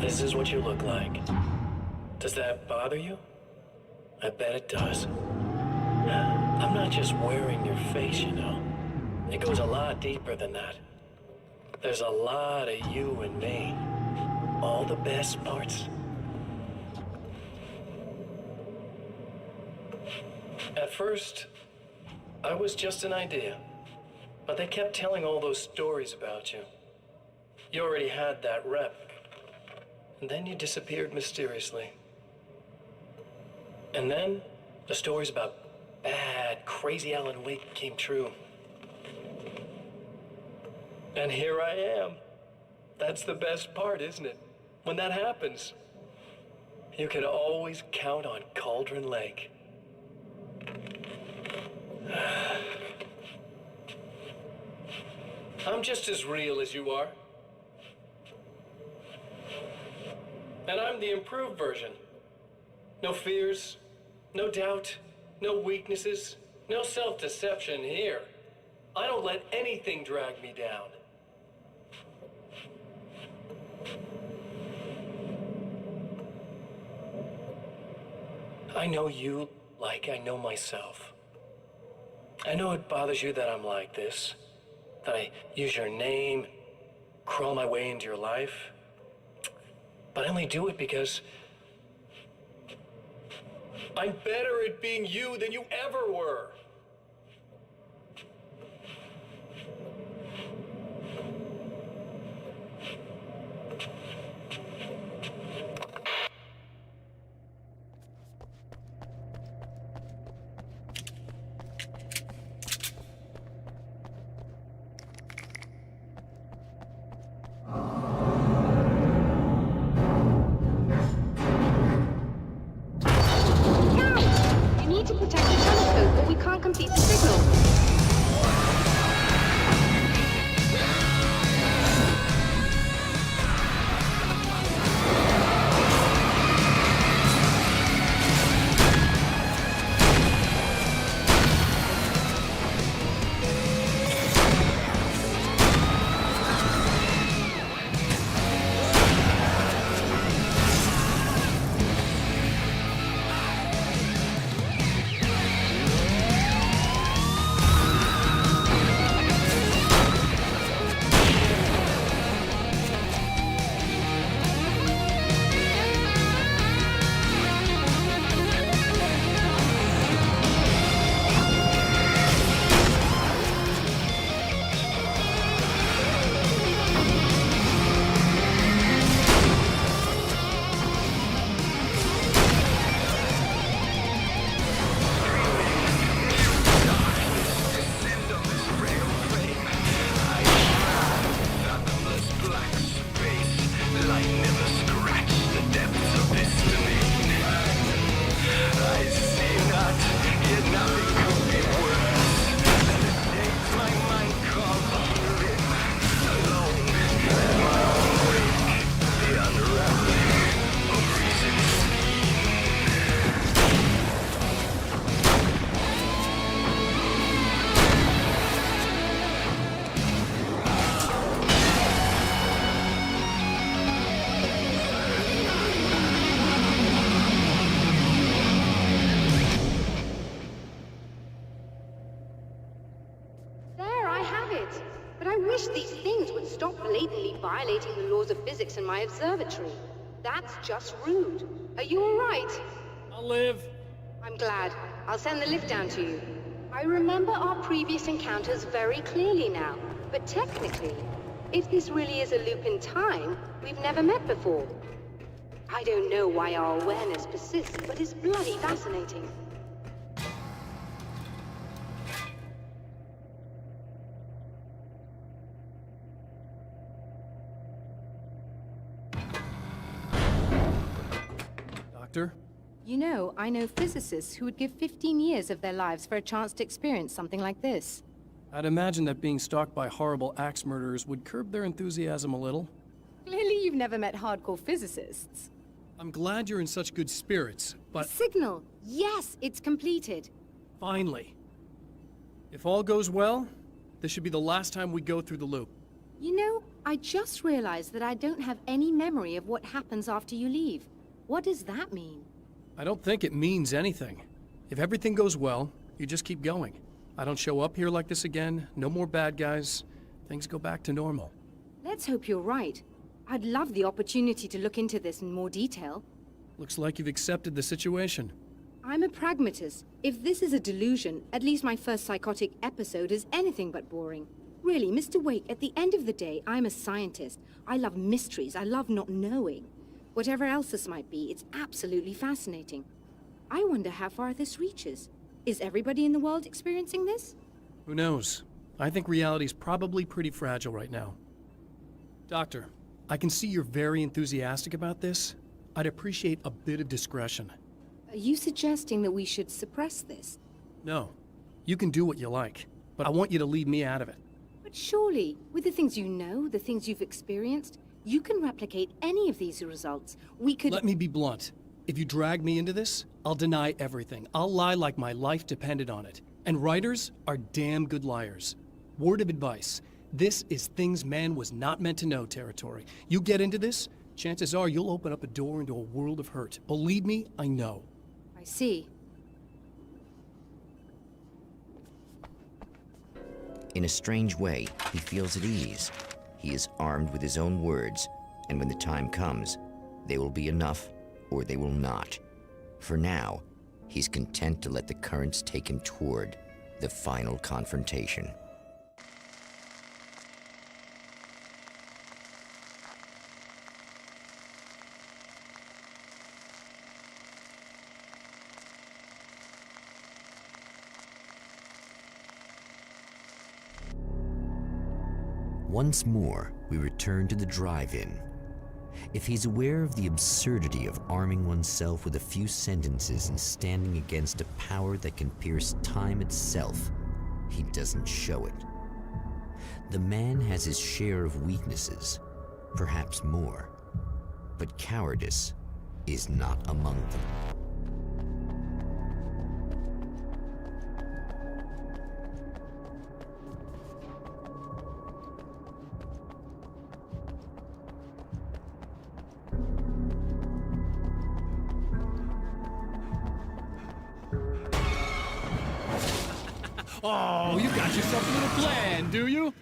F: This is what you look like. Does that bother you? I bet it does. I'm not just wearing your face, you know. It goes a lot deeper than that. There's a lot of you and me. All the best parts. At first, I was just an idea. But they kept telling all those stories about you. You already had that rep. And then you disappeared mysteriously. And then the stories about bad, crazy Alan Wake came true. And here I am. That's the best part, isn't it? When that happens, you can always count on Cauldron Lake. I'm just as real as you are. And I'm the improved version. No fears, no doubt, No weaknesses, no self-deception here. I don't let anything drag me down. I know you like I know myself. I know it bothers you that I'm like this, that I use your name, crawl my way into your life. But I only do it because I'm better at being you than you ever were.
I: Violating the laws of physics in my observatory. That's just rude. Are you all right?
B: I'll live.
I: I'm glad. I'll send the lift down to you. I remember our previous encounters very clearly now, but technically, if this really is a loop in time, we've never met before. I don't know why our awareness persists, but it's bloody fascinating.
B: Doctor?
J: You know, I know physicists who would give 15 years of their lives for a chance to experience something like this.
B: I'd imagine that being stalked by horrible axe murderers would curb their enthusiasm a little.
J: Clearly you've never met hardcore physicists.
B: I'm glad you're in such good spirits, but...
J: The signal! Yes, it's completed.
B: Finally. If all goes well, this should be the last time we go through the loop.
J: You know, I just realized that I don't have any memory of what happens after you leave. What does that mean?
B: I don't think it means anything. If everything goes well, you just keep going. I don't show up here like this again, no more bad guys. Things go back to normal.
J: Let's hope you're right. I'd love the opportunity to look into this in more detail.
B: Looks like you've accepted the situation.
J: I'm a pragmatist. If this is a delusion, at least my first psychotic episode is anything but boring. Really, Mr. Wake, at the end of the day, I'm a scientist. I love mysteries. I love not knowing. Whatever else this might be, it's absolutely fascinating. I wonder how far this reaches. Is everybody in the world experiencing this?
B: Who knows? I think reality's probably pretty fragile right now. Doctor, I can see you're very enthusiastic about this. I'd appreciate a bit of discretion.
J: Are you suggesting that we should suppress this?
B: No. You can do what you like, but I want you to leave me out of it.
J: But surely, with the things you know, the things you've experienced, you can replicate any of these results. We could...
B: Let me be blunt. If you drag me into this, I'll deny everything. I'll lie like my life depended on it. And writers are damn good liars. Word of advice. This is things man was not meant to know territory. You get into this, chances are you'll open up a door into a world of hurt. Believe me, I know.
J: I see.
A: In a strange way, he feels at ease. He is armed with his own words, and when the time comes, they will be enough or they will not. For now, he's content to let the currents take him toward the final confrontation. Once more, we return to the drive-in. If he's aware of the absurdity of arming oneself with a few sentences and standing against a power that can pierce time itself, he doesn't show it. The man has his share of weaknesses, perhaps more, but cowardice is not among them.
B: Oh, you got yourself a little plan, do you?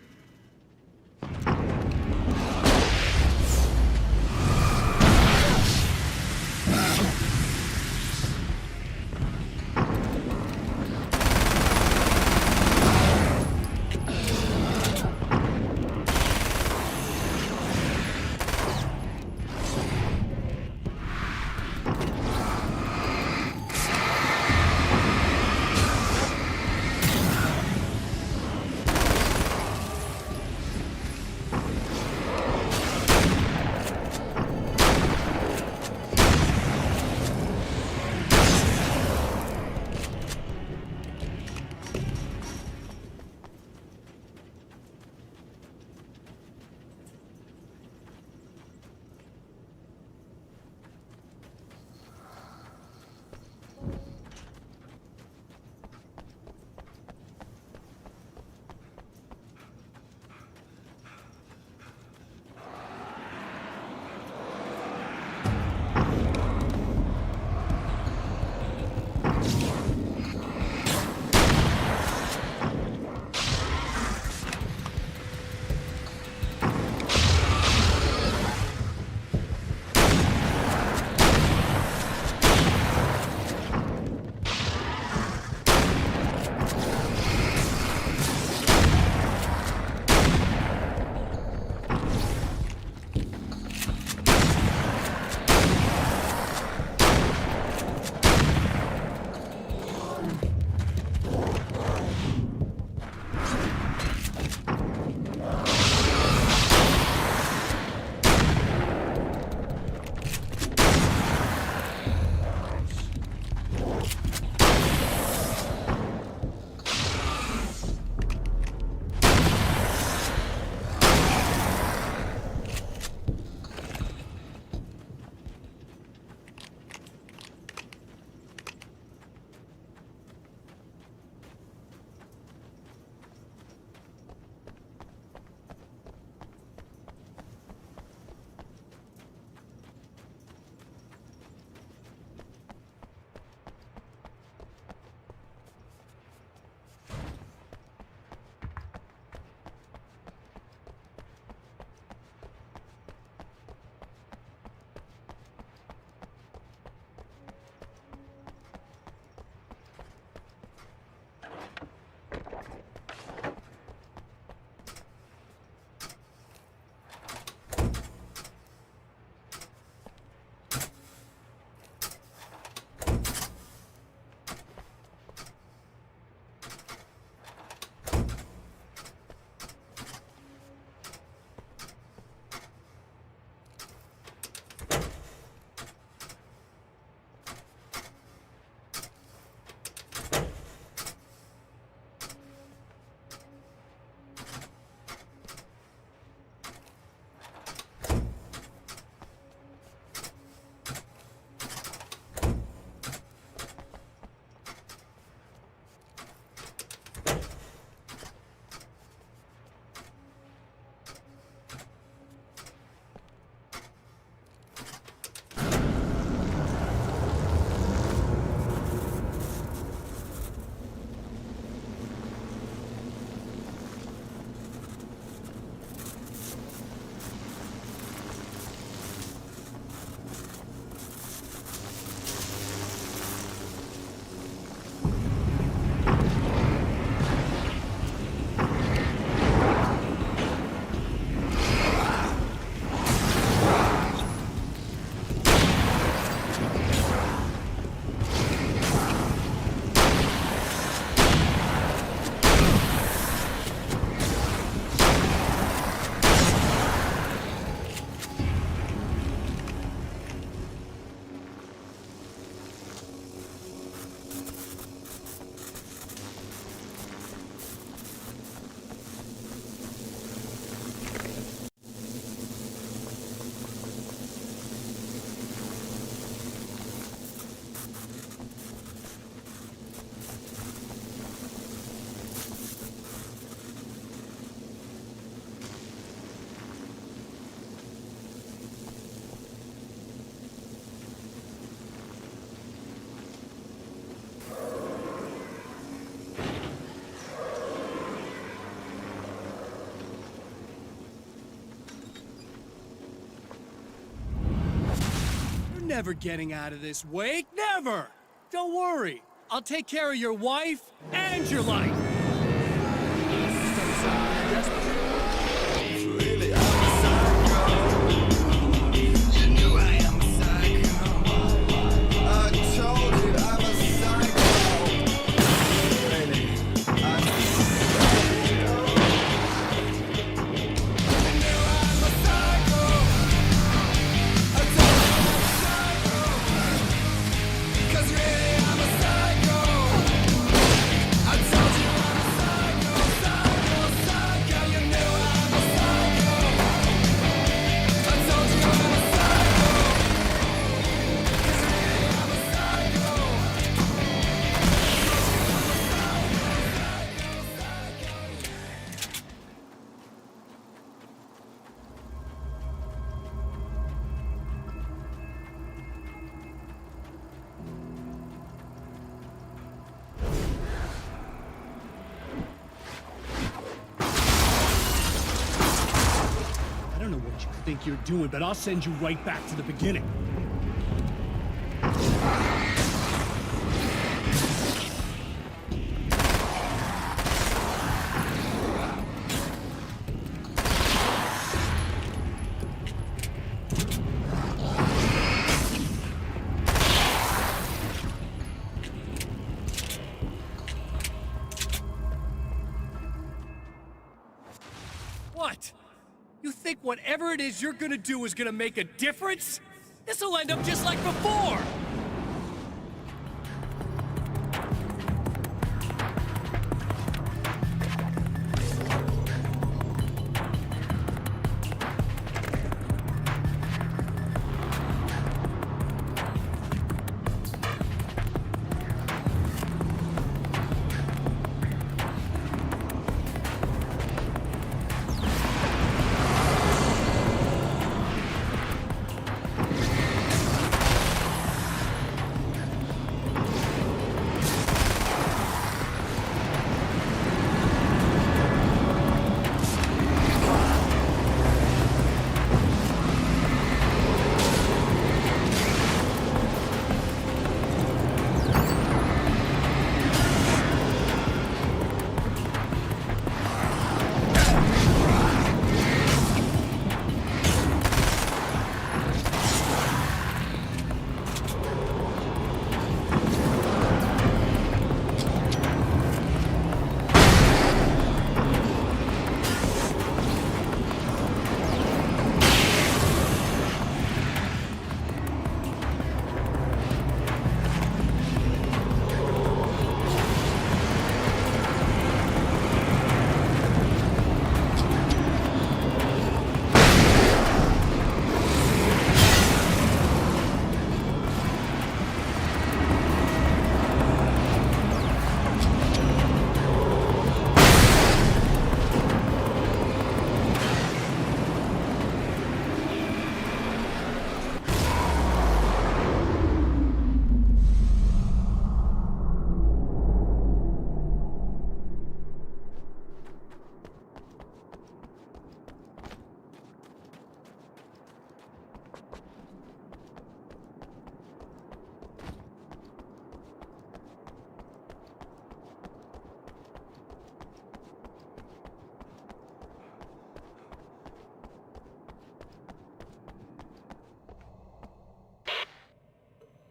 B: never getting out of this, Wake. Never! Don't worry. I'll take care of your wife and your life. I don't know what you think you're doing, but I'll send you right back to the beginning. What? You think whatever it is you're gonna do is gonna make a difference? This'll end up just like before!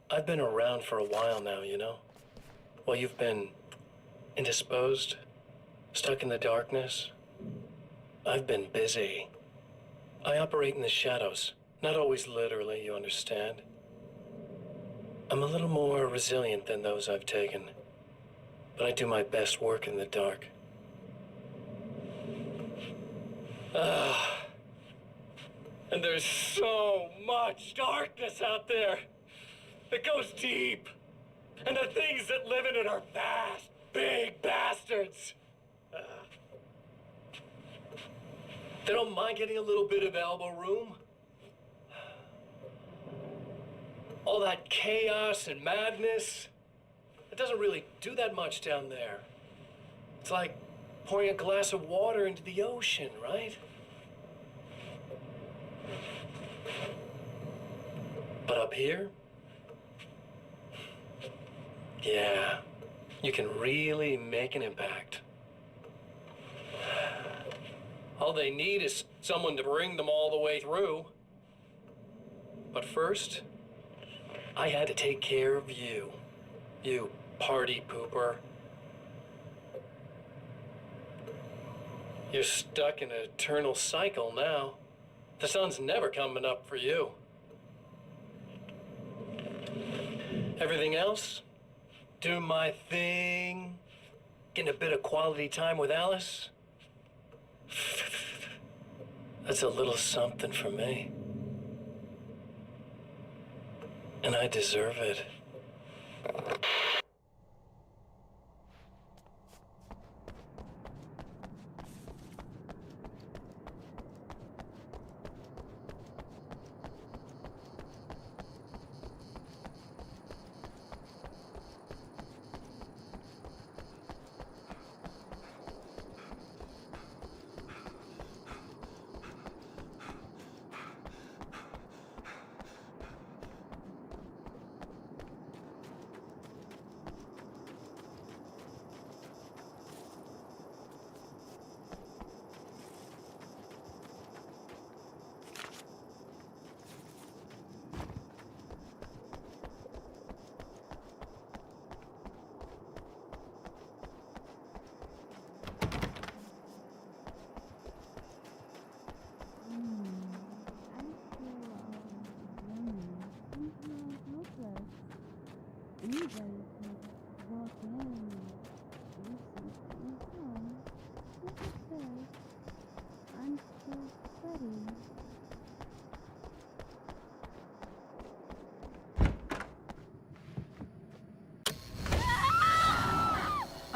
F: I've been around for a while now, you know? While you've been indisposed, stuck in the darkness, I've been busy. I operate in the shadows. Not always literally, you understand? I'm a little more resilient than those I've taken, but I do my best work in the dark. And there's so much darkness out there. It goes deep. And the things that live in it are vast, big bastards. They don't mind getting a little bit of elbow room. All that chaos and madness, it doesn't really do that much down there. It's like pouring a glass of water into the ocean, right? But up here, yeah, you can really make an impact. All they need is someone to bring them all the way through. But first, I had to take care of you. You party pooper. You're stuck in an eternal cycle now. The sun's never coming up for you. Everything else? Do my thing. Getting a bit of quality time with Alice. That's a little something for me. And I deserve it.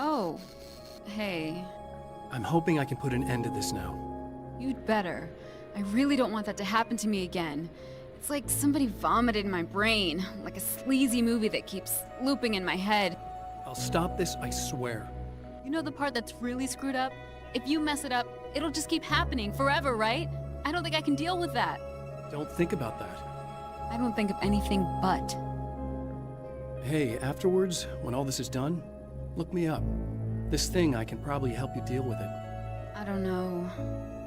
L: Oh, hey.
B: I'm hoping I can put an end to this now.
L: You'd better. I really don't want that to happen to me again. It's like somebody vomited in my brain, like a sleazy movie that keeps looping in my head.
B: I'll stop this, I swear.
L: You know the part that's really screwed up? If you mess it up, it'll just keep happening forever, right? I don't think I can deal with that.
B: Don't think about that.
L: I don't think of anything but.
B: Hey, afterwards, when all this is done, look me up. This thing, I can probably help you deal with it.
L: I don't know.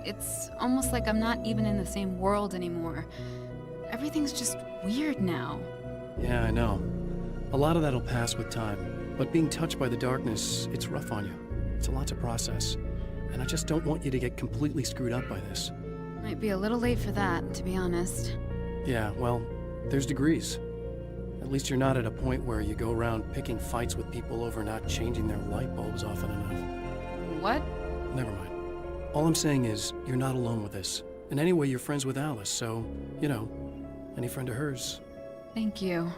L: It's almost like I'm not even in the same world anymore. Everything's just weird now.
B: Yeah, I know. A lot of that'll pass with time. But being touched by the darkness, it's rough on you. It's a lot to process. And I just don't want you to get completely screwed up by this.
L: Might be a little late for that, to be honest.
B: Yeah, well, there's degrees. At least you're not at a point where you go around picking fights with people over not changing their light bulbs often enough.
L: What?
B: Never mind. All I'm saying is, you're not alone with this. And anyway, you're friends with Alice, so, you know, any friend of hers.
L: Thank you.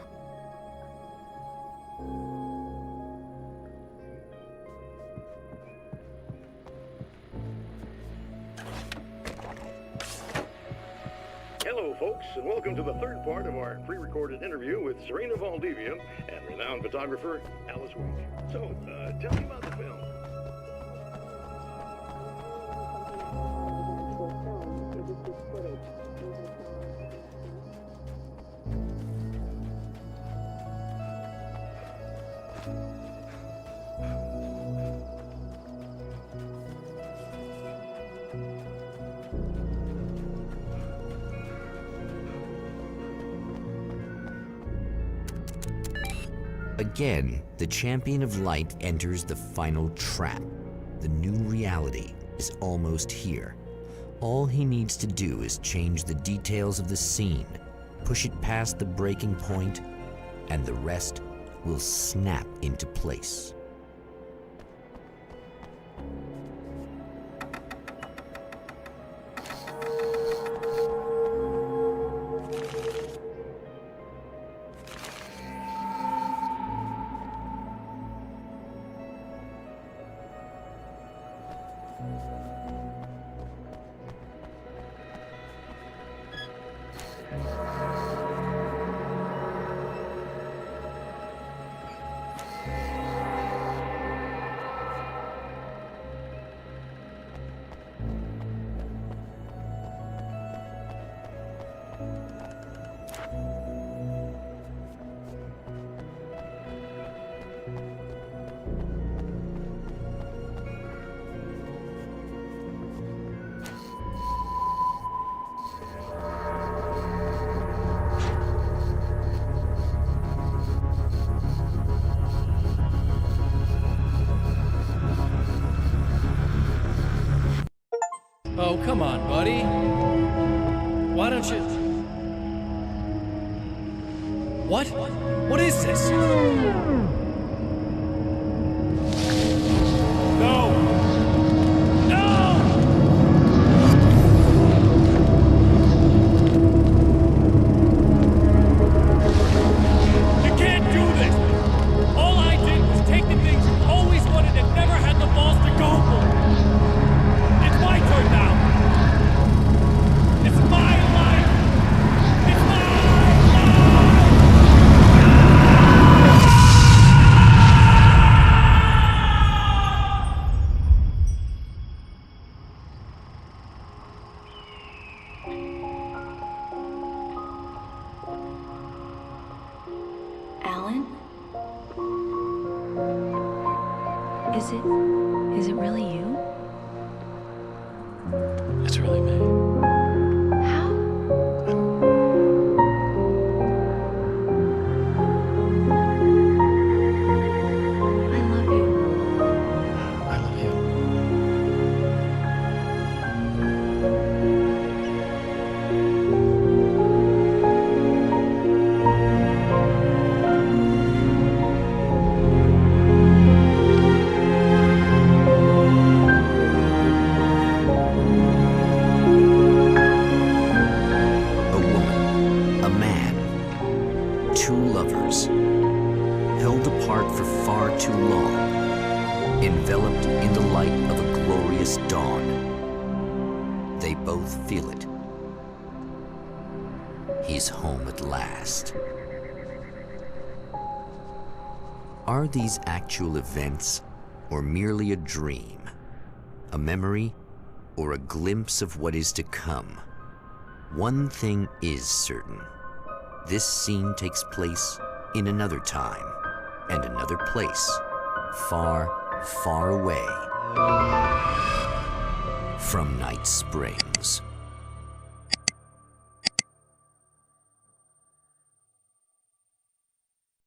E: Hello, folks, and welcome to the third part of our pre-recorded interview with Serena Valdivia and renowned photographer Alice Wink. So, tell me about the film.
A: Again, the champion of light enters the final trap. The new reality is almost here. All he needs to do is change the details of the scene, push it past the breaking point, and the rest will snap into place.
B: Oh, come on, buddy. Why don't you... What? What is this? No! No! You can't do this! All I did was take the things you always wanted and never had the balls to go for. It's my turn now. It's my life. It's my life.
Q: Alan? Is it really you?
B: It's really me.
Q: How? I love you.
B: I love you.
A: A woman, a man, two lovers, held apart for far too long, enveloped in the light of a glorious dawn. They both feel it. He's home at last. Are these actual events, or merely a dream? A memory, or a glimpse of what is to come? One thing is certain. This scene takes place in another time and another place, far, far away from Night Spring.